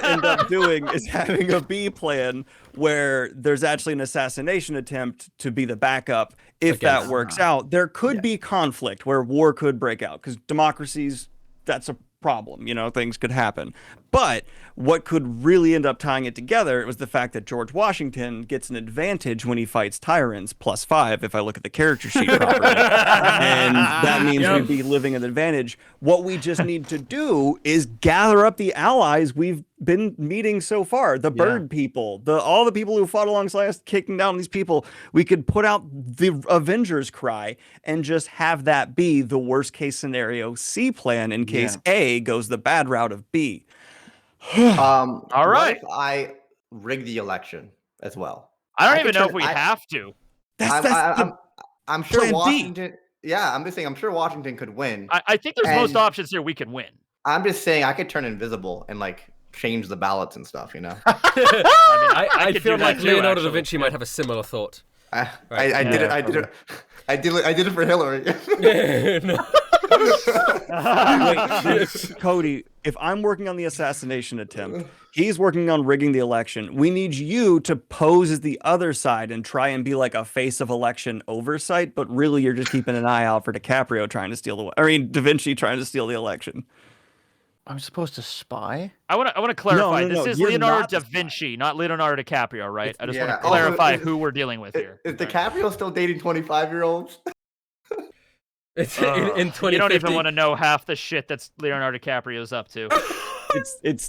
to end up doing is having a B plan where there's actually an assassination attempt to be the backup. If that works out, there could be conflict where war could break out because democracies, that's a problem. You know, things could happen. But what could really end up tying it together was the fact that George Washington gets an advantage when he fights tyrants, +5 if I look at the character sheet properly. And that means we'd be living an advantage. What we just need to do is gather up the allies we've been meeting so far. The bird people, all the people who fought alongside us, kicking down these people. We could put out the Avengers cry and just have that be the worst case scenario C plan in case A goes the bad route of B. All right. What if I rig the election as well? I don't I even could know turn- if we have to. I'm sure Plan B. Washington. Yeah, I'm just saying. I'm sure Washington could win. I think there's most And- options here we can win. I'm just saying I could turn invisible and like change the ballots and stuff. You know. I I could feel do that like too, Leonardo da actually. Vinci might have a similar thought. I did it. I did it for Hillary. No. Wait, Cody, if I'm working on the assassination attempt, he's working on rigging the election. We need you to pose as the other side and try and be like a face of election oversight, but really you're just keeping an eye out for DiCaprio trying to steal Da Vinci trying to steal the election. I'm supposed to spy? I want to clarify. No, This is you're Leonardo not da the spy. Vinci, not Leonardo DiCaprio, right? I just want Yeah. to clarify Also, who we're dealing with here. Is DiCaprio still dating 25-year-olds? It's in 2050. You don't even want to know half the shit that's Leonardo DiCaprio's up to.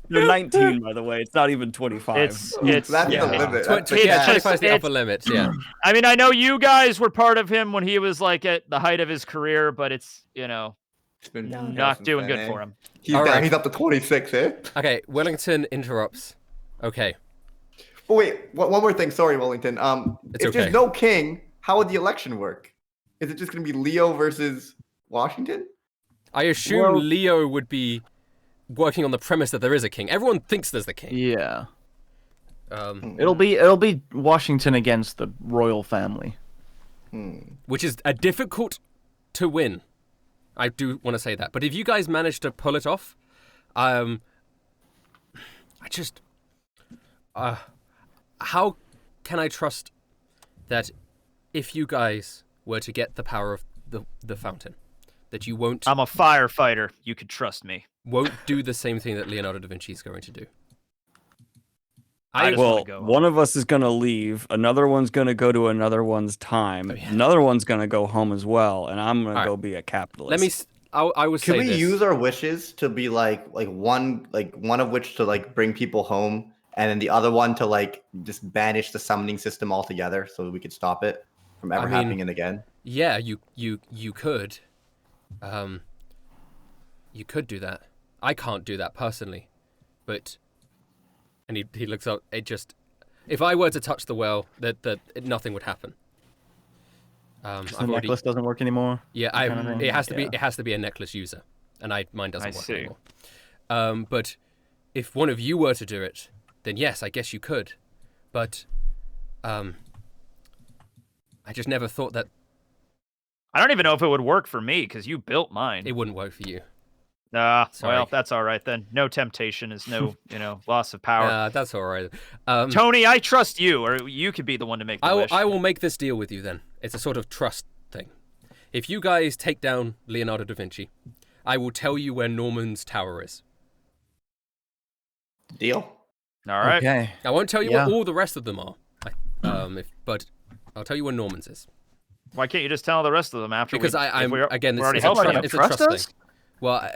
They're 19, by the way. It's not even 25. It's That's the yeah. limit. Tw- That's tw- the yeah, cap. 25 is the it's- upper limit. Yeah. I mean, I know you guys were part of him when he was like at the height of his career, but it's It's been not doing good for him. He's All down. right. He's up to 26, eh? Okay, Wellington interrupts. Okay. Oh wait, one more thing. Sorry, Wellington. It's if okay. there's no king, how would the election work? Is it just going to be Leo versus Washington? I assume Leo would be working on the premise that there is a king. Everyone thinks there's the king. Yeah. Um, It'll be Washington against the royal family. which is a difficult to win. I do want to say that. But if you guys manage to pull it off, how can I trust that if you guys were to get the power of the fountain, that you won't I'm a firefighter. You can trust me. do the same thing that Leonardo da Vinci is going to do? I just Well, want to go. one of us is going to leave, another one's going to go to another one's time, another one's going to go home as well, and I'm going to go be a capitalist. Let me. I would Can say we this. use our wishes to be like one of which to like bring people home, and then the other one to like just banish the summoning system altogether, so we could stop it from ever happening again? Yeah, you could. You could do that. I can't do that personally, but. And he looks up. It just, if I were to touch the well, nothing would happen. The necklace doesn't work anymore. Yeah, kind of thing? it has to be a necklace user, and mine doesn't work anymore. But if one of you were to do it, then yes, I guess you could. But I just never thought that I don't even know if it would work for me because you built mine. it wouldn't work for you. Well, Sorry. that's all right then. No temptation is no, loss of power. That's all right. Tony, I trust you, or you could be the one to make the wish. I will make this deal with you then. It's a sort of trust thing. If you guys take down Leonardo da Vinci, I will tell you where Norman's tower is. Deal. All right. Okay. I won't tell you Yeah. what all the rest of them are, but I'll tell you where Norman's is. Why can't you just tell the rest of them after? Because we're already it's a helping you. it's a Trust trust us? thing. Well,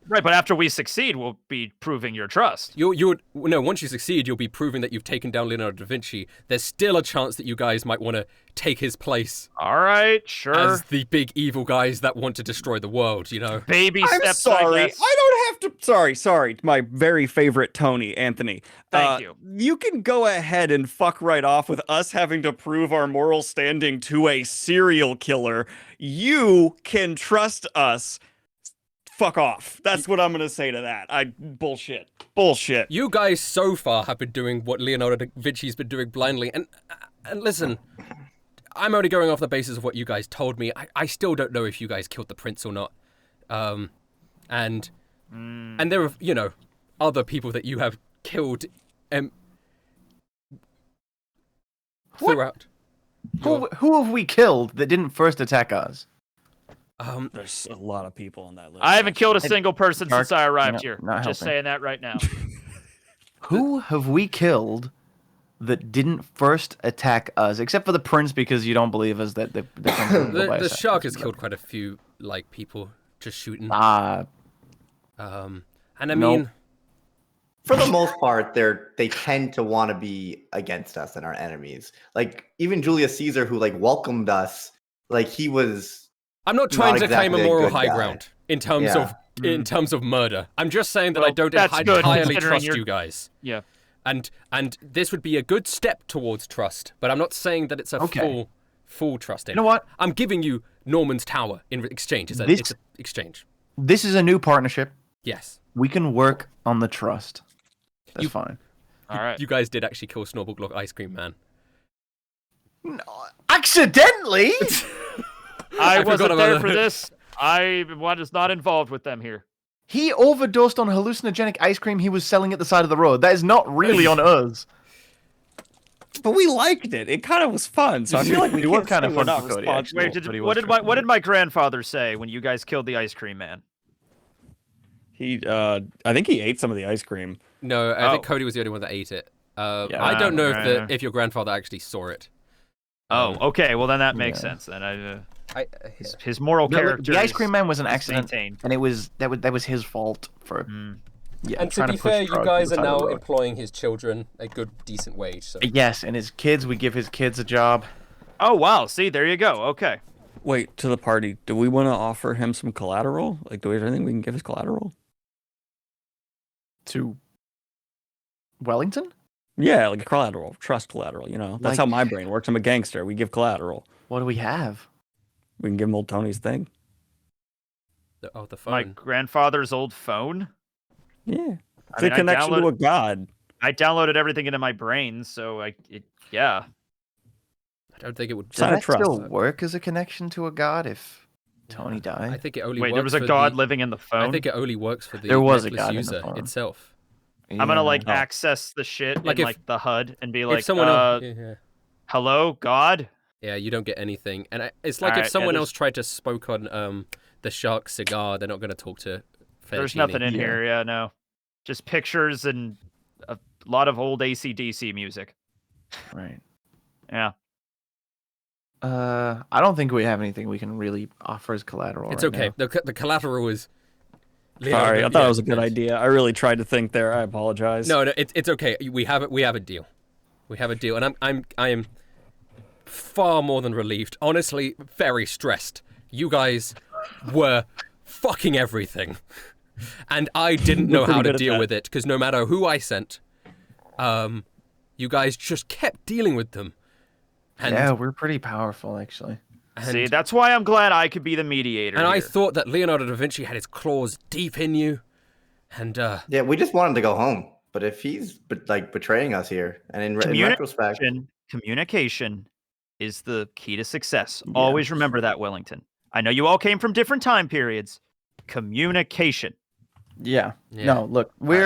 Right, but after we succeed, we'll be proving your trust. once you succeed, you'll be proving that you've taken down Leonardo da Vinci. There's still a chance that you guys might want to take his place All right, sure. as the big evil guys that want to destroy the world, Baby I'm steps. sorry. I guess. I don't have to. Sorry. My very favorite Tony, Anthony. Thank you. You can go ahead and fuck right off with us having to prove our moral standing to a serial killer. You can trust us. Fuck off. That's what I'm gonna say to that. Bullshit. You guys so far have been doing what Leonardo da Vinci's been doing blindly, and listen, I'm only going off the basis of what you guys told me. I still don't know if you guys killed the prince or not, and there are other people that you have killed throughout. Who have we killed that didn't first attack us? There's a lot of people on that list. I haven't killed a single person Mark, since I arrived you're here. not Just helping. saying that right now. Who have we killed that didn't first attack us? Except for the prince, because you don't believe us that the prince didn't go by The us. shark has killed quite a few people just shooting. Ah, And I Nope. mean, For the most part, they tend to want to be against us and our enemies. Like even Julius Caesar, who like welcomed us, like he was. I'm not trying to claim a exactly a moral good high guy. ground in terms of murder. I'm just saying that Well, I don't that's good, entirely considering trust you're- you guys. Yeah. And this would be a good step towards trust, but I'm not saying that it's a Okay. full trust. you know what? I'm giving you Norman's Tower in exchange. It's an exchange. This is a new partnership. Yes. We can work on the trust. That's fine. All right. You guys did actually kill Snorbleglock Ice Cream Man. Accidentally? I forgot wasn't about there that. for this. I was not involved with them here. He overdosed on hallucinogenic ice cream he was selling at the side of the road. That is not really on us. But we liked it. It kind of was fun. So I feel like we It was can't kind say of we're fun not for Cody, responsible. Wait, but he what was did my grandfather say when you guys killed the ice cream man? I think he ate some of the ice cream. No, I think Oh. Cody was the only one that ate it. Yeah. I don't know Right. if your grandfather actually saw it. Oh, okay. Well, then that makes Yeah. sense. Then I, his moral character. The ice cream man was an is accident, maintained. and that was his fault for. Yeah, and to trying be push fair, you drugs to guys the are side of now the road. employing his children a good, decent wage. So Yes, and his kids, we give his kids a job. Oh wow! See, there you go. Okay. Wait, to the party. Do we want to offer him some collateral? Like, do we have anything we can give as collateral? To Wellington? Yeah, like a collateral, trust collateral. You know, that's how Like- my brain works. I'm a gangster. We give collateral. What do we have? We can give him old Tony's thing. the My phone. grandfather's old phone. Yeah, it's mean, a I connection to download- a god. I downloaded everything into my brain, so yeah. I don't think it would. Does Sign of that still trust. work as a connection to a god if Tony I died? think it only. Wait, works there was a for god the, living in the phone. I think it only works for the There was a necklace god in the user phone. itself. I'm gonna like Oh. access the shit Like in if- like the HUD and be like, if someone else, yeah. hello, God. Yeah, you don't get anything, and it's like Alright, if yeah, someone there's- else tried to spoke on the shark cigar, they're not going to talk to. There's Fettuccine. nothing in Yeah. here. Yeah, no. Just pictures and a lot of old AC/DC music. Right. Yeah. I don't think we have anything we can really offer as collateral. It's right okay. now. The collateral is. Sorry, I thought Yeah, it was a good idea. I really tried to think there. I apologize. No, it's okay. We have it. We have a deal. We have a deal, and I am far more than relieved. Honestly, very stressed. You guys were fucking everything, and I didn't know We're pretty how to good at deal that. with it because no matter who I sent, you guys just kept dealing with them. And, Yeah, we're pretty powerful actually. See, that's why I'm glad I could be the mediator. and I here. thought that Leonardo da Vinci had his claws deep in you, and Yeah, we just want him to go home. But if he's like betraying us here, and in retrospect, Communication is the key to success. Always remember that, Wellington. I know you all came from different time periods. Communication. Yeah. Yeah. No, look, we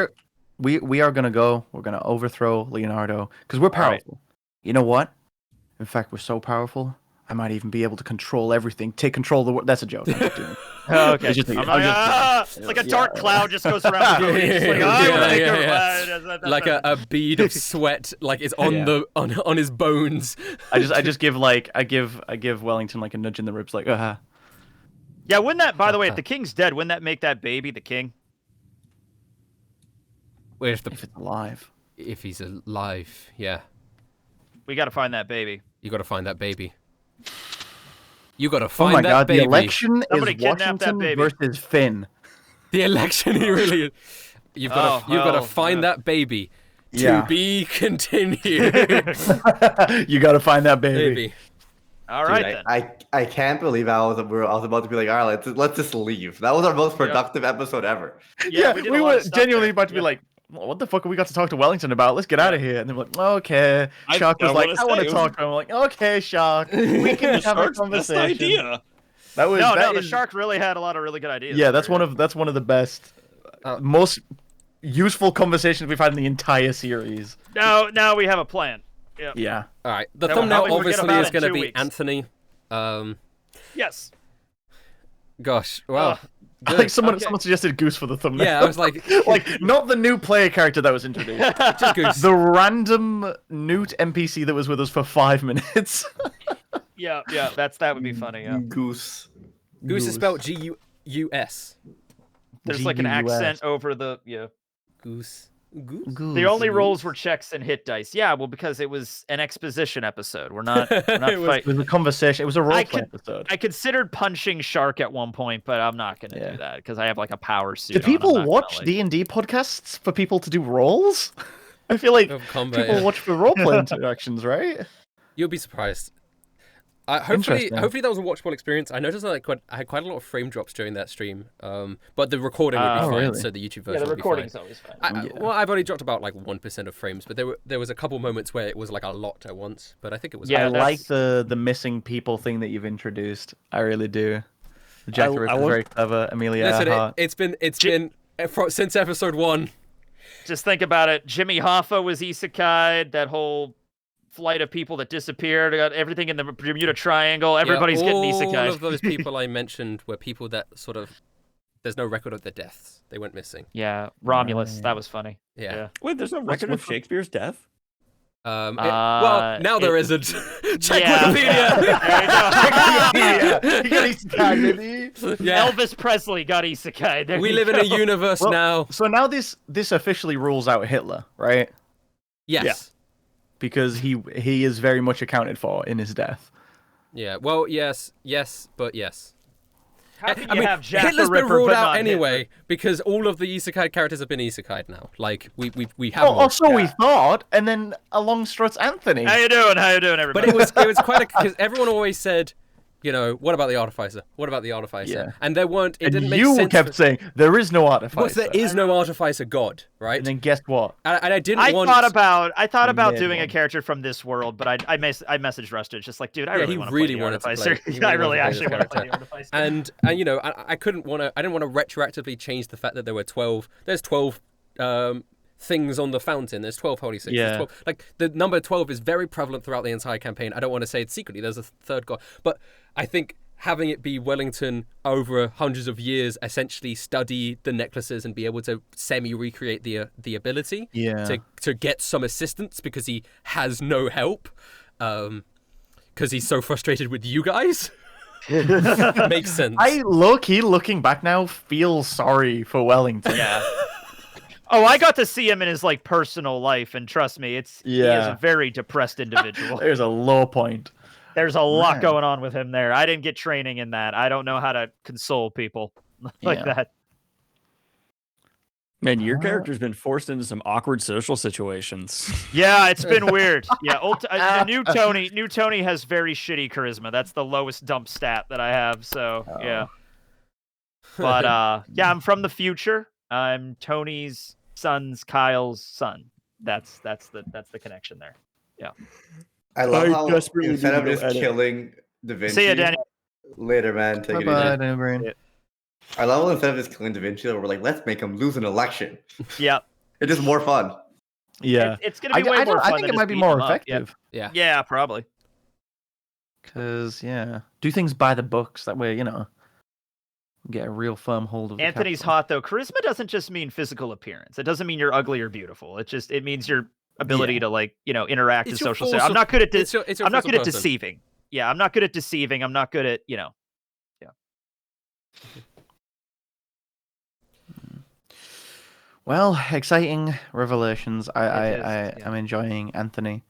are gonna go. We're gonna overthrow Leonardo because we're right. powerful. You know what? In fact, we're so powerful. I might even be able to control everything. Take control of the world. That's a joke. I'm just doing it. Okay. It's just- I'm I'm like, just- it's like a dark cloud just goes around. The room. It's like, I will take your- like a bead of sweat, like it's on Yeah. on his bones. I just give like I give Wellington like a nudge in the ribs, like Yeah, wouldn't that? By the way, if the king's dead, wouldn't that make that baby the king? Wait, if it's alive. if he's alive, yeah, We got to find that baby. you got to find that baby. You got to Oh find my that god, baby. the election Somebody is kidnap that Washington baby. versus Finn. The election, he really is. You've got to hell, find yeah. that baby. Yeah. To be continued. You gotta find that baby. baby. All right Dude, then. I can't believe I was about to be like, all right, let's just leave. That was our most productive episode ever. Yeah, did a we lot of were stuff genuinely there. about to be Yeah. like, well, what the fuck have we got to talk to Wellington about? Let's get out of here. And then we're like, okay. Shark was like, I want to talk to him. I'm like, okay, Shark. We can have a Best conversation. idea. That was No, the is- shark really had a lot of really good ideas. Yeah, that's one of the best, most useful conversations we've had in the entire series. Now we have a plan. Yeah. Yeah. All right. The Now, thumbnail how we forget obviously about is it in going to 2 be weeks. Anthony. Yes. Gosh. Well. I good. think someone Okay. suggested Goose for the thumbnail. Yeah, I was like, like not the new player character that was introduced. just Goose. The random Newt NPC that was with us for 5 minutes. Yeah. That would be funny. Yeah. Goose. Goose is spelled G-U-S. There's like an GUS. accent over the Goose. Goose. The only rolls were checks and hit dice. Yeah, well, because it was an exposition episode. We're not It was- It fighting. was a conversation. It was a roleplay could- episode. I considered punching Shark at one point, but I'm not gonna Yeah. do that because I have like a power suit. Do on. I'm people not gonna, watch like- D&D podcasts for people to do roles? I feel like Of combat, people yeah. watch for roleplay interactions, right? You'll be surprised. Hopefully Interesting. that was a watchable experience. I noticed that I had quite a lot of frame drops during that stream, but the recording would be fine, really? so the YouTube version Yeah, the would be recording's fine. always fine. Well, I've only dropped about like 1% of frames, but there was a couple moments where it was like a lot at once, but I think it was Yeah, I fine. like the missing people thing that you've introduced. I really do. Jack the Ripper's very clever. Amelia Earhart. It's been since episode 1. Just think about it. Jimmy Hoffa was isekai. That whole flight of people that disappeared. Got everything in the Bermuda Triangle. Everybody's getting isekai. All of those people I mentioned were people that sort of there's no record of their deaths. They went missing. Yeah, Romulus. That was funny. Yeah. Wait, there's no record of Shakespeare's death? Well, now there isn't. Check yeah. Wikipedia. There you go. He got isekai, didn't he? Yeah. Elvis Presley got isekai. There We you live in go. a universe Well, now. So now this officially rules out Hitler, right? Yes. Because he is very much accounted for in his death. Yeah. Well, yes, but yes. How can you have Jack Hitler's the Ripper, been ruled but out not anyway Hitler? because all of the isekai characters have been isekai'd now. Like we have. Oh, so we thought, and then along struts Anthony. How you doing? How you doing, everybody? But it was quite a because everyone always said, you know, what about the artificer? What about the artificer? Yeah. And there weren't. It And didn't make you sense. kept saying there is no artificer. Because there is no artificer god, right? And then guess what? And I didn't I want. thought about made doing a one. character from this world, but I messaged Rustage just like, dude, I Yeah, really he want to really play the wanted to Artificer. play- he I really really wanted to actually play want to the play the Artificer. and you know I didn't want to retroactively change the fact that there were 12. There's 12 things on the fountain. There's 12 holy six. There's Yeah. 12, like the number 12 is very prevalent throughout the entire campaign. I don't want to say it secretly. There's a third god, but I think having it be Wellington over hundreds of years essentially study the necklaces and be able to semi-recreate the ability to get some assistance because he has no help because he's so frustrated with you guys. Makes sense. I looking back now, feel sorry for Wellington. Yeah. Oh, I got to see him in his like personal life, and trust me, he is Yeah. a very depressed individual. There's a low point. There's a lot Man. going on with him there. I didn't get training in that. I don't know how to console people like Yeah. that. Man, your character's been forced into some awkward social situations. Yeah, it's been weird. Yeah, the new Tony has very shitty charisma. That's the lowest dump stat that I have. So yeah. But yeah, I'm from the future. I'm Tony's son's Kyle's son. That's the connection there. Yeah. I love I how desperately instead of need to just edit. killing Da Vinci. See ya, Danny. Later, man. Take it Bye-bye, easy. Dan Brain. Yeah. I love how instead of just killing Da Vinci, we're like, let's make him lose an election. Yeah. It's just more fun. Yeah. It's gonna be way more fun. I think than it might just be beating more him up. effective. Yeah. Yeah, probably. Because, do things by the books. That way, get a real firm hold of the Anthony's capital. hot though. Charisma doesn't just mean physical appearance. It doesn't mean you're ugly or beautiful. It means your ability to interact in It's your social. force I'm of- not good at It's your I'm not force good of at person. deceiving. Yeah, I'm not good at deceiving. I'm not good at Well, exciting revelations. yeah. I'm enjoying Anthony.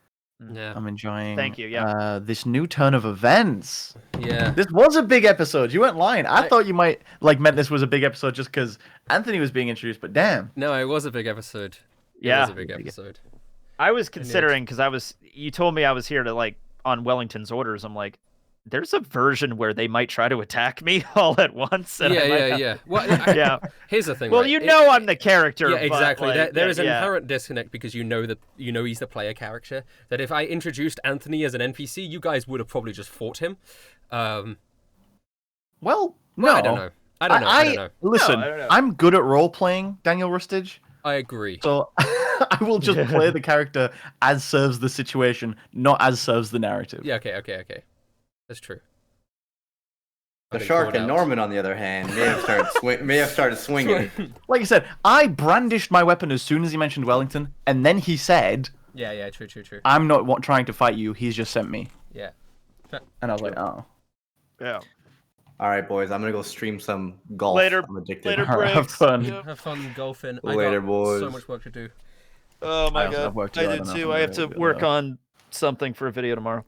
Yeah. I'm enjoying. Thank you, yeah. This new turn of events. Yeah. This was a big episode. You weren't lying. I thought you might meant this was a big episode just because Anthony was being introduced. But damn, No, it was a big episode. It Yeah. was a big episode. I was considering because you told me I was here to on Wellington's orders. I'm like, there's a version where they might try to attack me all at once. And I might have- Yeah. Well, Yeah. Here's the thing. Well, right? I'm the character. Yeah, but, exactly. There is an yeah. inherent disconnect because you know he's the player character. That if I introduced Anthony as an NPC, you guys would have probably just fought him. well, Well, no, I don't know. I don't know. Listen, No, I don't know. I'm good at role playing, Daniel Rustage. I agree. So I will just play the character as serves the situation, not as serves the narrative. Yeah. Okay. That's true. The Getting shark called and out. Norman, on the other hand, may have started swinging. Like I said, I brandished my weapon as soon as he mentioned Wellington, and then he said, Yeah. True. "I'm not trying to fight you. He's just sent me." Yeah. And I was like, "Oh, Yeah. All right, boys, I'm gonna go stream some golf. Later- I'm addicted. later, all right, have Briggs. fun." Yeah. Have fun golfing. Later, I got boys. so much work to do. Oh my I also have god, work to I do. I did don't know too. if I I'm have gonna to do work that. on something for a video tomorrow.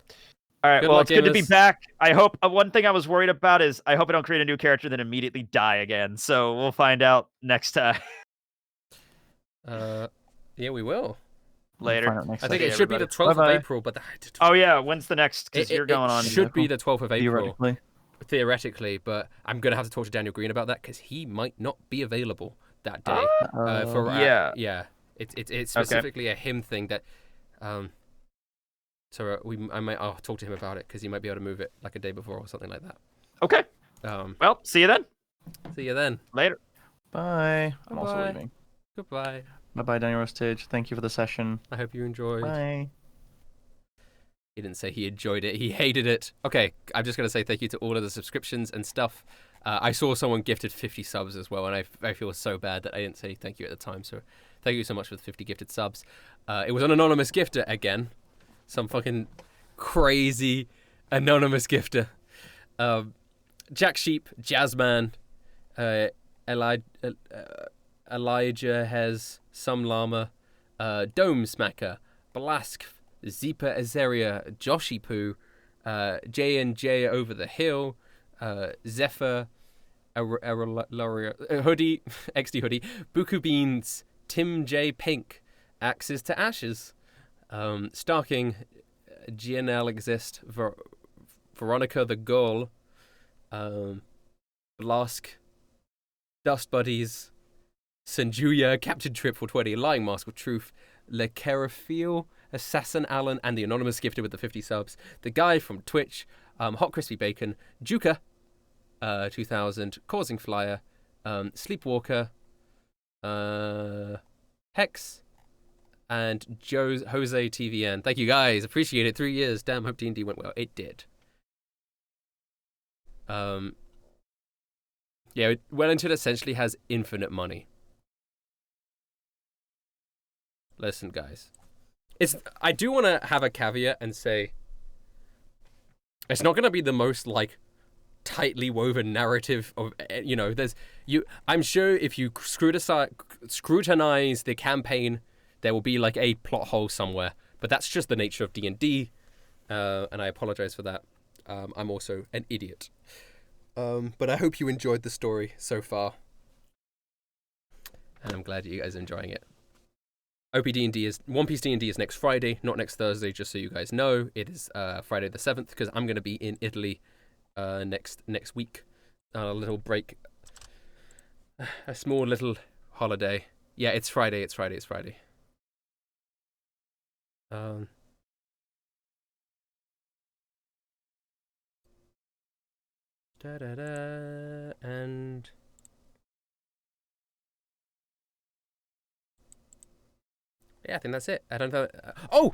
All right, Good well, luck, it's good to be gamers. back. I hope one thing I was worried about is I hope I don't create a new character then immediately die again. So we'll find out next time. Yeah, we will. Later. I think it should be the 12th Bye-bye. of April, but Oh yeah, when's the next? Because you're going on. Should be the 12th of April. Theoretically. But I'm gonna have to talk to Daniel Green about that because he might not be available that day. Yeah. It's specifically a him thing that, so I'll talk to him about it because he might be able to move it like a day before or something like that. Okay. Well, see you then. See you then. Later. Bye. I'm also Bye. leaving. Goodbye. Bye-bye, Daniel Rustage. Thank you for the session. I hope you enjoyed. Bye. He didn't say he enjoyed it. He hated it. Okay, I'm just going to say thank you to all of the subscriptions and stuff. I saw someone gifted 50 subs as well, and I feel so bad that I didn't say thank you at the time. So thank you so much for the 50 gifted subs. It was an anonymous gifter again. Some fucking crazy anonymous gifter. Jack Sheep, Jazzman, Elijah Hez, Some Llama, Dome Smacker, Blask, Zeepa Azaria, Joshy Poo, J&J Over the Hill, Zephyr, Hoodie, XD Hoodie, Buku Beans, Tim J Pink, Axes to Ashes, Starking, GNL Exist, Veronica the Girl, Blask, Dust Buddies, Sanjuya, Captain Triple 20, Lying Mask of Truth, Le Carafeel, Assassin Allen, and the anonymous gifter with the 50 subs. The guy from Twitch, Hot Crispy Bacon, Juka, 2000, Causing Flyer, Sleepwalker, Hex, and Jose TVN. Thank you guys, appreciate it. 3 years, damn, hope D&D went well. It did. Yeah, Wellington essentially has infinite money. Listen, guys. I do want to have a caveat and say it's not going to be the most like tightly woven narrative of, you know, I'm sure if you scrutinize the campaign, there will be like a plot hole somewhere, but that's just the nature of D&D, and I apologize for that. I'm also an idiot. But I hope you enjoyed the story so far. And I'm glad you guys are enjoying it. One Piece D&D is next Friday, not next Thursday, just so you guys know. It is Friday the 7th, because I'm going to be in Italy next week. A little break. A small little holiday. Yeah, it's Friday. And yeah, I think that's it. I don't know. Oh!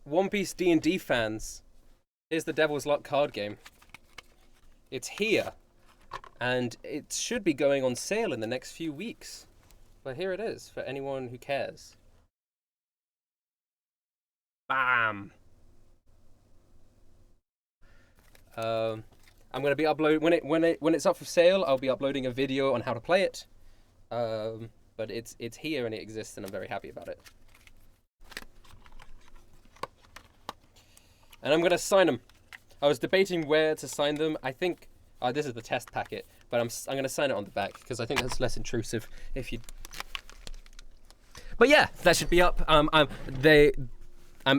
One Piece D&D fans, here's the Devil's Luck card game. It's here. And it should be going on sale in the next few weeks. But here it is, for anyone who cares. Bam! I'm gonna be uploading when it's up for sale. I'll be uploading a video on how to play it. But it's here and it exists, and I'm very happy about it. And I'm gonna sign them. I was debating where to sign them. I think this is the test packet, but I'm gonna sign it on the back because I think that's less intrusive. But yeah, that should be up. I'm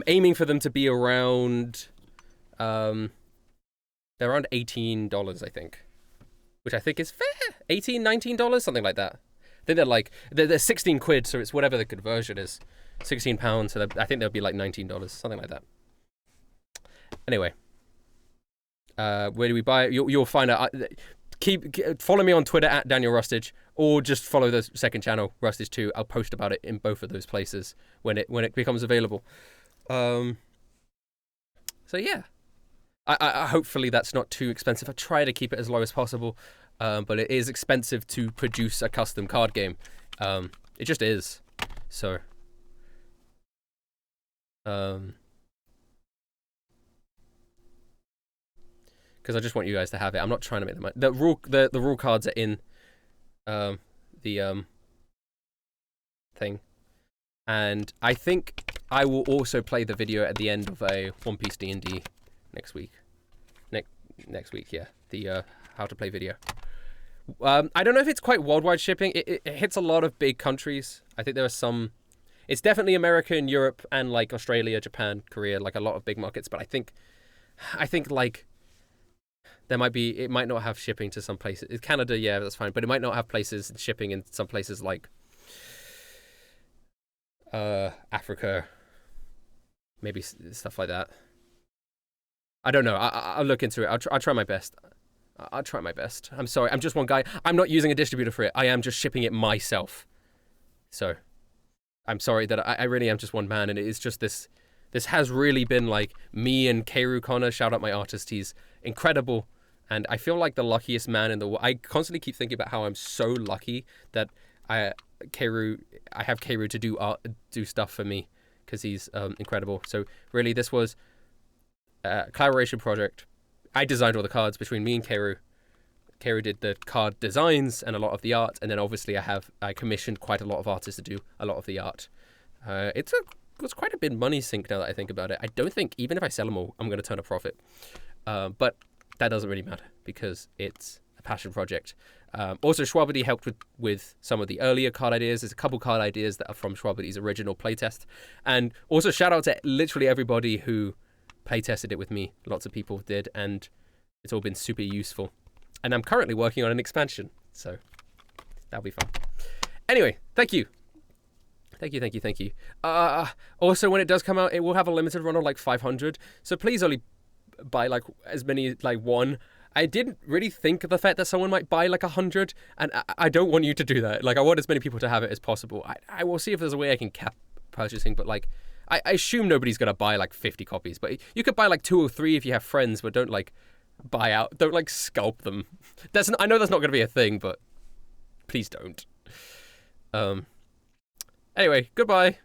aiming for them to be around. They're around $18, I think, which I think is fair. $18, $19, something like that. I think they're 16 quid, so it's whatever the conversion is. £16, so I think they'll be like $19, something like that. Anyway, where do we buy it? You'll find out. Follow me on Twitter at Daniel Rustage, or just follow the second channel, Rustage 2. I'll post about it in both of those places when it becomes available. So yeah. I hopefully that's not too expensive. I try to keep it as low as possible, but it is expensive to produce a custom card game. It just is. So, because I just want you guys to have it. I'm not trying to make them. The rule cards are in the thing, and I think I will also play the video at the end of a One Piece D&D next week. Next week, yeah. The how to play video. I don't know if it's quite worldwide shipping. It hits a lot of big countries. I think there are some. It's definitely America and Europe and like Australia, Japan, Korea, like a lot of big markets. But I think like it might not have shipping to some places. Canada, yeah, that's fine. But it might not have places shipping in some places like Africa, maybe stuff like that. I don't know. I'll look into it. I'll try my best. I'll try my best. I'm sorry. I'm just one guy. I'm not using a distributor for it. I am just shipping it myself. So I'm sorry that I really am just one man, and it is just this. This has really been like me and Keiru Connor. Shout out my artist. He's incredible, and I feel like the luckiest man in the world. I constantly keep thinking about how I'm so lucky that I have Keiru to do stuff for me, because he's incredible. So really, this was a collaboration project. I designed all the cards between me and Keiru. Keiru did the card designs and a lot of the art, and then obviously I commissioned quite a lot of artists to do a lot of the art. It was quite a big money sink now that I think about it. I don't think, even if I sell them all, I'm going to turn a profit. But that doesn't really matter because it's a passion project. Also, Schwabity helped with some of the earlier card ideas. There's a couple card ideas that are from Schwabity's original playtest. And also shout out to literally everybody who playtested it with me. Lots of people did, and it's all been super useful. And I'm currently working on an expansion, so that'll be fun. Anyway, thank you. Thank you. Also, when it does come out, it will have a limited run of like 500. So please only buy like as many, like one. I didn't really think of the fact that someone might buy like 100, and I don't want you to do that. Like, I want as many people to have it as possible. I will see if there's a way I can cap purchasing, but like, I assume nobody's going to buy like 50 copies, but you could buy like 2 or 3 if you have friends, but don't like buy out, don't like scalp them. I know that's not going to be a thing, but please don't. Anyway, goodbye.